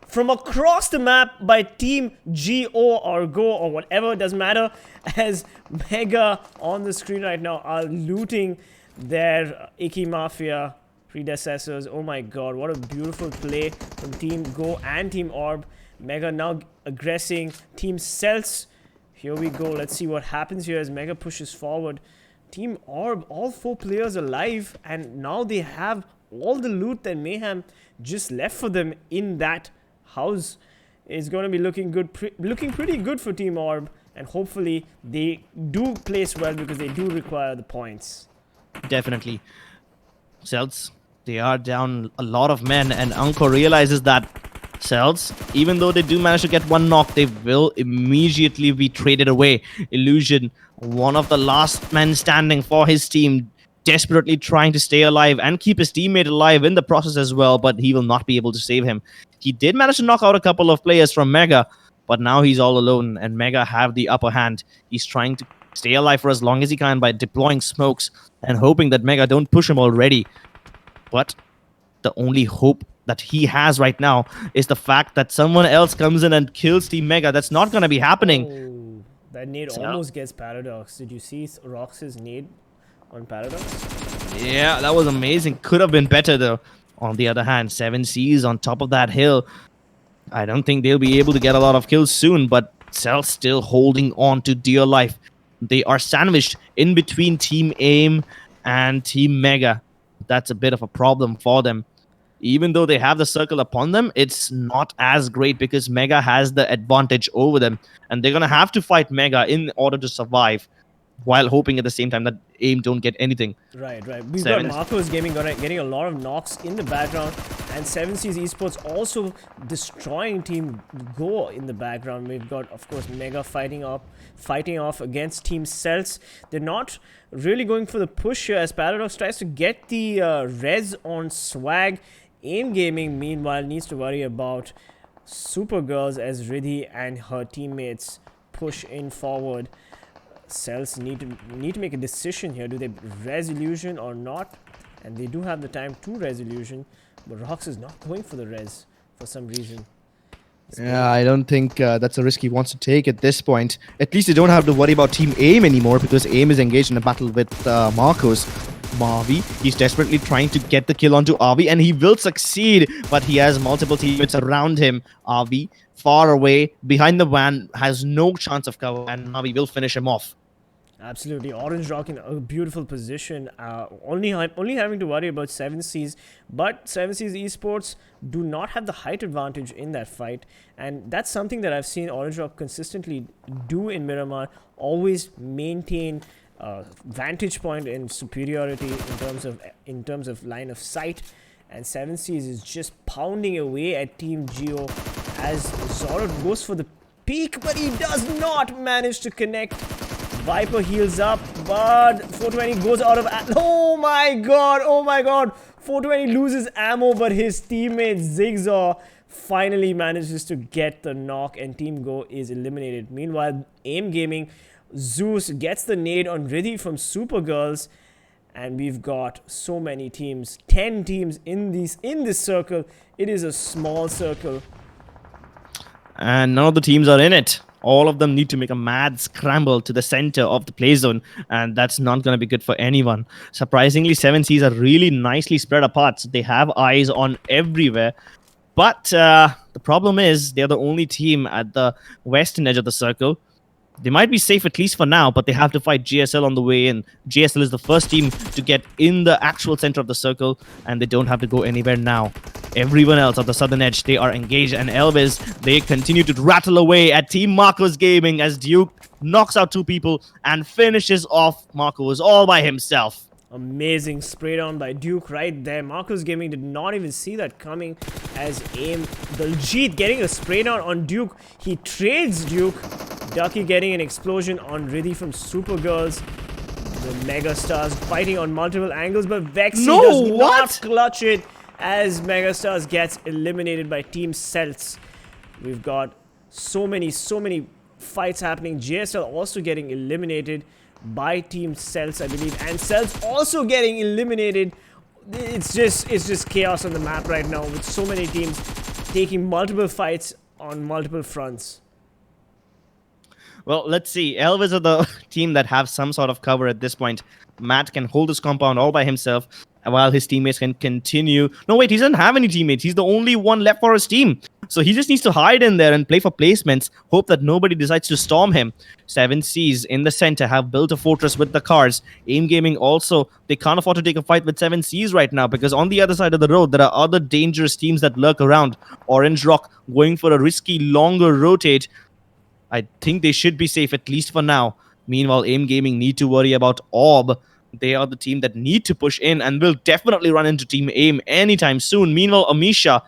from across the map by Team GO or Go or whatever, it doesn't matter, as Mega on the screen right now are looting their Icky Mafia predecessors. Oh my god, what a beautiful play from Team Go and Team Orb. Mega now aggressing Team CELTZ. Here we go, let's see what happens here as Mega pushes forward. Team Orb, all 4 players alive, and now they have all the loot that Mayhem just left for them in that house. Is going to be looking good, looking pretty good for Team Orb, and hopefully they do place well because they do require the points. Definitely. CELTZ, they are down a lot of men, and Anko realizes that CELTZ, even though they do manage to get one knock, they will immediately be traded away. Illusion, one of the last men standing for his team, desperately trying to stay alive and keep his teammate alive in the process as well, but he will not be able to save him. He did manage to knock out a couple of players from Mega, but now he's all alone, and Mega have the upper hand. He's trying to stay alive for as long as he can by deploying smokes and hoping that Mega don't push him already. But the only hope that he has right now is the fact that someone else comes in and kills Team Mega. That's not going to be happening. Oh, that nade almost gets Paradox. Did you see Rox's nade on Paradox? Yeah, that was amazing. Could have been better though. On the other hand, 7Cs on top of that hill. I don't think they'll be able to get a lot of kills soon, but CELTZ still holding on to dear life. They are sandwiched in between Team AIM and Team Mega. That's a bit of a problem for them. Even though they have the circle upon them, it's not as great because Mega has the advantage over them. And they're going to have to fight Mega in order to survive, while hoping at the same time that AIM don't get anything. Right. We've got Marco's Gaming getting a lot of knocks in the background, and 7C's Esports also destroying Team Go in the background. We've got, of course, Mega fighting off against Team CELTZ. They're not really going for the push here as Paradox tries to get the res on Swag. AIMGAMING, meanwhile, needs to worry about SuperGirls as Riddhi and her teammates push in forward. CELTZ need to make a decision here. Do they res Illusion or not? And they do have the time to res Illusion, but Rox is not going for the res for some reason. Yeah, I don't think that's a risk he wants to take at this point. At least they don't have to worry about Team AIM anymore because AIM is engaged in a battle with Marcos. Marvi, he's desperately trying to get the kill onto RV, and he will succeed, but he has multiple teammates around him. RV, far away, behind the van, has no chance of cover, and Marvi will finish him off. Absolutely, Orange Rock in a beautiful position. Only having to worry about 7Cs, but 7Cs Esports do not have the height advantage in that fight, and that's something that I've seen Orange Rock consistently do in Miramar. Always maintain vantage point and superiority in terms of line of sight, and 7Cs is just pounding away at Team Geo as Zorod goes for the peek, but he does not manage to connect. Viper heals up, but 420 goes out of oh my god, 420 loses ammo, but his teammate Zigzor finally manages to get the knock, and Team Go is eliminated. Meanwhile, AIMGAMING, Zeus gets the nade on Riddhi from SuperGirls, and we've got so many teams, 10 teams in this circle. It is a small circle, and none of the teams are in it. All of them need to make a mad scramble to the center of the play zone, and that's not going to be good for anyone. Surprisingly, 7Cs are really nicely spread apart, so they have eyes on everywhere. But the problem is they're the only team at the western edge of the circle. They might be safe at least for now, but they have to fight GSL on the way in. GSL is the first team to get in the actual center of the circle, and they don't have to go anywhere now. Everyone else on the southern edge, they are engaged, and Elves, they continue to rattle away at Team Marcos Gaming as Duke knocks out 2 people and finishes off Marcos all by himself. Amazing spray down by Duke right there. Marcos Gaming did not even see that coming as AIM. Daljit getting a spray down on Duke. He trades Duke. Ducky getting an explosion on Riddhi from SuperGirls. The Megastars fighting on multiple angles, but Vexy No, does not what? clutch it as Megastars gets eliminated by Team CELTZ. We've got so many fights happening. JSL also getting eliminated by Team CELTZ, I believe, and CELTZ also getting eliminated. It's just chaos on the map right now with so many teams taking multiple fights on multiple fronts. Well, let's see. Elvis are the team that have some sort of cover at this point. Matt can hold his compound all by himself while his teammates can continue. No, wait, he doesn't have any teammates. He's the only one left for his team. So he just needs to hide in there and play for placements, hope that nobody decides to storm him. 7Cs in the center have built a fortress with the cars. AIMGAMING also, they can't afford to take a fight with 7Cs right now because on the other side of the road, there are other dangerous teams that lurk around. Orange Rock going for a risky, longer rotate. I think they should be safe, at least for now. Meanwhile, AIMGAMING need to worry about ORB. They are the team that need to push in and will definitely run into Team AIM anytime soon. Meanwhile, Amisha,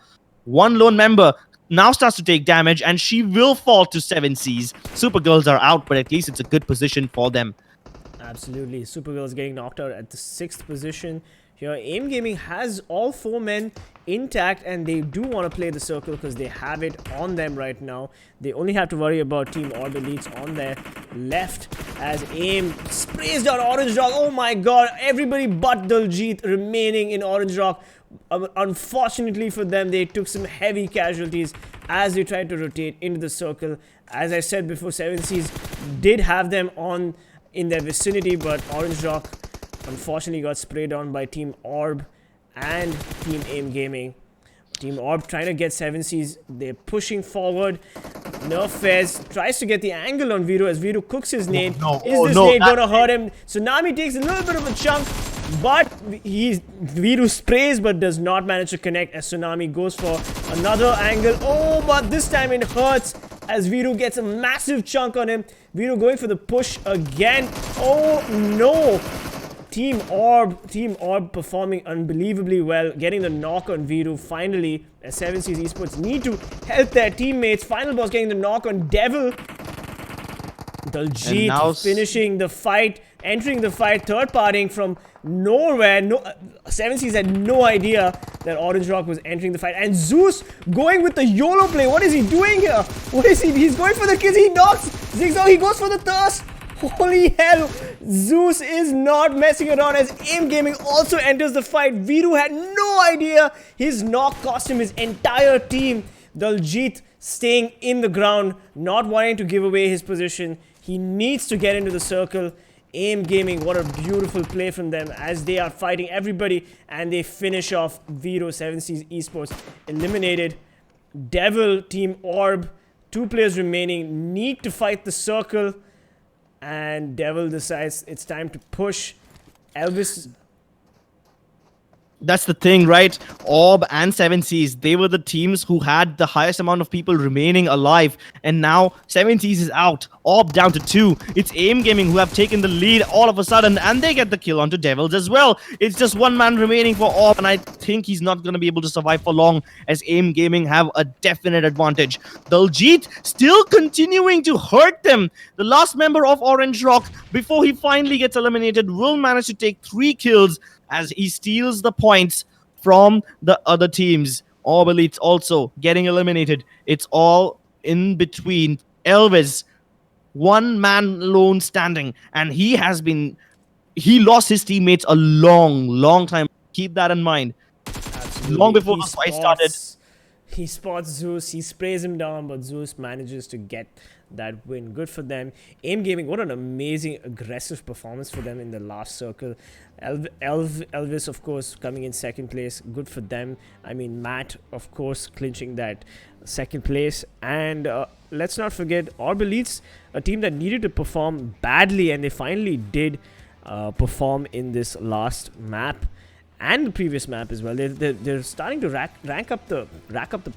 one lone member, now starts to take damage, and she will fall to 7Cs. SuperGirls are out, but at least it's a good position for them. Absolutely. SuperGirls getting knocked out at the 6th position. Here, AIMGAMING has all 4 men intact, and they do want to play the circle because they have it on them right now. They only have to worry about Team ORB Elites on their left as AIM sprays down Orange Rock. Oh my god, everybody but Daljit remaining in Orange Rock. Unfortunately for them, they took some heavy casualties as they tried to rotate into the circle. As I said before, 7Cs did have them in their vicinity, but Orange Rock unfortunately got sprayed on by Team ORB and Team AIMGAMING. Team ORB trying to get 7Cs. They're pushing forward. Nerfez tries to get the angle on Viru as Viru cooks his nade. Is this nade gonna hurt him? Tsunami takes a little bit of a chunk, but Viru sprays but does not manage to connect as Tsunami goes for another angle. Oh, but this time it hurts as Viru gets a massive chunk on him. Viru going for the push again. Oh no! Team ORB performing unbelievably well, getting the knock on Viru finally, as 7Cs Esports need to help their teammates. Final boss getting the knock on Devil. Daljit finishing the fight, entering the fight, third-partying from nowhere. 7Cs had no idea that Orange Rock was entering the fight. And Zeus going with the YOLO play. What is he doing here? What is he? He's going for the kills. He knocks Zigzag. He goes for the thirst. Holy hell, Zeus is not messing around as AIMGAMING also enters the fight. Viru had no idea his knock cost him his entire team. Daljit staying in the ground, not wanting to give away his position. He needs to get into the circle. AIMGAMING, what a beautiful play from them as they are fighting everybody and they finish off Viru. 7Cs Esports eliminated. Devil, Team ORB, 2 players remaining, need to fight the circle. And Devil decides it's time to push. Elvis. That's the thing, right? ORB and 7Cs, they were the teams who had the highest amount of people remaining alive. And now 7Cs is out. ORB down to 2. It's AIMGAMING who have taken the lead all of a sudden. And they get the kill onto Devils as well. It's just 1 man remaining for ORB. And I think he's not going to be able to survive for long as AIMGAMING have a definite advantage. Daljit still continuing to hurt them. The last member of Orange Rock, before he finally gets eliminated, will manage to take 3 kills as he steals the points from the other teams. ORB Elites also getting eliminated. It's all in between. Elvis, 1 man alone standing, and he lost his teammates a long time. Keep that in mind. Absolutely. Long before the fight started. He spots Zeus, he sprays him down, but Zeus manages to get that win. Good for them. AIMGAMING, what an amazing aggressive performance for them in the last circle. Elvis, of course, coming in 2nd place. Good for them. I mean, Matt, of course, clinching that 2nd place. And let's not forget ORB Elites, a team that needed to perform badly, and they finally did perform in this last map. And the previous map as well. They're starting to rack up the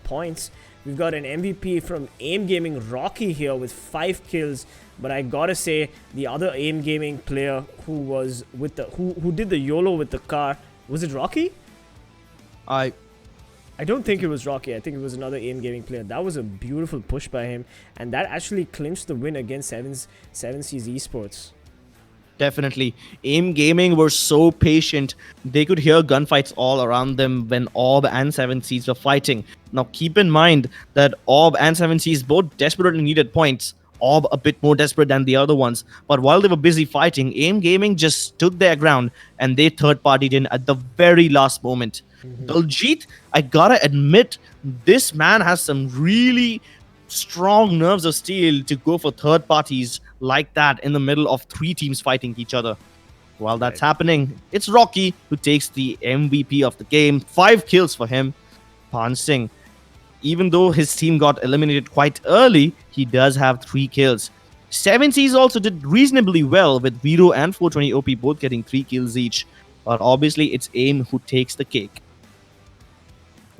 points. We've got an MVP from AIMGAMING, Rocky, here with 5 kills. But I gotta say, the other AIMGAMING player who was with the who did the YOLO with the car, was it Rocky? I don't think it was Rocky. I think it was another AIMGAMING player. That was a beautiful push by him, and that actually clinched the win against 7Cs Esports. Definitely. AIM Gaming were so patient. They could hear gunfights all around them when Orb and 7 Seas were fighting. Now keep in mind that Orb and 7 Seas both desperately needed points. Orb a bit more desperate than the other ones. But while they were busy fighting, AIM Gaming just stood their ground and they third-partied in at the very last moment. Daljit, I gotta admit, this man has some really strong nerves of steel to go for third parties like that in the middle of 3 teams fighting each other. While that's happening, it's Rocky who takes the MVP of the game. 5 kills for him. Pan Singh, even though his team got eliminated quite early, he does have 3 kills. 7 Seas also did reasonably well with Viro and 420 OP both getting 3 kills each. But obviously it's AIM who takes the cake.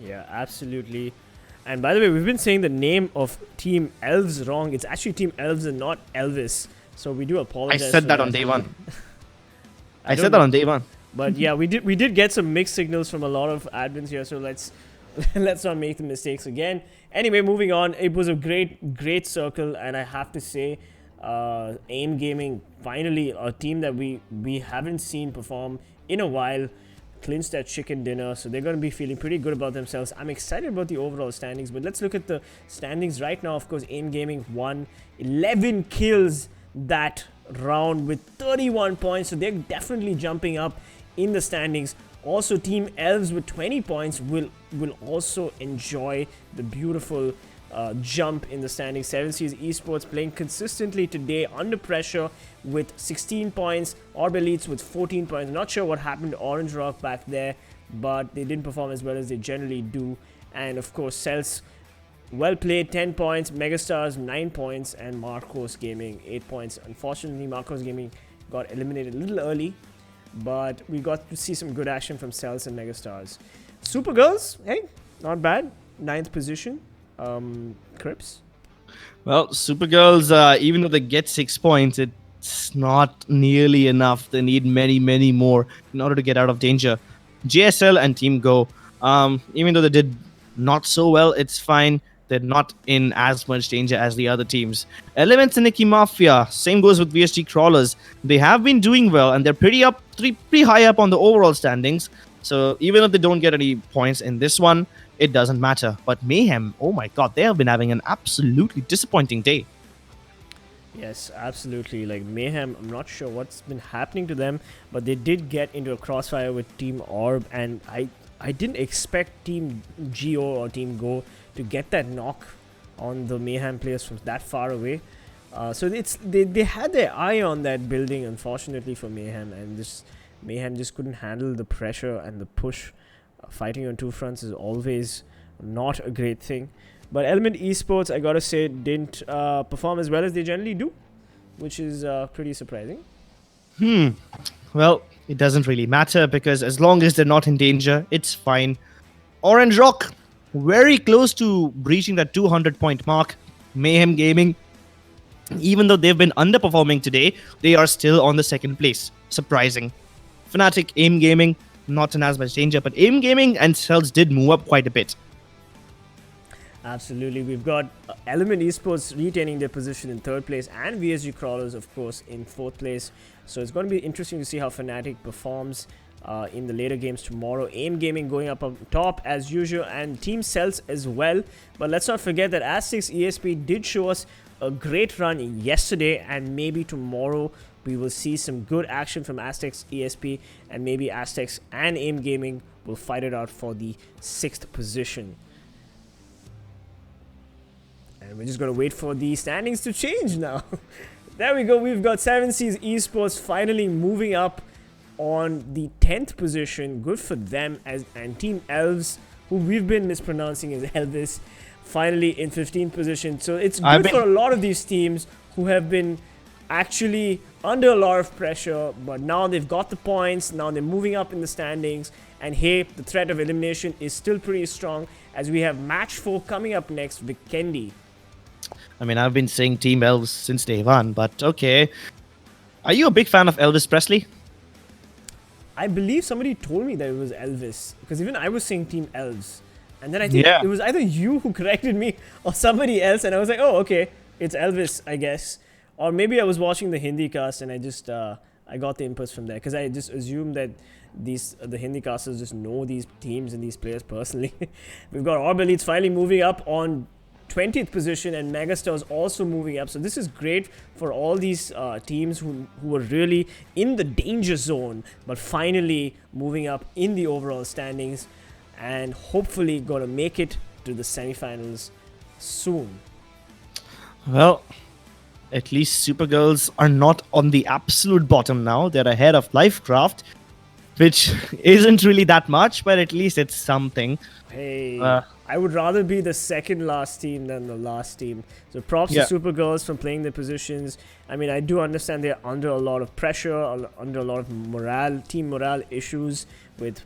Yeah, absolutely. And by the way, we've been saying the name of TeamELVES wrong. It's actually TeamELVES and not Elvis. So we do I apologize. said for that on day one. I don't said that know. on day one. But yeah, we did get some mixed signals from a lot of admins here. So let's not make the mistakes again. Anyway, moving on. It was a great circle, and I have to say, AIM Gaming finally a team that we haven't seen perform in a while. Clinched that chicken dinner, so they're going to be feeling pretty good about themselves. I'm excited about the overall standings, but let's look at the standings right now. Of course, AIM Gaming won 11 kills that round with 31 points, so they're definitely jumping up in the standings. Also, TeamELVES with 20 points will also enjoy the beautiful jump in the standings. 7 Seas Esports playing consistently today under pressure with 16 points. ORB Elites with 14 points. Not sure what happened to Orange Rock back there, but they didn't perform as well as they generally do. And of course, CELTZ, well played, 10 points. Megastars, 9 points. And Marcos Gaming, 8 points. Unfortunately, Marcos Gaming got eliminated a little early, but we got to see some good action from CELTZ and Megastars. SuperGirls, hey, not bad. 9th position. Crips? Well, SuperGirls, even though they get 6 points, it's not nearly enough. They need many more in order to get out of danger. JSL and Team Go, even though they did not so well, it's fine. They're not in as much danger as the other teams. Elements and Icky Mafia, same goes with VSG Crawlers. They have been doing well, and they're pretty high up on the overall standings. So even if they don't get any points in this one, it doesn't matter. But Mayhem, oh my god, they have been having an absolutely disappointing day. Yes, absolutely. Like Mayhem, I'm not sure what's been happening to them, but they did get into a crossfire with Team ORB, and I didn't expect Team GO or Team Go to get that knock on the Mayhem players from that far away. So they had their eye on that building, unfortunately for Mayhem, and Mayhem just couldn't handle the pressure and the push. Fighting on 2 fronts is always not a great thing. But Element Esports, I gotta say, didn't perform as well as they generally do, which is pretty surprising. Well, it doesn't really matter because as long as they're not in danger, it's fine. Orange Rock, very close to breaching that 200-point mark. Mayhem Gaming, even though they've been underperforming today, they are still on the 2nd place. Surprising. Fnatic, AIM Gaming, not in as much danger, but AIM Gaming and CELTZ did move up quite a bit. Absolutely. We've got Element Esports retaining their position in 3rd place and VSG Crawlers, of course, in 4th place. So it's going to be interesting to see how Fnatic performs in the later games tomorrow. AIM Gaming going up on top as usual, and Team CELTZ as well. But let's not forget that Aztecs ESP did show us a great run yesterday, and maybe tomorrow we will see some good action from Aztecs ESP, and maybe Aztecs and AIM Gaming will fight it out for the 6th position. And we're just going to wait for the standings to change now. There we go. We've got 7 Seas Esports finally moving up on the 10th position. Good for them. And TeamELVES, who we've been mispronouncing as Elvis, finally in 15th position. So it's good for a lot of these teams who have been actually under a lot of pressure, but now they've got the points. Now they're moving up in the standings, and hey, the threat of elimination is still pretty strong as we have match 4 coming up next. Vikendi. I mean, I've been saying TeamELVES since day one, but okay. Are you a big fan of Elvis Presley? I believe somebody told me that it was Elvis, because even I was saying TeamELVES, and then I think it was either you who corrected me or somebody else, and I was like, oh, okay, it's Elvis, I guess. Or maybe I was watching the Hindi cast and I I got the inputs from there because I just assume that the Hindi casters just know these teams and these players personally. We've got ORB Elites finally moving up on 20th position, and Megastars also moving up. So this is great for all these teams who were really in the danger zone, but finally moving up in the overall standings, and hopefully gonna make it to the semi-finals soon. Well, at least SuperGirls are not on the absolute bottom now. They're ahead of Lifecraft, which isn't really that much, but at least it's something. Hey, I would rather be the second last team than the last team. So props Yeah. to SuperGirls from playing their positions. I mean, I do understand they're under a lot of pressure, under a lot of team morale issues with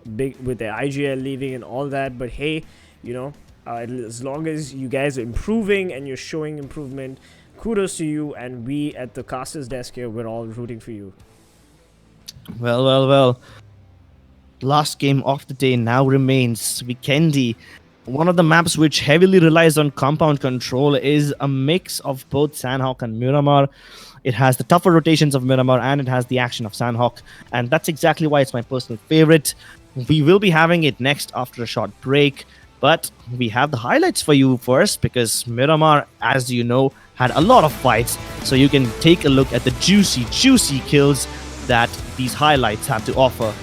their IGL leaving and all that. But hey, you know, as long as you guys are improving and you're showing improvement, kudos to you. And we at the casters desk here, we're all rooting for you. Well. Last game of the day now remains Vikendi. One of the maps which heavily relies on compound control is a mix of both Sanhok and Miramar. It has the tougher rotations of Miramar and it has the action of Sanhok, and that's exactly why it's my personal favorite. We will be having it next after a short break, but we have the highlights for you first because Miramar, as you know, had a lot of fights, so you can take a look at the juicy kills that these highlights have to offer.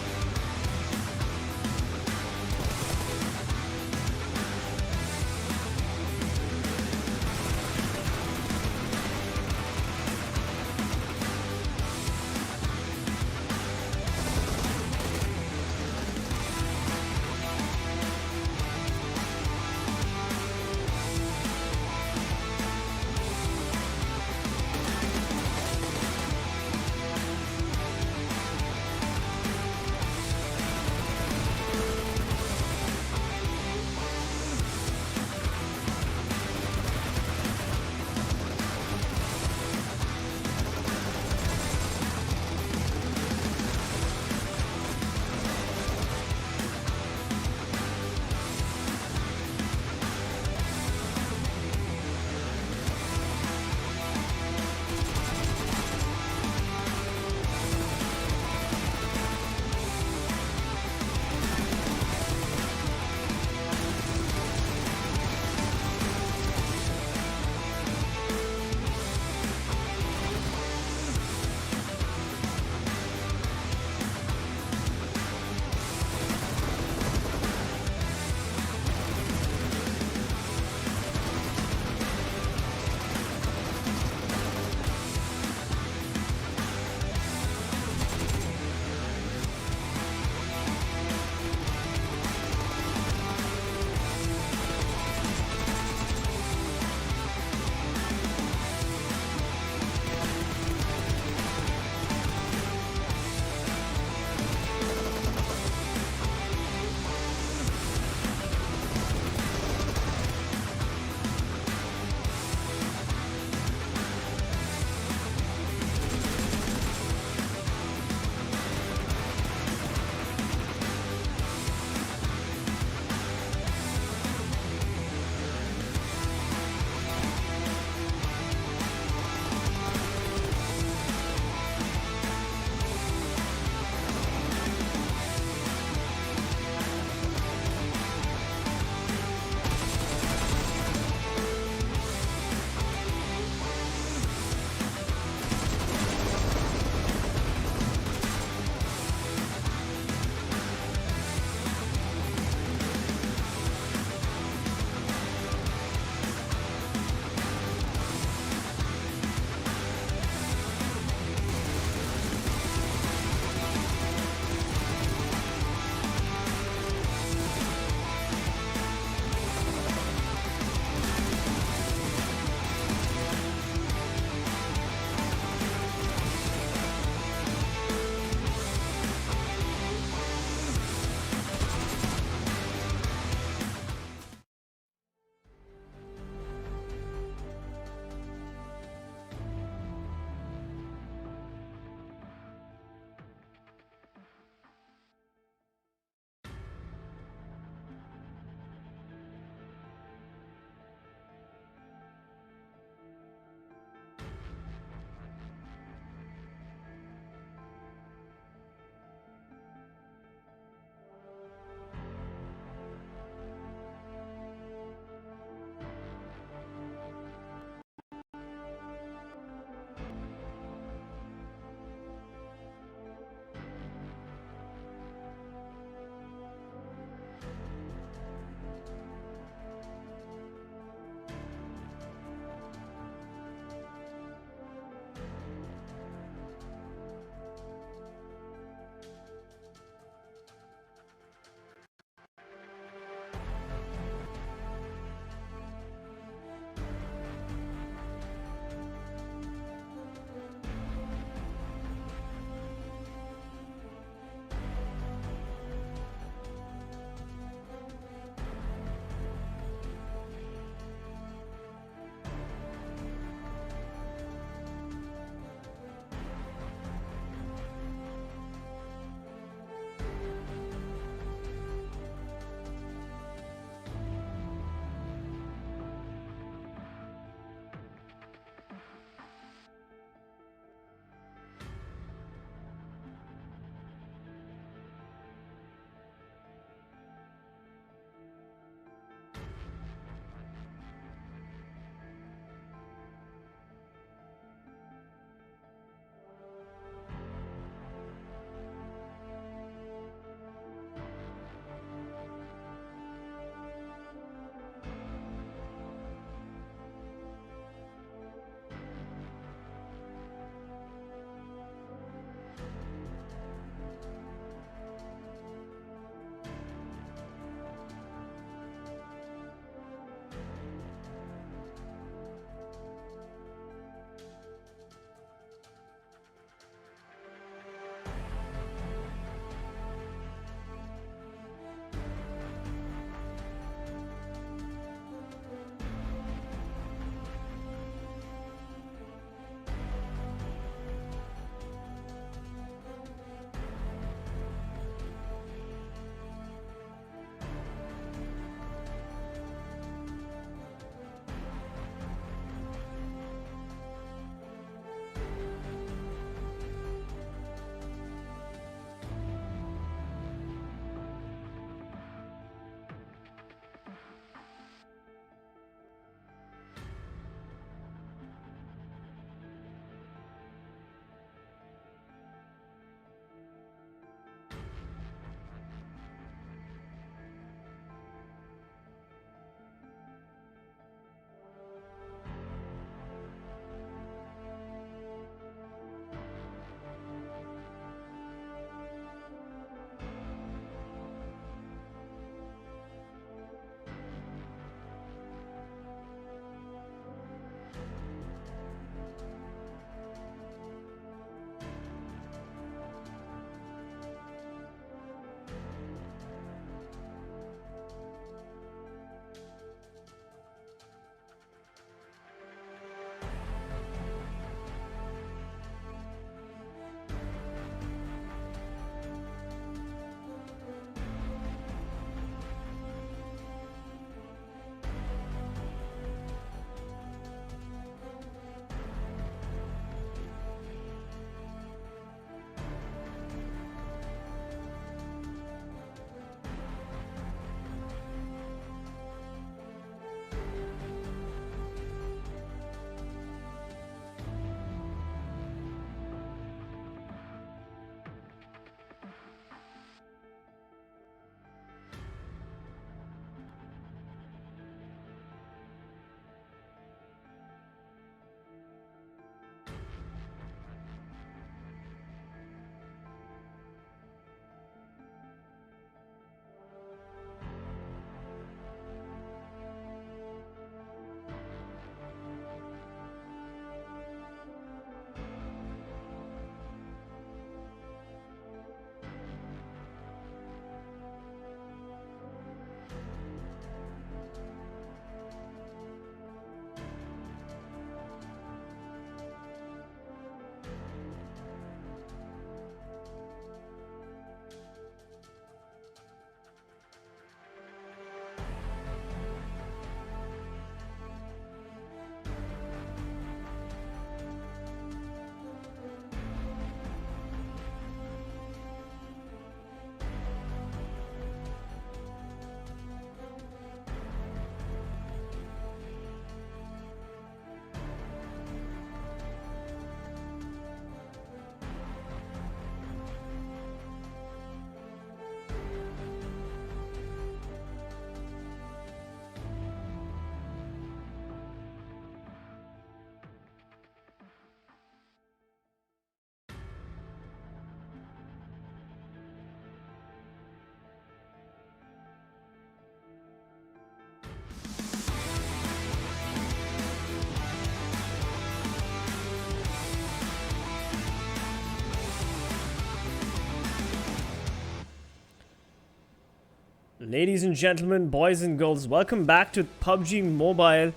Ladies and gentlemen, boys and girls, welcome back to PUBG Mobile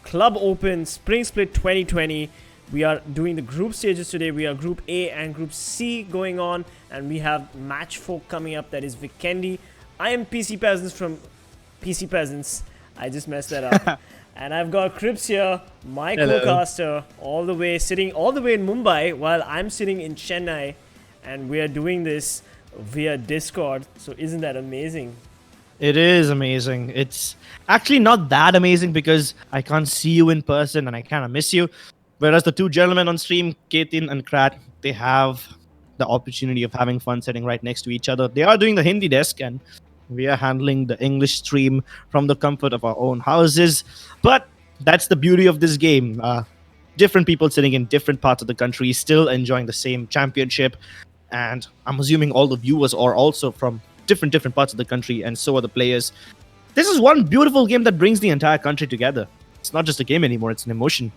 Club Open Spring Split 2020. We are doing the group stages today. We are Group A and Group C going on, and we have Match 4 coming up. That is Vikendi. I am PC Peasants from PC Peasants. I just messed that up. And I've got Crips here, my co-caster, sitting all the way in Mumbai, while I'm sitting in Chennai, and we are doing this via Discord. So isn't that amazing? It is amazing. It's actually not that amazing because I can't see you in person and I kind of miss you. Whereas the two gentlemen on stream, Ketin and Krat, they have the opportunity of having fun sitting right next to each other. They are doing the Hindi desk and we are handling the English stream from the comfort of our own houses. But that's the beauty of this game. Different people sitting in different parts of the country still enjoying the same championship. And I'm assuming all the viewers are also from different parts of the country, and so are the players. This is one beautiful game that brings the entire country together. It's not just a game anymore, it's an emotion.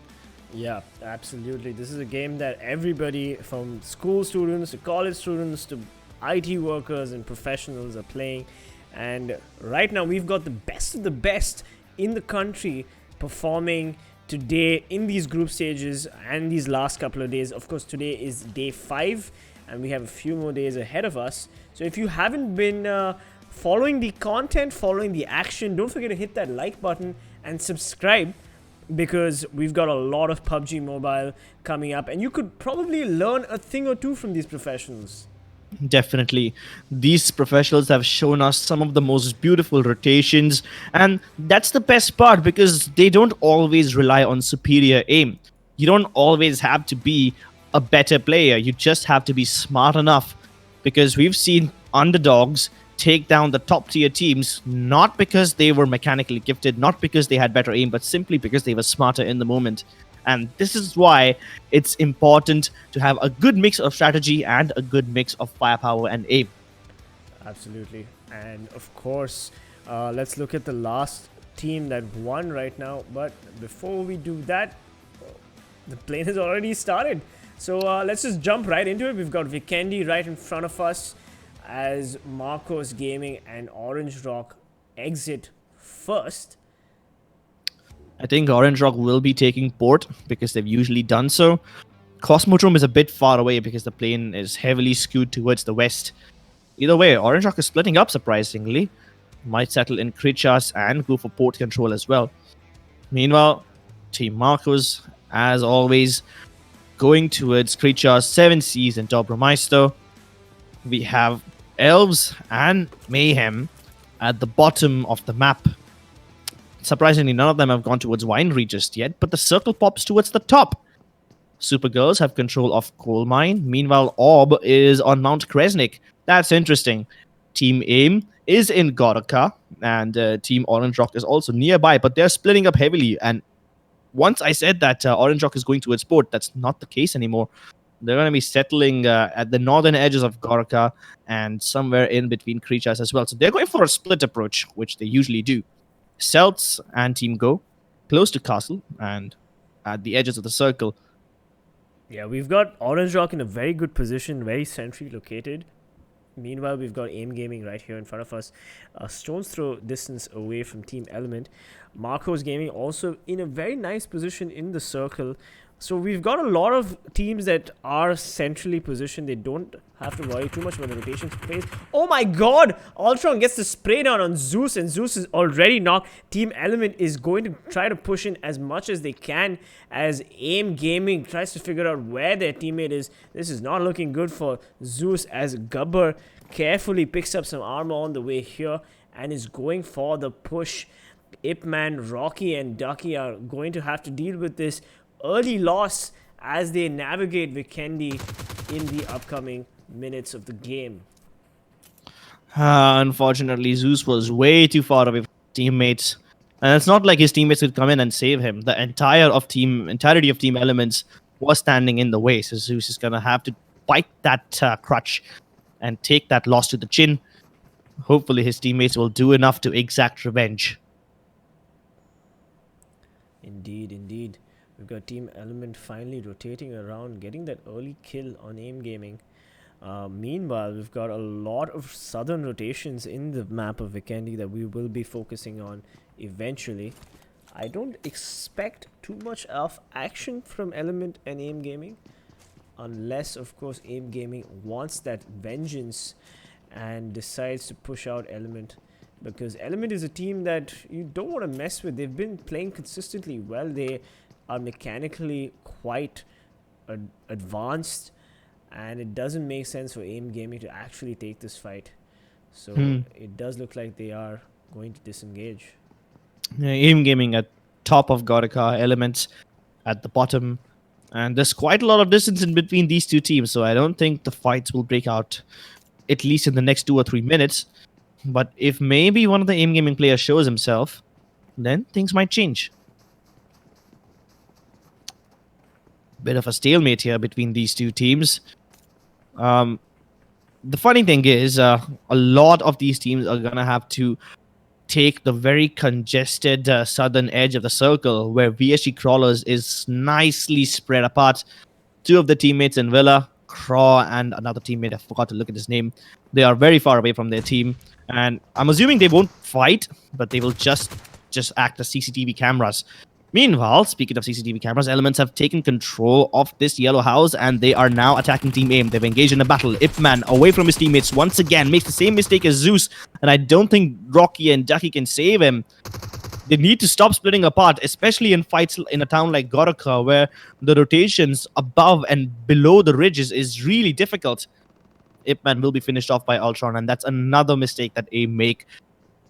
Yeah, absolutely. This is a game that everybody from school students to college students to IT workers and professionals are playing. And right now we've got the best of the best in the country performing today in these group stages and these last couple of days. Of course, today is day 5 and we have a few more days ahead of us. So if you haven't been following the content, following the action, don't forget to hit that like button and subscribe, because we've got a lot of PUBG Mobile coming up and you could probably learn a thing or two from these professionals. Definitely. These professionals have shown us some of the most beautiful rotations, and that's the best part because they don't always rely on superior aim. You don't always have to be a better player. You just have to be smart enough, because we've seen underdogs take down the top tier teams not because they were mechanically gifted, not because they had better aim, but simply because they were smarter in the moment. And this is why it's important to have a good mix of strategy and a good mix of firepower and aim. Absolutely. And of course, let's look at the last team that won right now. But before we do that, the plane has already started. So let's just jump right into it. We've got Vikendi right in front of us as Marcos Gaming and Orange Rock exit first. I think Orange Rock will be taking port because they've usually done so. Cosmodrome is a bit far away because the plane is heavily skewed towards the west. Either way, Orange Rock is splitting up surprisingly. Might settle in Krichas and go for port control as well. Meanwhile, Team Marcos, as always, going towards Krichas, 7Cs and Dobromeister. We have Elves and Mayhem at the bottom of the map. Surprisingly, none of them have gone towards Winery just yet, but the circle pops towards the top. SuperGirls have control of Coal Mine. Meanwhile, ORB is on Mount Kresnik. That's interesting. Team AIM is in Goroka, and Team Orange Rock is also nearby, but they're splitting up heavily. And once I said that Orange Rock is going towards port, that's not the case anymore. They're going to be settling at the northern edges of Goroka and somewhere in between Krichas as well. So they're going for a split approach, which they usually do. CELTZ and Team Go close to Castle and at the edges of the circle. Yeah, we've got Orange Rock in a very good position, very centrally located. Meanwhile, we've got AIMGAMING right here in front of us, a stone's throw distance away from Team Element. Marcos Gaming also in a very nice position in the circle. So we've got a lot of teams that are centrally positioned. They don't have to worry too much about the rotation phase. Oh my god! Ultron gets the spray down on Zeus, and Zeus is already knocked. Team Element is going to try to push in as much as they can as AIMGAMING tries to figure out where their teammate is. This is not looking good for Zeus as Gabbar carefully picks up some armor on the way here and is going for the push. Ipman, Rocky, and Ducky are going to have to deal with this early loss as they navigate Vikendi in the upcoming minutes of the game. Unfortunately, Zeus was way too far away from his teammates. And it's not like his teammates could come in and save him. The entirety of Team Elements was standing in the way. So Zeus is going to have to bite that crutch and take that loss to the chin. Hopefully his teammates will do enough to exact revenge. Indeed, indeed. We've got Team Element finally rotating around, getting that early kill on AIMGAMING. Meanwhile, we've got a lot of southern rotations in the map of Vikendi that we will be focusing on eventually. I don't expect too much of action from Element and AIM Gaming, unless, of course, AIM Gaming wants that vengeance and decides to push out Element, because Element is a team that you don't want to mess with. They've been playing consistently well. They are mechanically quite advanced, and it doesn't make sense for AIM Gaming to actually take this fight. So it does look like they are going to disengage. AIM Gaming at top of Gorica, Elements at the bottom, and there's quite a lot of distance in between these two teams, so I don't think the fights will break out, at least in the next 2 or 3 minutes. But if maybe one of the AIM Gaming players shows himself, then things might change. Bit of a stalemate here between these two teams. The funny thing is, a lot of these teams are gonna have to take the very congested southern edge of the circle, where VSG Crawlers is nicely spread apart. Two of the teammates in Villa, Craw and another teammate, I forgot to look at his name, they are very far away from their team, and I'm assuming they won't fight, but they will just act as CCTV cameras. Meanwhile, speaking of CCTV cameras, Elements have taken control of this yellow house, and they are now attacking Team AIM. They've engaged in a battle. Ipman, away from his teammates, once again makes the same mistake as Zeus, and I don't think Rocky and Ducky can save him. They need to stop splitting apart, especially in fights in a town like Gorica, where the rotations above and below the ridges is really difficult. Ipman will be finished off by Ultron, and that's another mistake that AIM make.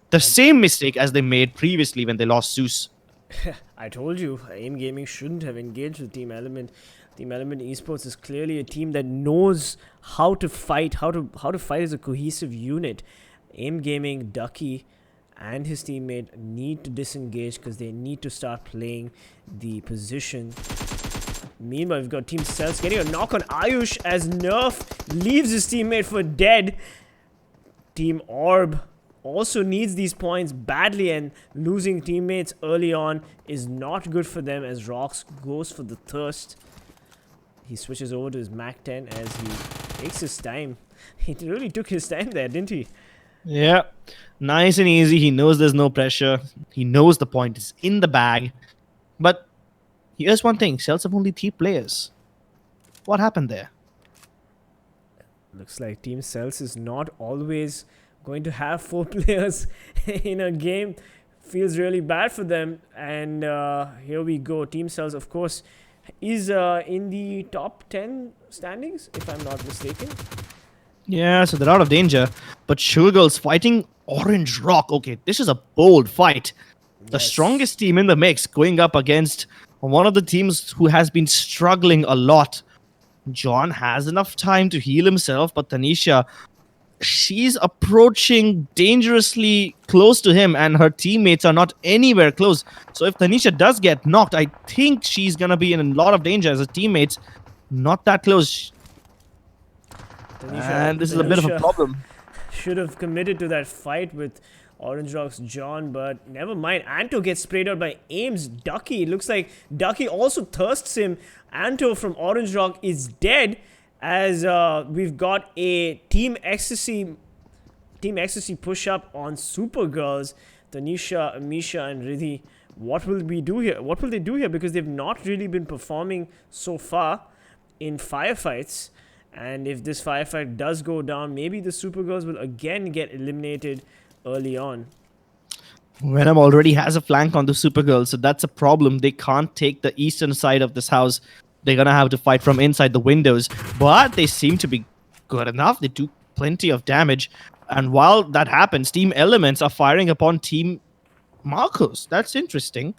The same mistake as they made previously when they lost Zeus. I told you, AIM Gaming shouldn't have engaged with Team Element. Team Element Esports is clearly a team that knows how to fight, how to fight as a cohesive unit. AIM Gaming, Ducky, and his teammate need to disengage because they need to start playing the position. Meanwhile, we've got Team CELTZ getting a knock on Ayush as Nerf leaves his teammate for dead. Team ORB also needs these points badly, and losing teammates early on is not good for them as Rox goes for the thirst. He switches over to his Mac 10 as he takes his time. He really took his time there, didn't he? Yeah, nice and easy. He knows there's no pressure. He knows the point is in the bag. But here's one thing, CELTZ have only 3 players. What happened there? Looks like Team CELTZ is not always going to have 4 players in a game. Feels really bad for them. And here we go. Team CELTZ, of course, is in the top 10 standings, if I'm not mistaken. Yeah, so they're out of danger. But SuperGirls fighting Orange Rock. Okay, this is a bold fight. The strongest team in the mix going up against one of the teams who has been struggling a lot. John has enough time to heal himself, but Tanisha, she's approaching dangerously close to him, and her teammates are not anywhere close. So if Tanisha does get knocked, I think she's going to be in a lot of danger as her teammates not that close. And this is a bit of a problem. Should have committed to that fight with Orange Rock's John, but never mind. Anto gets sprayed out by AIM's Ducky. It looks like Ducky also thirsts him. Anto from Orange Rock is dead, as we've got a Team Ecstasy push up on SuperGirls. Tanisha, Amisha, and Riddhi. What will we do here? What will they do here? Because they've not really been performing so far in firefights. And if this firefight does go down, maybe the SuperGirls will again get eliminated early on. Venom already has a flank on the SuperGirls, so that's a problem. They can't take the eastern side of this house. They're going to have to fight from inside the windows. But they seem to be good enough. They do plenty of damage. And while that happens, Team Elements are firing upon Team Marcos. That's interesting.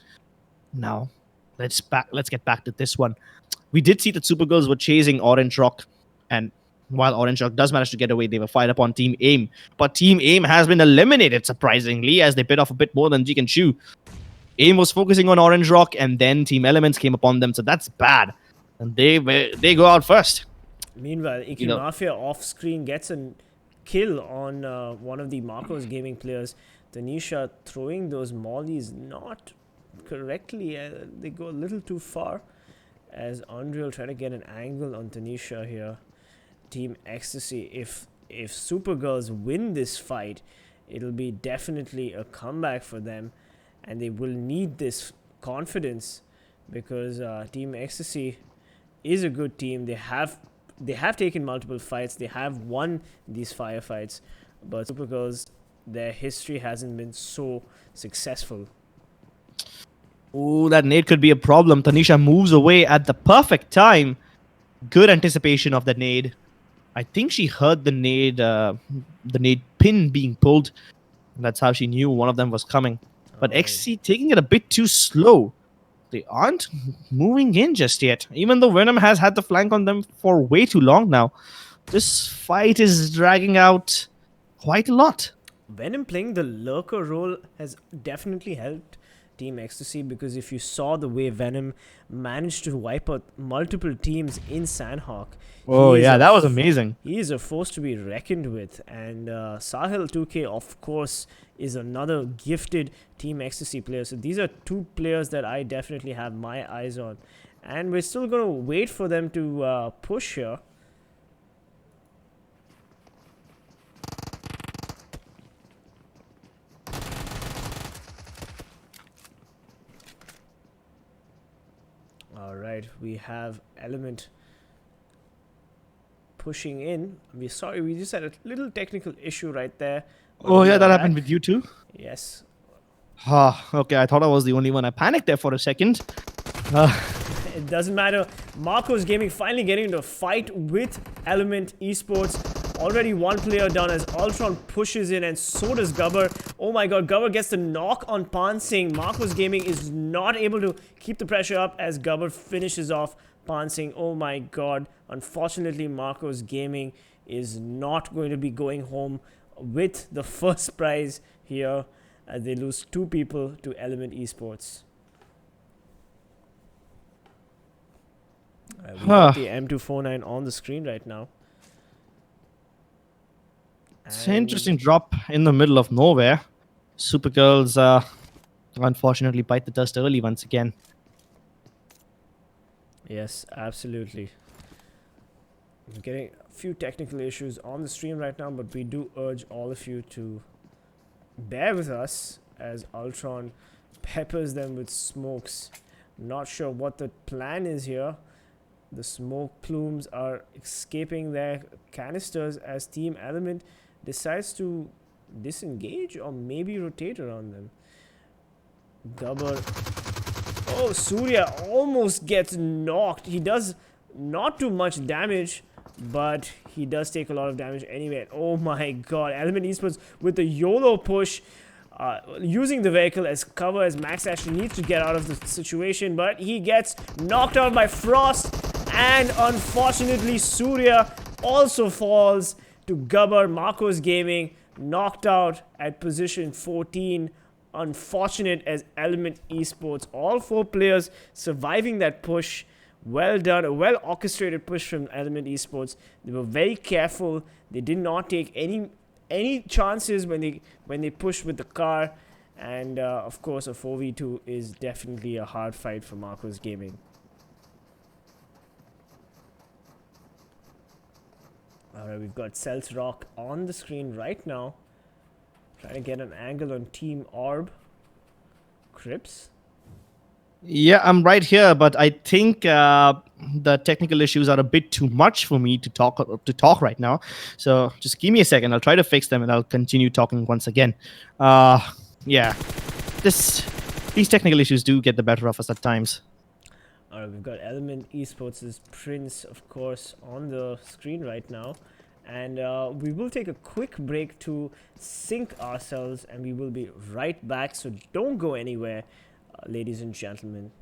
Now, let's get back to this one. We did see that SuperGirls were chasing Orange Rock. And while Orange Rock does manage to get away, they were fired upon Team AIM. But Team AIM has been eliminated, surprisingly, as they bit off a bit more than G can chew. AIM was focusing on Orange Rock, and then Team Elements came upon them, so that's bad. And they go out first. Meanwhile, Icky Mafia off-screen gets a kill on one of the Marcos Gaming players. Tanisha throwing those mollies not correctly. They go a little too far, as Unreal try to get an angle on Tanisha here. Team Ecstasy. If SuperGirls win this fight, it'll be definitely a comeback for them, and they will need this confidence because Team Ecstasy is a good team. They have taken multiple fights. They have won these firefights, but SuperGirls, their history hasn't been so successful. Oh, that nade could be a problem. Tanisha moves away at the perfect time. Good anticipation of the nade. I think she heard the nade pin being pulled. That's how she knew one of them was coming. But Alright. XC taking it a bit too slow. They aren't moving in just yet. Even though Venom has had the flank on them for way too long now. This fight is dragging out quite a lot. Venom playing the lurker role has definitely helped Team Ecstasy, because if you saw the way Venom managed to wipe out multiple teams in Sanhok. Oh, he is yeah, a that was amazing. He is a force to be reckoned with. And Sahil 2K, of course, is another gifted Team Ecstasy player. So these are two players that I definitely have my eyes on. And we're still going to wait for them to push here. Alright, we have Element pushing in. We're sorry, we just had a little technical issue right there. Oh, We yeah, are that back. happened with you too? Yes. Okay, I thought I was the only one. I panicked there for a second. It doesn't matter. Marcos Gaming finally getting into a fight with Element Esports. Already one player down as Ultron pushes in, and so does Gubber. Oh my god, Gubber gets the knock on Pansing. Marcos Gaming is not able to keep the pressure up as Gubber finishes off Pansing. Oh my god. Unfortunately, Marcos Gaming is not going to be going home with the first prize here, as they lose 2 people to Element Esports. We got the M249 on the screen right now. It's an interesting drop in the middle of nowhere. SuperGirls unfortunately bite the dust early once again. Yes, absolutely. We're getting a few technical issues on the stream right now, but we do urge all of you to bear with us as Ultron peppers them with smokes. Not sure what the plan is here. The smoke plumes are escaping their canisters as Team Element decides to disengage or maybe rotate around them. Gubber. Oh, Surya almost gets knocked. He does not too much damage, but he does take a lot of damage anyway. Oh my god. Element Esports with the YOLO push. Using the vehicle as cover, as Max actually needs to get out of the situation, but he gets knocked out by Frost, and unfortunately Surya also falls to Gubber. Marcos Gaming knocked out at position 14. Unfortunate as Element Esports. All 4 players surviving that push. Well done. A well orchestrated push from Element Esports. They were very careful. They did not take any chances when they pushed with the car. And of course, a 4v2 is definitely a hard fight for Marcos Gaming. Alright, we've got CELTZ Rock on the screen right now. Trying to get an angle on Team ORB. Crips? Yeah, I'm right here, but I think the technical issues are a bit too much for me to talk right now. So just give me a second. I'll try to fix them, and I'll continue talking once again. Yeah, these technical issues do get the better of us at times. Alright, we've got Element Esports' Prince, of course, on the screen right now. And we will take a quick break to sync ourselves, and we will be right back. So don't go anywhere, ladies and gentlemen.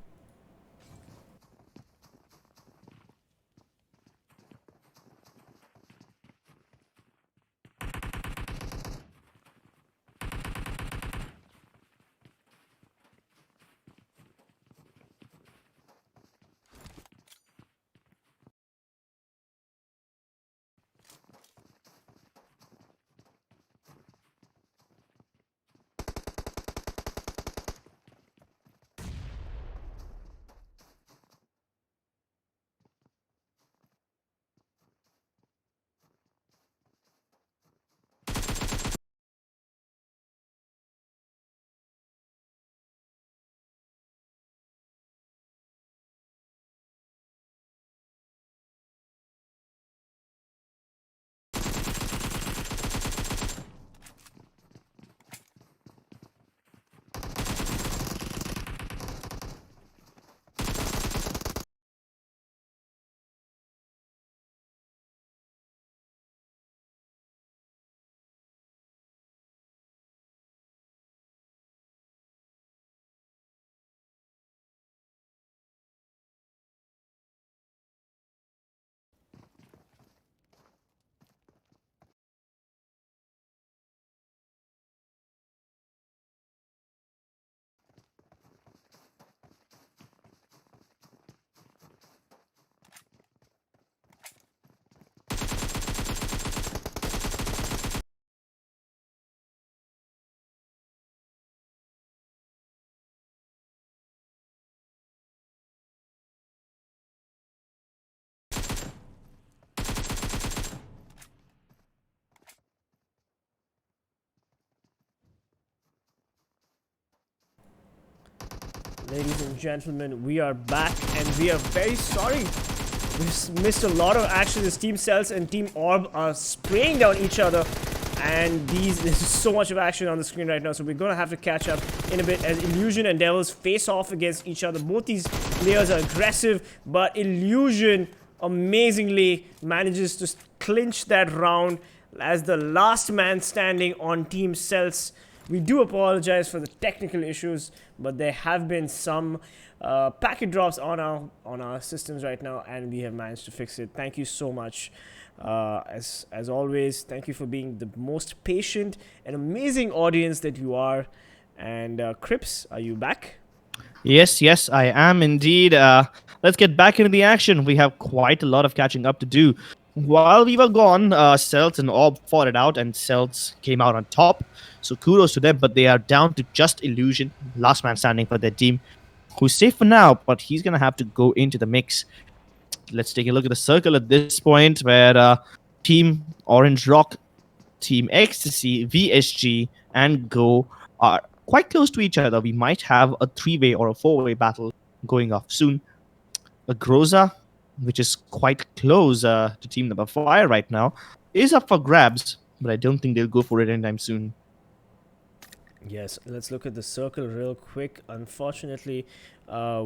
Ladies and gentlemen, we are back and we are very sorry. We've missed a lot of action. This Team CELTZ and Team ORB are spraying down each other. And there's so much of action on the screen right now, so we're going to have to catch up in a bit as Illusion and Devils face off against each other. Both these players are aggressive, but Illusion amazingly manages to clinch that round as the last man standing on Team CELTZ. We do apologize for the technical issues, but there have been some packet drops on our systems right now, and we have managed to fix it. Thank you so much. As always, thank you for being the most patient and amazing audience that you are. And Crips, are you back? Yes, I am indeed. Let's get back into the action. We have quite a lot of catching up to do. While we were gone, CELTZ and ORB fought it out, and CELTZ came out on top. So kudos to them, but they are down to just Illusion, last man standing for their team, who's safe for now, but he's going to have to go into the mix. Let's take a look at the circle at this point, where Team Orange Rock, Team Ecstasy, VSG, and Go are quite close to each other. We might have a 3-way or a 4-way battle going off soon. A Groza, which is quite close to Team Number 5 right now, is up for grabs, but I don't think they'll go for it anytime soon. Yes, let's look at the circle real quick. Unfortunately,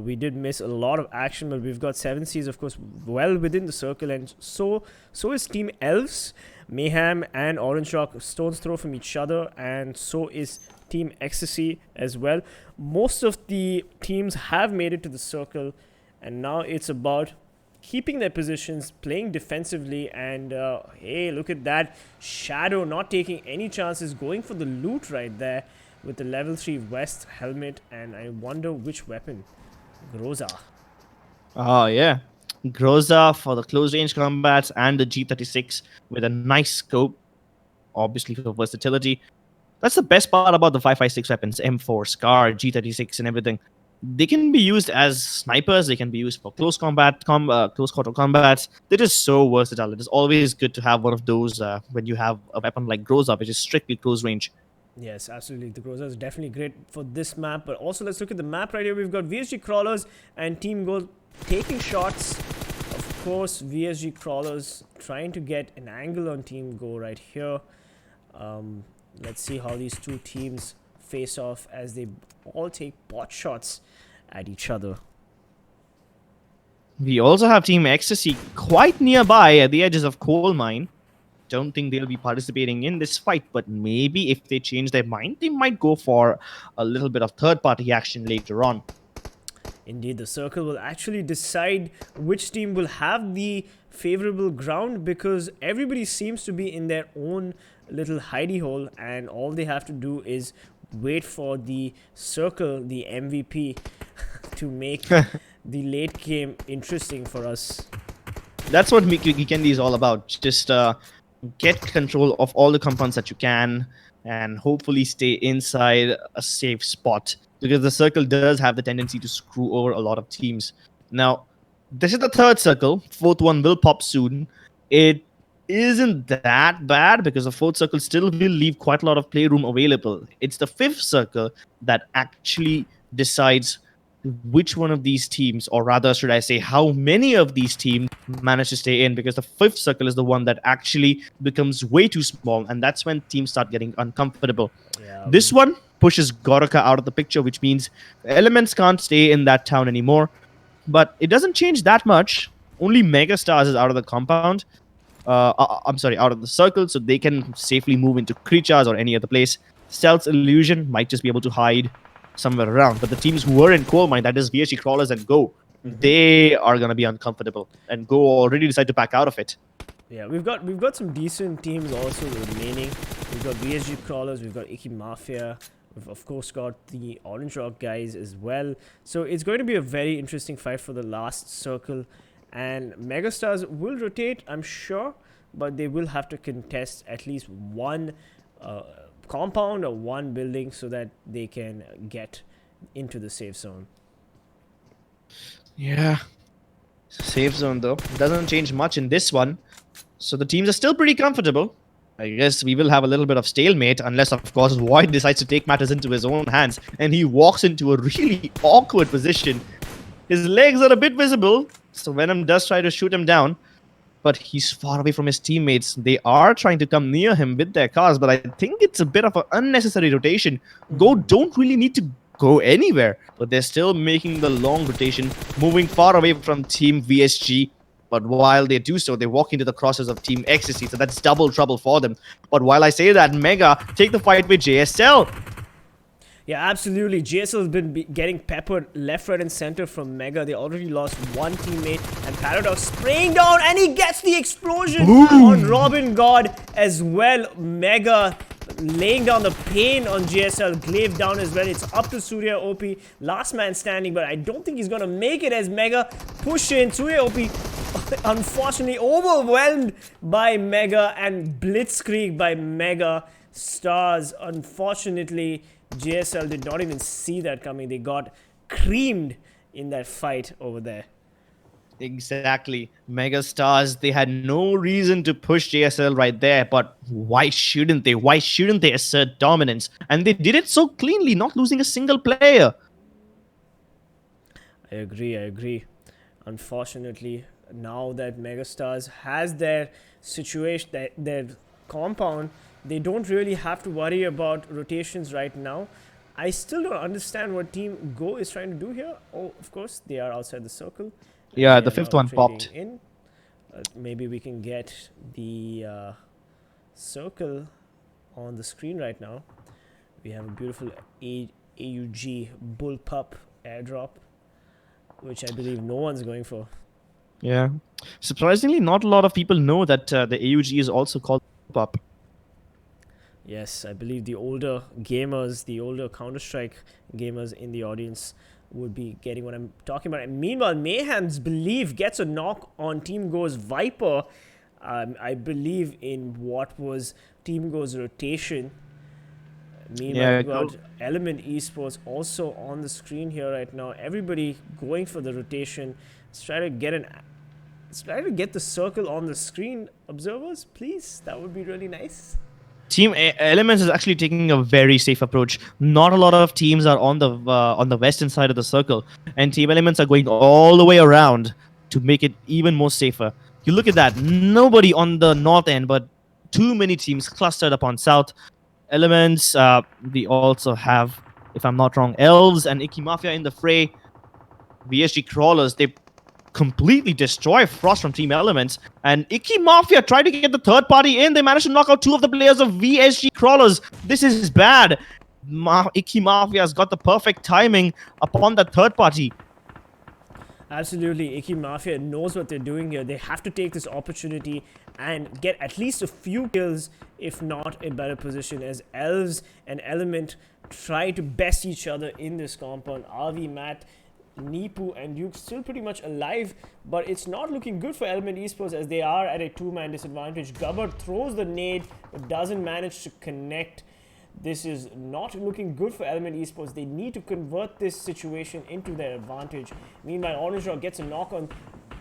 we did miss a lot of action, but we've got 7 Cs, of course, well within the circle, and so is TeamELVES, Mayhem, and Orange Rock, stone's throw from each other, and so is Team Ecstasy as well. Most of the teams have made it to the circle, and now it's about keeping their positions, playing defensively, and hey, look at that. Shadow not taking any chances, going for the loot right there with the level 3 West helmet, and I wonder which weapon. Groza. Oh, yeah. Groza for the close range combats and the G36 with a nice scope, obviously for versatility. That's the best part about the 5.56 weapons, M4, Scar, G36 and everything. They can be used as snipers, they can be used for close combat, close quarter combats. They're just so versatile. It is always good to have one of those when you have a weapon like Groza, which is strictly close range. Yes, absolutely. The Groza is definitely great for this map. But also, let's look at the map right here. We've got VSG Crawlers and Team Gold taking shots. Of course, VSG Crawlers trying to get an angle on Team Go right here. Let's see how these two teams face off as they all take pot shots at each other. We also have Team Ecstasy quite nearby at the edges of Coal Mine. Don't think they'll be participating in this fight, but maybe if they change their mind, they might go for a little bit of third-party action later on. Indeed, the circle will actually decide which team will have the favorable ground, because everybody seems to be in their own little hidey hole, and all they have to do is wait for the circle, the MVP, to make the late game interesting for us. That's what Vikendi is all about. Just get control of all the compounds that you can and hopefully stay inside a safe spot, because the circle does have the tendency to screw over a lot of teams. Now, this is the third circle. Fourth one will pop soon. It isn't that bad because the fourth circle still will leave quite a lot of playroom available. It's the fifth circle that actually decides which one of these teams, or rather should I say how many of these teams manage to stay in, because the fifth circle is the one that actually becomes way too small, and that's when teams start getting uncomfortable. Yeah, this one pushes Goroka out of the picture, which means elements can't stay in that town anymore, but it doesn't change that much. Only Megastars is out of the compound. I'm sorry, out of the circle, so they can safely move into Creatures or any other place. CELTZ Illusion might just be able to hide somewhere around, but the teams who were in Coal Mine, that is VSG Crawlers and Go, they are going to be uncomfortable, and Go already decided to back out of it. Yeah, we've got some decent teams also remaining. We've got VSG Crawlers, we've got Icky Mafia, we've of course got the Orange Rock guys as well. So it's going to be a very interesting fight for the last circle, and Megastars will rotate, I'm sure, but they will have to contest at least one compound or one building so that they can get into the safe zone. Yeah, safe zone though doesn't change much in this one, so the teams are still pretty comfortable. I guess we will have a little bit of stalemate unless, of course, Void decides to take matters into his own hands and he walks into a really awkward position. His legs are a bit visible, so Venom does try to shoot him down, but he's far away from his teammates. They are trying to come near him with their cars, but I think it's a bit of an unnecessary rotation. Go don't really need to go anywhere, but they're still making the long rotation, moving far away from Team VSG. But while they do so, they walk into the crosses of Team Ecstasy, so that's double trouble for them. But while I say that, Mega take the fight with JSL. Yeah, absolutely. JSL has been getting peppered left, right, and center from Mega. They already lost one teammate, and Paradox spraying down, and he gets the explosion on Robin God as well. Mega laying down the pain on JSL, Glaive down as well. It's up to Surya OP, last man standing, but I don't think he's gonna make it as Mega push in. Surya OP unfortunately overwhelmed by Mega and blitzkrieg by Mega Stars. Unfortunately, JSL did not even see that coming. They got creamed in that fight over there. Exactly. Megastars, they had no reason to push JSL right there, but why shouldn't they? Why shouldn't they assert dominance? And they did it so cleanly, not losing a single player. I agree. Unfortunately, now that Megastars has their situation, their compound, they don't really have to worry about rotations right now. I still don't understand what Team Go is trying to do here. Oh, of course, they are outside the circle. Yeah, They the are fifth now one trading popped. in. Maybe we can get the circle on the screen right now. We have a beautiful AUG bullpup airdrop, which I believe no one's going for. Yeah. Surprisingly, not a lot of people know that the AUG is also called PUP. Yes, I believe the older gamers, the older Counter-Strike gamers in the audience would be getting what I'm talking about. And meanwhile, Mayhem's belief gets a knock on Team Go's Viper. I believe in what was Team Go's rotation. Meanwhile, Yeah, we've got Element Esports also on the screen here right now. Everybody going for the rotation. Let's try to get the circle on the screen. Observers, please. That would be really nice. Team Elements is actually taking a very safe approach. Not a lot of teams are on the western side of the circle, and Team Elements are going all the way around to make it even more safer. You look at that, nobody on the north end, but too many teams clustered upon south. Elements, we also have, if I'm not wrong, Elves and Icky Mafia in the fray. VSG Crawlers, they completely destroy Frost from Team Elements, and Icky Mafia tried to get the third party in. They managed to knock out two of the players of VSG Crawlers. This is bad. Icky Mafia has got the perfect timing upon the third party. Absolutely, Icky Mafia knows what they're doing here. They have to take this opportunity and get at least a few kills, if not a better position, as Elves and Element try to best each other in this compound. RV, Matt, Nipu and Duke still pretty much alive, but it's not looking good for Element Esports as they are at a two-man disadvantage. Gubbard throws the nade but doesn't manage to connect. This is not looking good for Element Esports. They need to convert this situation into their advantage. Meanwhile, Orange Rock gets a knock on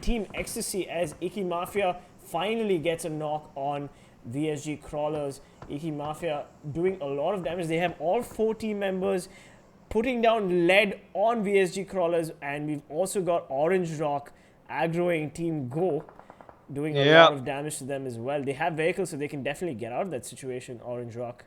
Team Ecstasy as Icky Mafia finally gets a knock on VSG Crawlers. Icky Mafia doing a lot of damage. They have all 4 team members putting down lead on VSG Crawlers, and we've also got Orange Rock aggroing Team Go, doing a lot of damage to them as well. They have vehicles, so they can definitely get out of that situation, Orange Rock.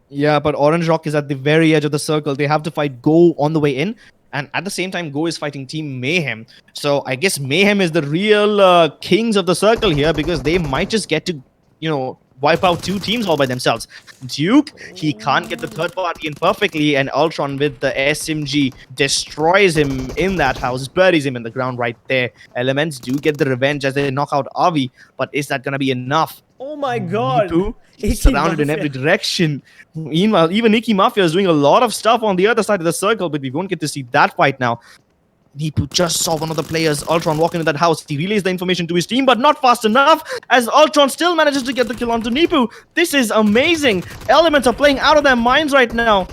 Yeah, but Orange Rock is at the very edge of the circle. They have to fight Go on the way in, and at the same time, Go is fighting Team Mayhem. So I guess Mayhem is the real kings of the circle here, because they might just get to, wipe out 2 teams all by themselves. Duke, he can't get the third party in perfectly, and Ultron with the SMG destroys him in that house, buries him in the ground right there. Elements do get the revenge as they knock out Avi, but is that gonna be enough? Oh my god! He's surrounded in every direction. Meanwhile, even Icky Mafia is doing a lot of stuff on the other side of the circle, but we won't get to see that fight now. Nipu just saw one of the players, Ultron, walk into that house. He relays the information to his team, but not fast enough, as Ultron still manages to get the kill onto Nipu. This is amazing. Elements are playing out of their minds right now.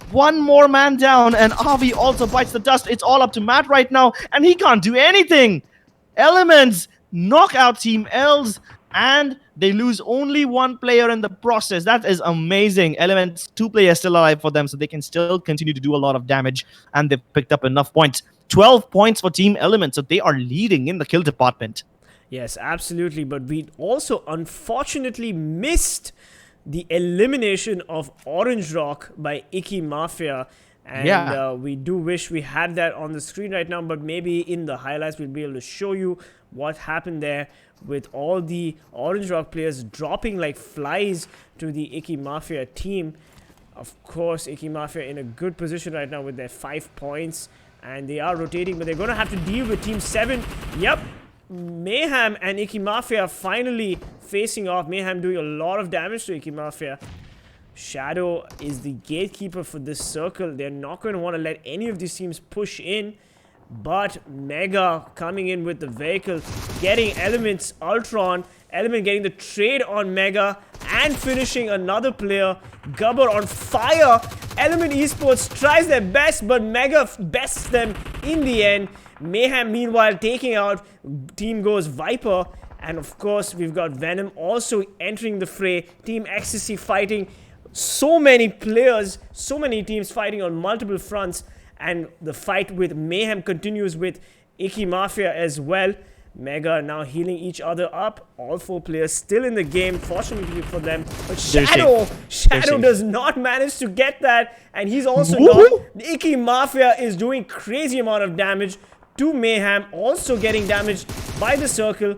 One more man down, and Avi also bites the dust. It's all up to Matt right now, and he can't do anything. Elements knock out Team Elves. and they lose only one player in the process. That is amazing. Elements, 2 players still alive for them, so they can still continue to do a lot of damage, and they've picked up enough points. 12 points for Team Element, so they are leading in the kill department. Yes, absolutely. But we also unfortunately missed the elimination of Orange Rock by Icky Mafia. And we do wish we had that on the screen right now, but maybe in the highlights we'll be able to show you what happened there with all the Orange Rock players dropping like flies to the Icky Mafia team. Of course, Icky Mafia in a good position right now with their 5 points, and they are rotating, but they're going to have to deal with Team 7. Yep, Mayhem and Icky Mafia finally facing off. Mayhem doing a lot of damage to Icky Mafia. Shadow is the gatekeeper for this circle. They're not going to want to let any of these teams push in. But Mega coming in with the vehicle, getting Elements, Ultron, Element getting the trade on Mega, and finishing another player. Gubber on fire. Element Esports tries their best, but Mega bests them in the end. Mayhem, meanwhile, taking out Team Go's Viper. And of course, we've got Venom also entering the fray. Team Ecstasy fighting. So many players, so many teams fighting on multiple fronts. And the fight with Mayhem continues with Icky Mafia as well. Mega now healing each other up. All 4 players still in the game, fortunately for them. But Shadow does not manage to get that. And he's also not. Icky Mafia is doing crazy amount of damage to Mayhem. Also getting damaged by the circle.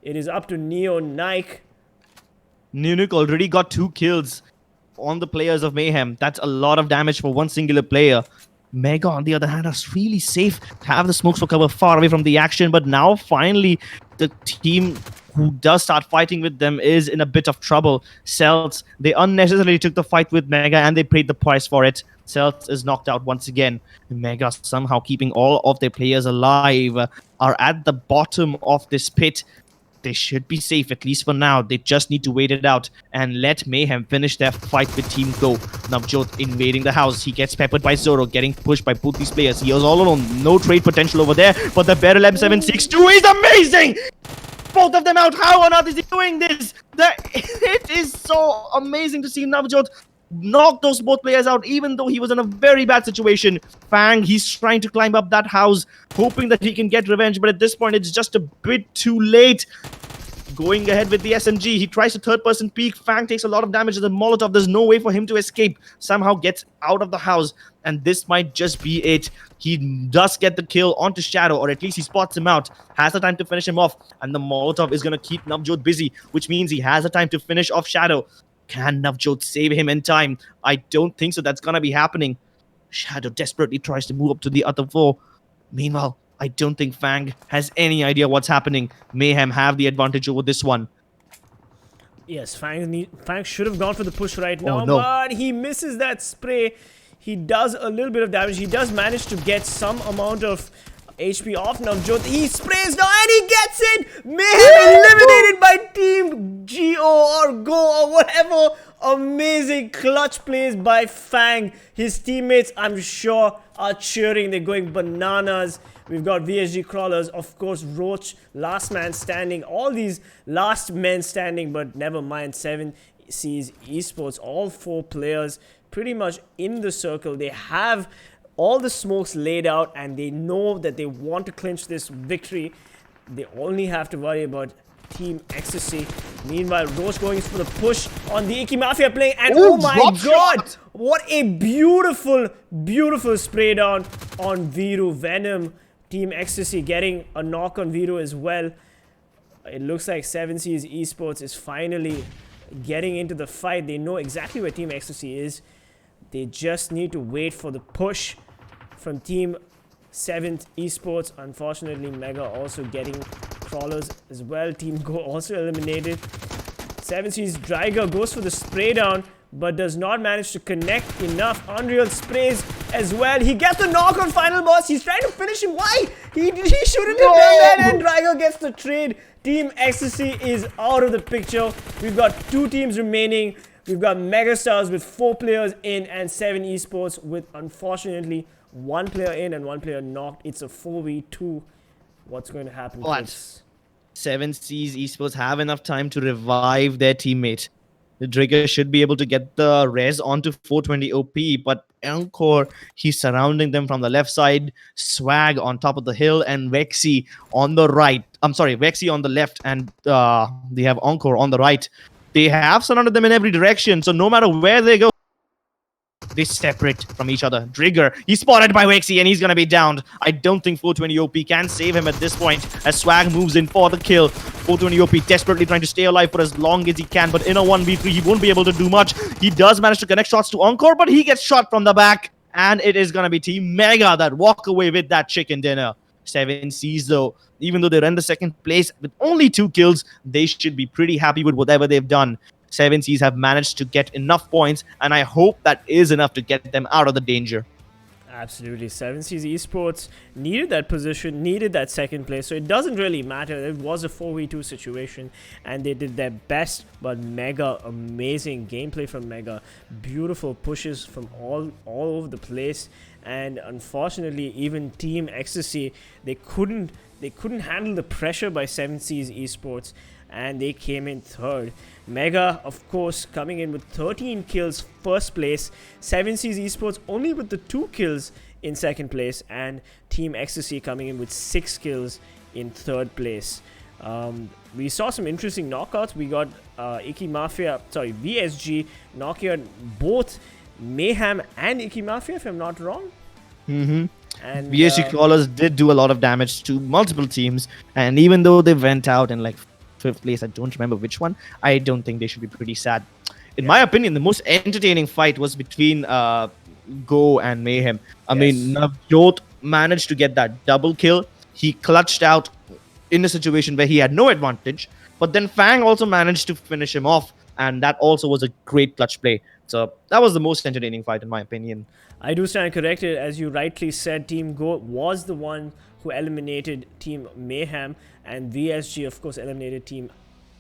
It is up to Neo Nike. Nunuk already got 2 kills on the players of Mayhem. That's a lot of damage for one singular player. Mega, on the other hand, are really safe. Have the smokes for cover far away from the action, but now finally the team who does start fighting with them is in a bit of trouble. CELTZ, they unnecessarily took the fight with Mega and they paid the price for it. CELTZ is knocked out once again. Mega somehow keeping all of their players alive, are at the bottom of this pit. They should be safe, at least for now. They just need to wait it out and let Mayhem finish their fight with Team Go. Navjot invading the house. He gets peppered by Zoro, getting pushed by both these players. He is all alone. No trade potential over there, but the Beryl M762 is amazing! Both of them out. How on earth is he doing this? It is so amazing to see Navjot knock those both players out, even though he was in a very bad situation. Fang, he's trying to climb up that house, hoping that he can get revenge, but at this point, it's just a bit too late. Going ahead with the SMG, he tries to third-person peek. Fang takes a lot of damage to the Molotov. There's no way for him to escape. Somehow gets out of the house, and this might just be it. He does get the kill onto Shadow, or at least he spots him out, has the time to finish him off, and the Molotov is going to keep Navjot busy, which means he has the time to finish off Shadow. Can Navjot save him in time? I don't think so. That's going to be happening. Shadow desperately tries to move up to the other 4. Meanwhile, I don't think Fang has any idea what's happening. Mayhem have the advantage over this one. Yes, Fang should have gone for the push right now, no. but he misses that spray. He does a little bit of damage. He does manage to get some amount of HP off Navjot. He sprays now and he gets it! Mayhem eliminated by Team GO or Go or whatever. Amazing clutch plays by Fang. His teammates, I'm sure, are cheering. They're going bananas. We've got VSG Crawlers, of course, Roach, Last Man Standing. All these last men standing, but never mind. 7 Seas Esports. All 4 players pretty much in the circle. They have all the smokes laid out and they know that they want to clinch this victory. They only have to worry about Team Ecstasy. Meanwhile, Roach going for the push on the Icky Mafia playing, and oh my god, what a beautiful, beautiful spray down on Viru. Venom, Team Ecstasy getting a knock on Viru as well. It looks like 7 Seas Esports is finally getting into the fight. They know exactly where Team Ecstasy is. They just need to wait for the push from Team 7th Esports. Unfortunately, Mega also getting crawlers as well. Team Go also eliminated. 7 Seas Dryger goes for the spray down, but does not manage to connect enough. Unreal sprays as well. He gets the knock on Final Boss. He's trying to finish him. Why? He shouldn't have done that, and Dryger gets the trade. Team Ecstasy is out of the picture. We've got 2 teams remaining. We've got Megastars with 4 players in and 7 Esports with, unfortunately, 1 player in and 1 player knocked. It's a 4v2. What's going to happen? What? Seven Seas Esports have enough time to revive their teammate. The Trigger should be able to get the res onto 420 OP, but Encore, he's surrounding them from the left side. Swag on top of the hill, and Vexy on the right. I'm sorry, Vexy on the left, and they have Encore on the right. They have surrounded them in every direction, so no matter where they go, they separate from each other. Trigger, he's spotted by Vexy and he's gonna be downed. I don't think 420 OP can save him at this point as Swag moves in for the kill. 420 OP desperately trying to stay alive for as long as he can, but in a 1v3 he won't be able to do much. He does manage to connect shots to Encore, but he gets shot from the back, and it is gonna be Team Mega that walk away with that chicken dinner. Seven Seas though, even though they're in the second place with only 2 kills, they should be pretty happy with whatever they've done. Seven Seas have managed to get enough points, and I hope that is enough to get them out of the danger. Absolutely. Seven Seas Esports needed that position, needed that second place, so it doesn't really matter. It was a 4v2 situation, and they did their best, but Mega, amazing gameplay from Mega. Beautiful pushes from all over the place, and unfortunately, even Team Ecstasy, they couldn't handle the pressure by Seven Seas Esports, and they came in third. Mega, of course, coming in with 13 kills, first place. Seven Seas Esports only with the 2 kills in second place, and Team Ecstasy coming in with 6 kills in third place. We saw some interesting knockouts. We got Icky Mafia, sorry, VSG knocking out both Mayhem and Icky Mafia, if I'm not wrong. And VSG Crawlers did do a lot of damage to multiple teams, and even though they went out in like 5th place, I don't remember which one, I don't think they should be pretty sad. In my opinion, the most entertaining fight was between Go and Mayhem. I mean, Navjot managed to get that double kill. He clutched out in a situation where he had no advantage, but then Fang also managed to finish him off, and that also was a great clutch play. So that was the most entertaining fight in my opinion. I do stand corrected. As you rightly said, Team Go was the one who eliminated Team Mayhem, and VSG, of course, eliminated Team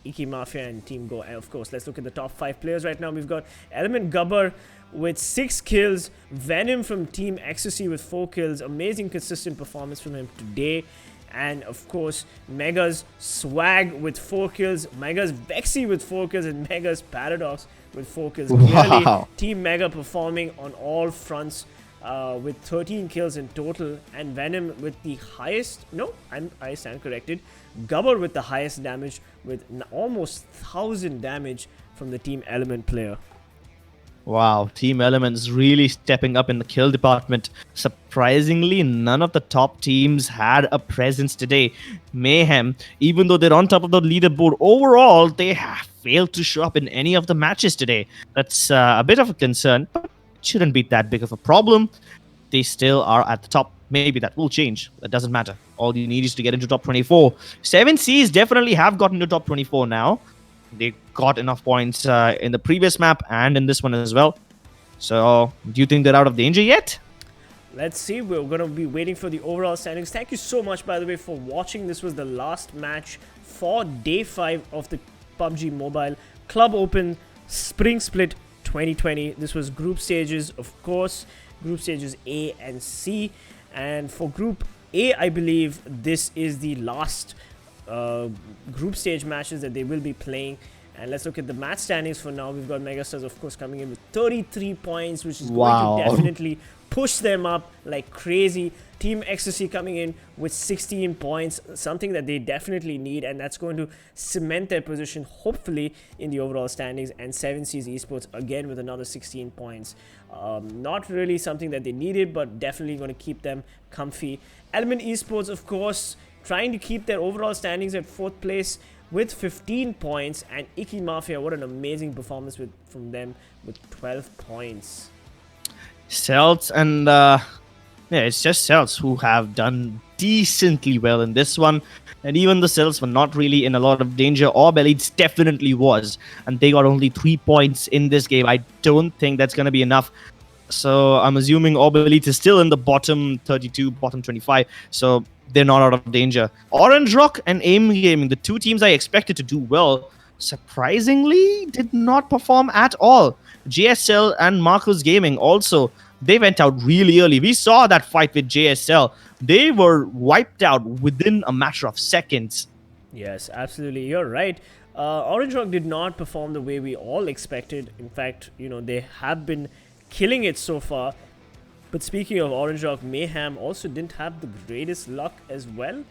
Icky Mafia and Team Go. And of course, let's look at the top 5 players right now. We've got Element Gubber with 6 kills, Venom from Team Ecstasy with 4 kills. Amazing consistent performance from him today. And of course, Mega's Swag with 4 kills, Mega's Vexy with 4 kills, and Mega's Paradox with 4 kills. Clearly, Team Mega performing on all fronts with 13 kills in total, and Venom with the highest, I stand corrected, Gubber with the highest damage with almost 1000 damage from the Team Element player. Wow, Team Elements really stepping up in the kill department. Surprisingly, none of the top teams had a presence today. Mayhem, even though they're on top of the leaderboard, overall, they have failed to show up in any of the matches today. That's a bit of a concern, but it shouldn't be that big of a problem. They still are at the top. Maybe that will change. That doesn't matter. All you need is to get into top 24. 7Cs definitely have gotten to top 24 now. They got enough points in the previous map and in this one as well. So, do you think they're out of danger yet? Let's see. We're going to be waiting for the overall standings. Thank you so much, by the way, for watching. This was the last match for Day 5 of the PUBG Mobile Club Open Spring Split 2020. This was group stages, of course. Group stages A and C. And for Group A, I believe this is the last group stage matches that they will be playing. And let's look at the match standings for now. We've got Megastars, of course, coming in with 33 points, which is going to definitely push them up like crazy. Team Ecstasy coming in with 16 points, something that they definitely need, and that's going to cement their position, hopefully, in the overall standings. And 7Seas Esports, again, with another 16 points. Not really something that they needed, but definitely going to keep them comfy. Element Esports, of course, trying to keep their overall standings at 4th place with 15 points. And Icky Mafia, what an amazing performance from them with 12 points. CELTZ and yeah, it's just CELTZ who have done decently well in this one. And even the CELTZ were not really in a lot of danger. ORB Elites definitely was. And they got only 3 points in this game. I don't think that's going to be enough. So I'm assuming ORB Elites is still in the bottom 32, bottom 25. So they're not out of danger. Orange Rock and AIMGAMING, the 2 teams I expected to do well, surprisingly did not perform at all. JSL and Marcos Gaming also, they went out really early. We saw that fight with JSL. They were wiped out within a matter of seconds. Yes, absolutely. You're right. Orange Rock did not perform the way we all expected. In fact, they have been killing it so far. But speaking of Orange Rock, Mayhem also didn't have the greatest luck as well.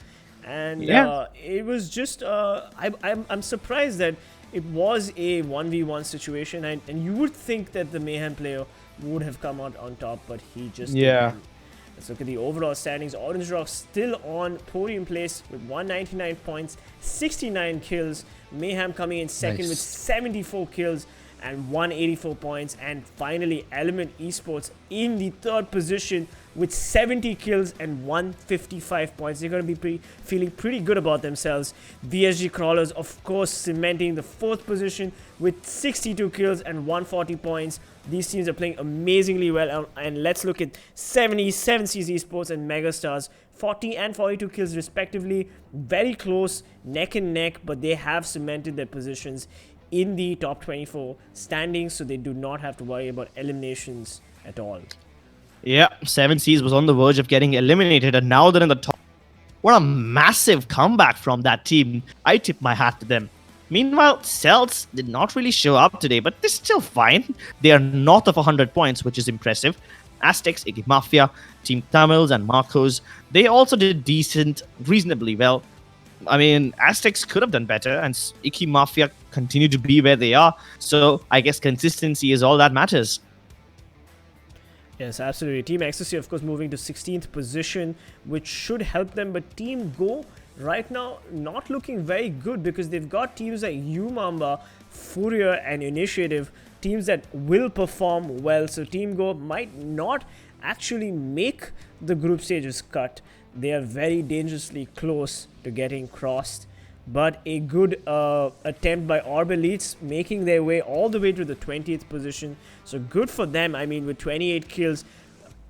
And it was just, I'm surprised that it was a 1v1 situation. And you would think that the Mayhem player would have come out on top, but he just didn't. Let's look at the overall standings. Orange Rock still on podium place with 199 points, 69 kills. Mayhem coming in second with 74 kills and 184 points. And finally, Element Esports in the third position with 70 kills and 155 points. They're going to be feeling pretty good about themselves. VSG Crawlers, of course, cementing the fourth position with 62 kills and 140 points. These teams are playing amazingly well. And let's look at 77 CZ Esports and Megastars. 40 and 42 kills respectively. Very close, neck and neck, but they have cemented their positions in the top 24 standings, so they do not have to worry about eliminations at all. Yeah, 7Cs was on the verge of getting eliminated, and now they're in the top. What a massive comeback from that team. I tip my hat to them. Meanwhile, CELTZ did not really show up today, but they're still fine. They are north of 100 points, which is impressive. Aztecs, Icky Mafia, Team Tamilas, and Marcos, they also did decent, reasonably well. I mean, Aztecs could have done better, and Icky Mafia continue to be where they are. So I guess consistency is all that matters. Yes, absolutely. Team Ecstasy, of course, moving to 16th position, which should help them. But Team Go, right now, not looking very good because they've got teams like Umamba, Fourier, and Initiative, teams that will perform well. So Team Go might not actually make the group stages cut. They are very dangerously close to getting crossed. But a good attempt by ORB Elites, making their way all the way to the 20th position. So good for them. I mean, with 28 kills,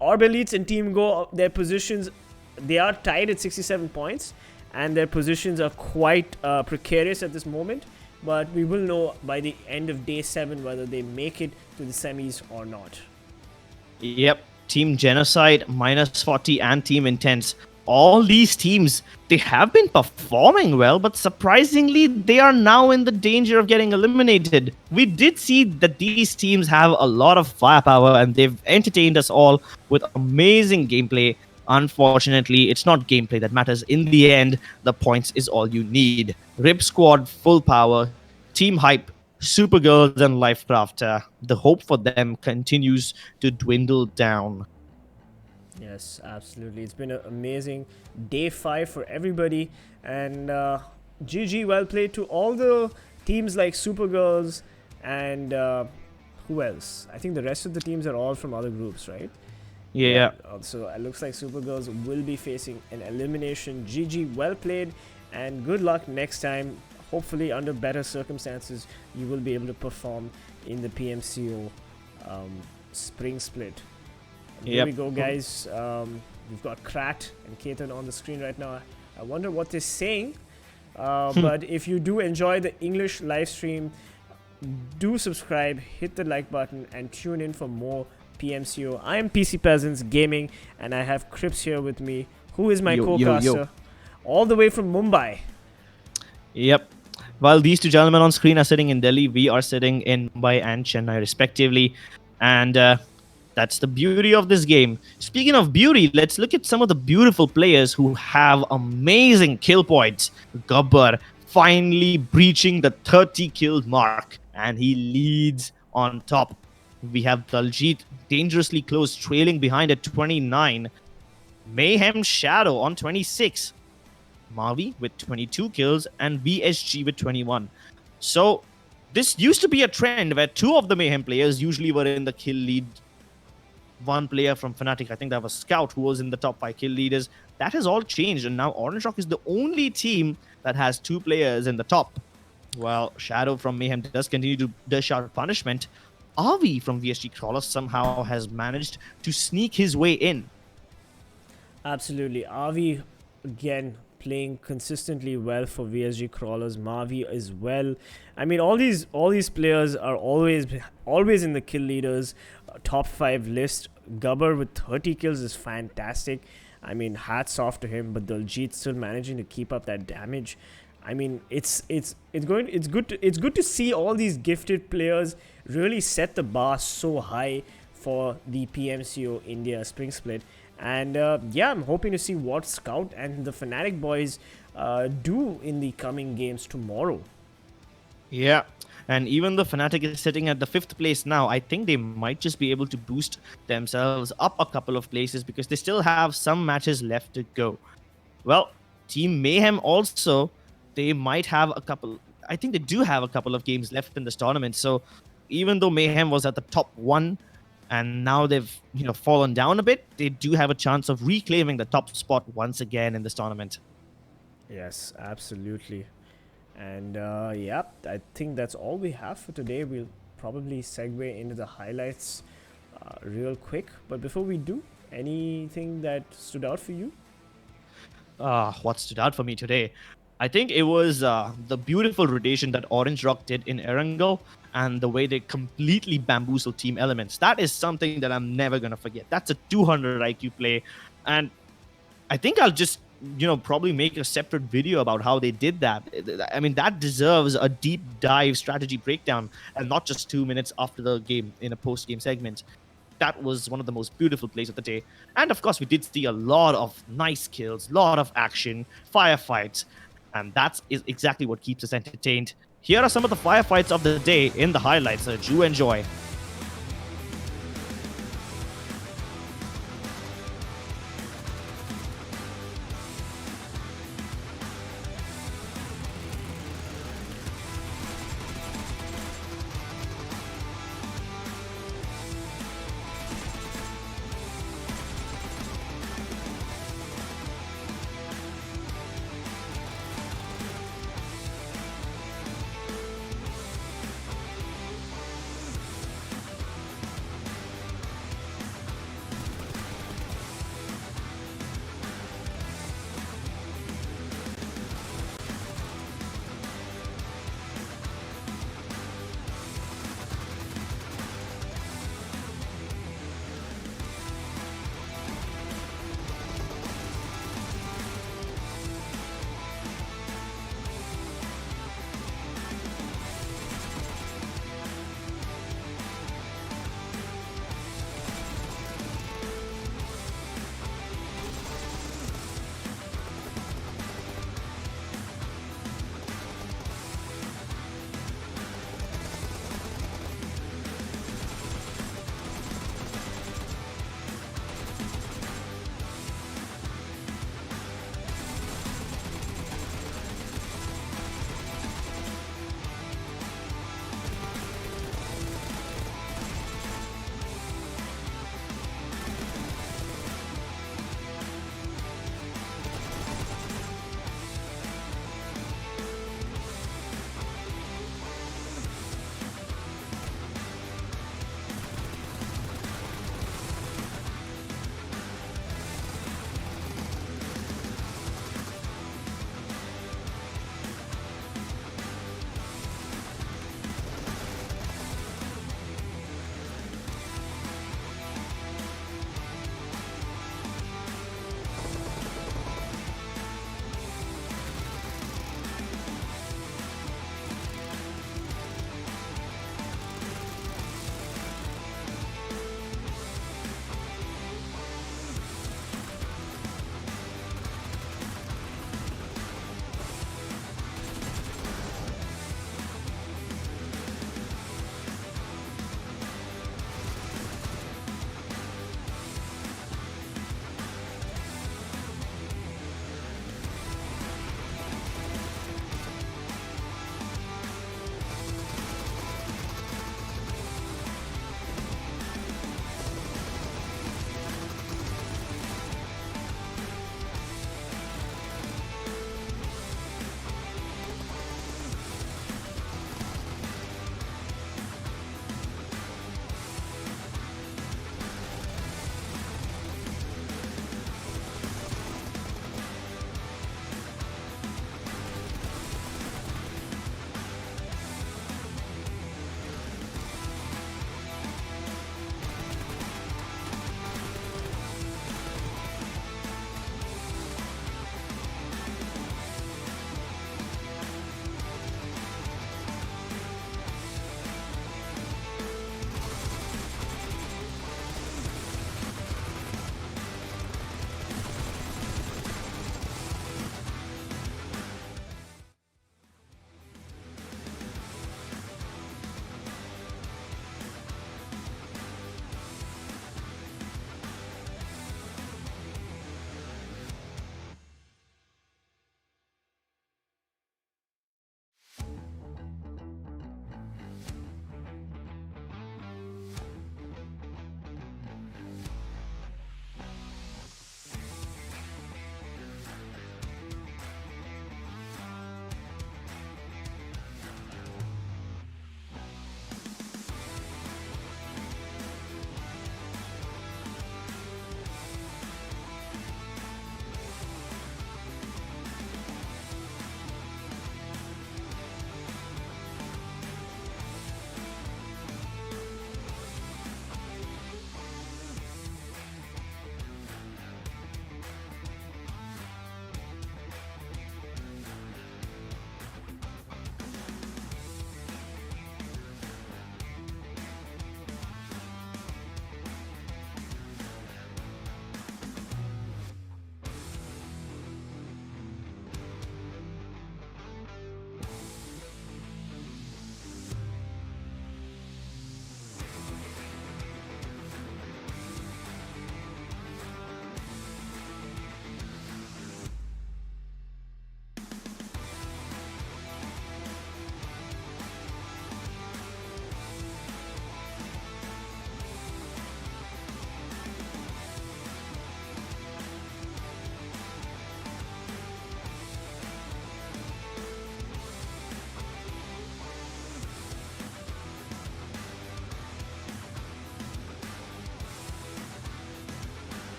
ORB Elites and Team Go, their positions, they are tied at 67 points. And their positions are quite precarious at this moment. But we will know by the end of day 7 whether they make it to the semis or not. Yep. Team Genocide, minus 40, and Team Intense. All these teams, they have been performing well, but surprisingly, they are now in the danger of getting eliminated. We did see that these teams have a lot of firepower, and they've entertained us all with amazing gameplay. Unfortunately, it's not gameplay that matters. In the end, the points is all you need. Rip Squad, Full Power, Team Hype, SuperGirls, and Lifecraft. The hope for them continues to dwindle down. Yes, absolutely. It's been an amazing day 5 for everybody. And GG, well played to all the teams like SuperGirls and who else? I think the rest of the teams are all from other groups, right? Yeah. So it looks like SuperGirls will be facing an elimination. GG, well played, and good luck next time. Hopefully, under better circumstances, you will be able to perform in the PMCO Spring Split. Here we go, guys. We've got Krat and Ketan on the screen right now. I wonder what they're saying. But if you do enjoy the English live stream, do subscribe, hit the like button, and tune in for more PMCO. I am PC Peasants Gaming, and I have Crips here with me, who is my co-caster, all the way from Mumbai. Yep. While these two gentlemen on screen are sitting in Delhi, we are sitting in Mumbai and Chennai, respectively. And that's the beauty of this game. Speaking of beauty, let's look at some of the beautiful players who have amazing kill points. Gabbar finally breaching the 30 kill mark, and he leads on top. We have Daljit dangerously close, trailing behind at 29. Mayhem Shadow on 26. Mavi with 22 kills and VSG with 21. So this used to be a trend where 2 of the Mayhem players usually were in the kill lead. One player from Fnatic, I think that was Scout, who was in the top 5 kill leaders. That has all changed, and now Orange Rock is the only team that has 2 players in the top. Well, Shadow from Mayhem does continue to dish out punishment. RV from VSG Crawler somehow has managed to sneak his way in. Absolutely. RV, again, playing consistently well for VSG Crawlers. Mavi as well. I mean, all these players are always in the kill leaders, top 5 list. Gabbar with 30 kills is fantastic. I mean, hats off to him, but Daljit still managing to keep up that damage. I mean, it's good to see all these gifted players really set the bar so high for the PMCO India Spring Split. And yeah, I'm hoping to see what Scout and the Fnatic boys do in the coming games tomorrow. Yeah, and even though Fnatic is sitting at the 5th place now, I think they might just be able to boost themselves up a couple of places because they still have some matches left to go. Well, Team Mayhem also, they might have a couple, I think they do have a couple of games left in this tournament. So even though Mayhem was at the top 1 and now they've, fallen down a bit, they do have a chance of reclaiming the top spot once again in this tournament. Yes, absolutely. And yeah, I think that's all we have for today. We'll probably segue into the highlights real quick. But before we do, anything that stood out for you? What stood out for me today? I think it was the beautiful rotation that Orange Rock did in Erangel and the way they completely bamboozled TeamELVES. That is something that I'm never going to forget. That's a 200 IQ play. And I think I'll just probably make a separate video about how they did that. I mean, that deserves a deep dive strategy breakdown and not just 2 minutes after the game in a post-game segment. That was one of the most beautiful plays of the day. And of course, we did see a lot of nice kills, lot of action, firefights, and that is exactly what keeps us entertained. Here are some of the firefights of the day in the highlights, so do enjoy.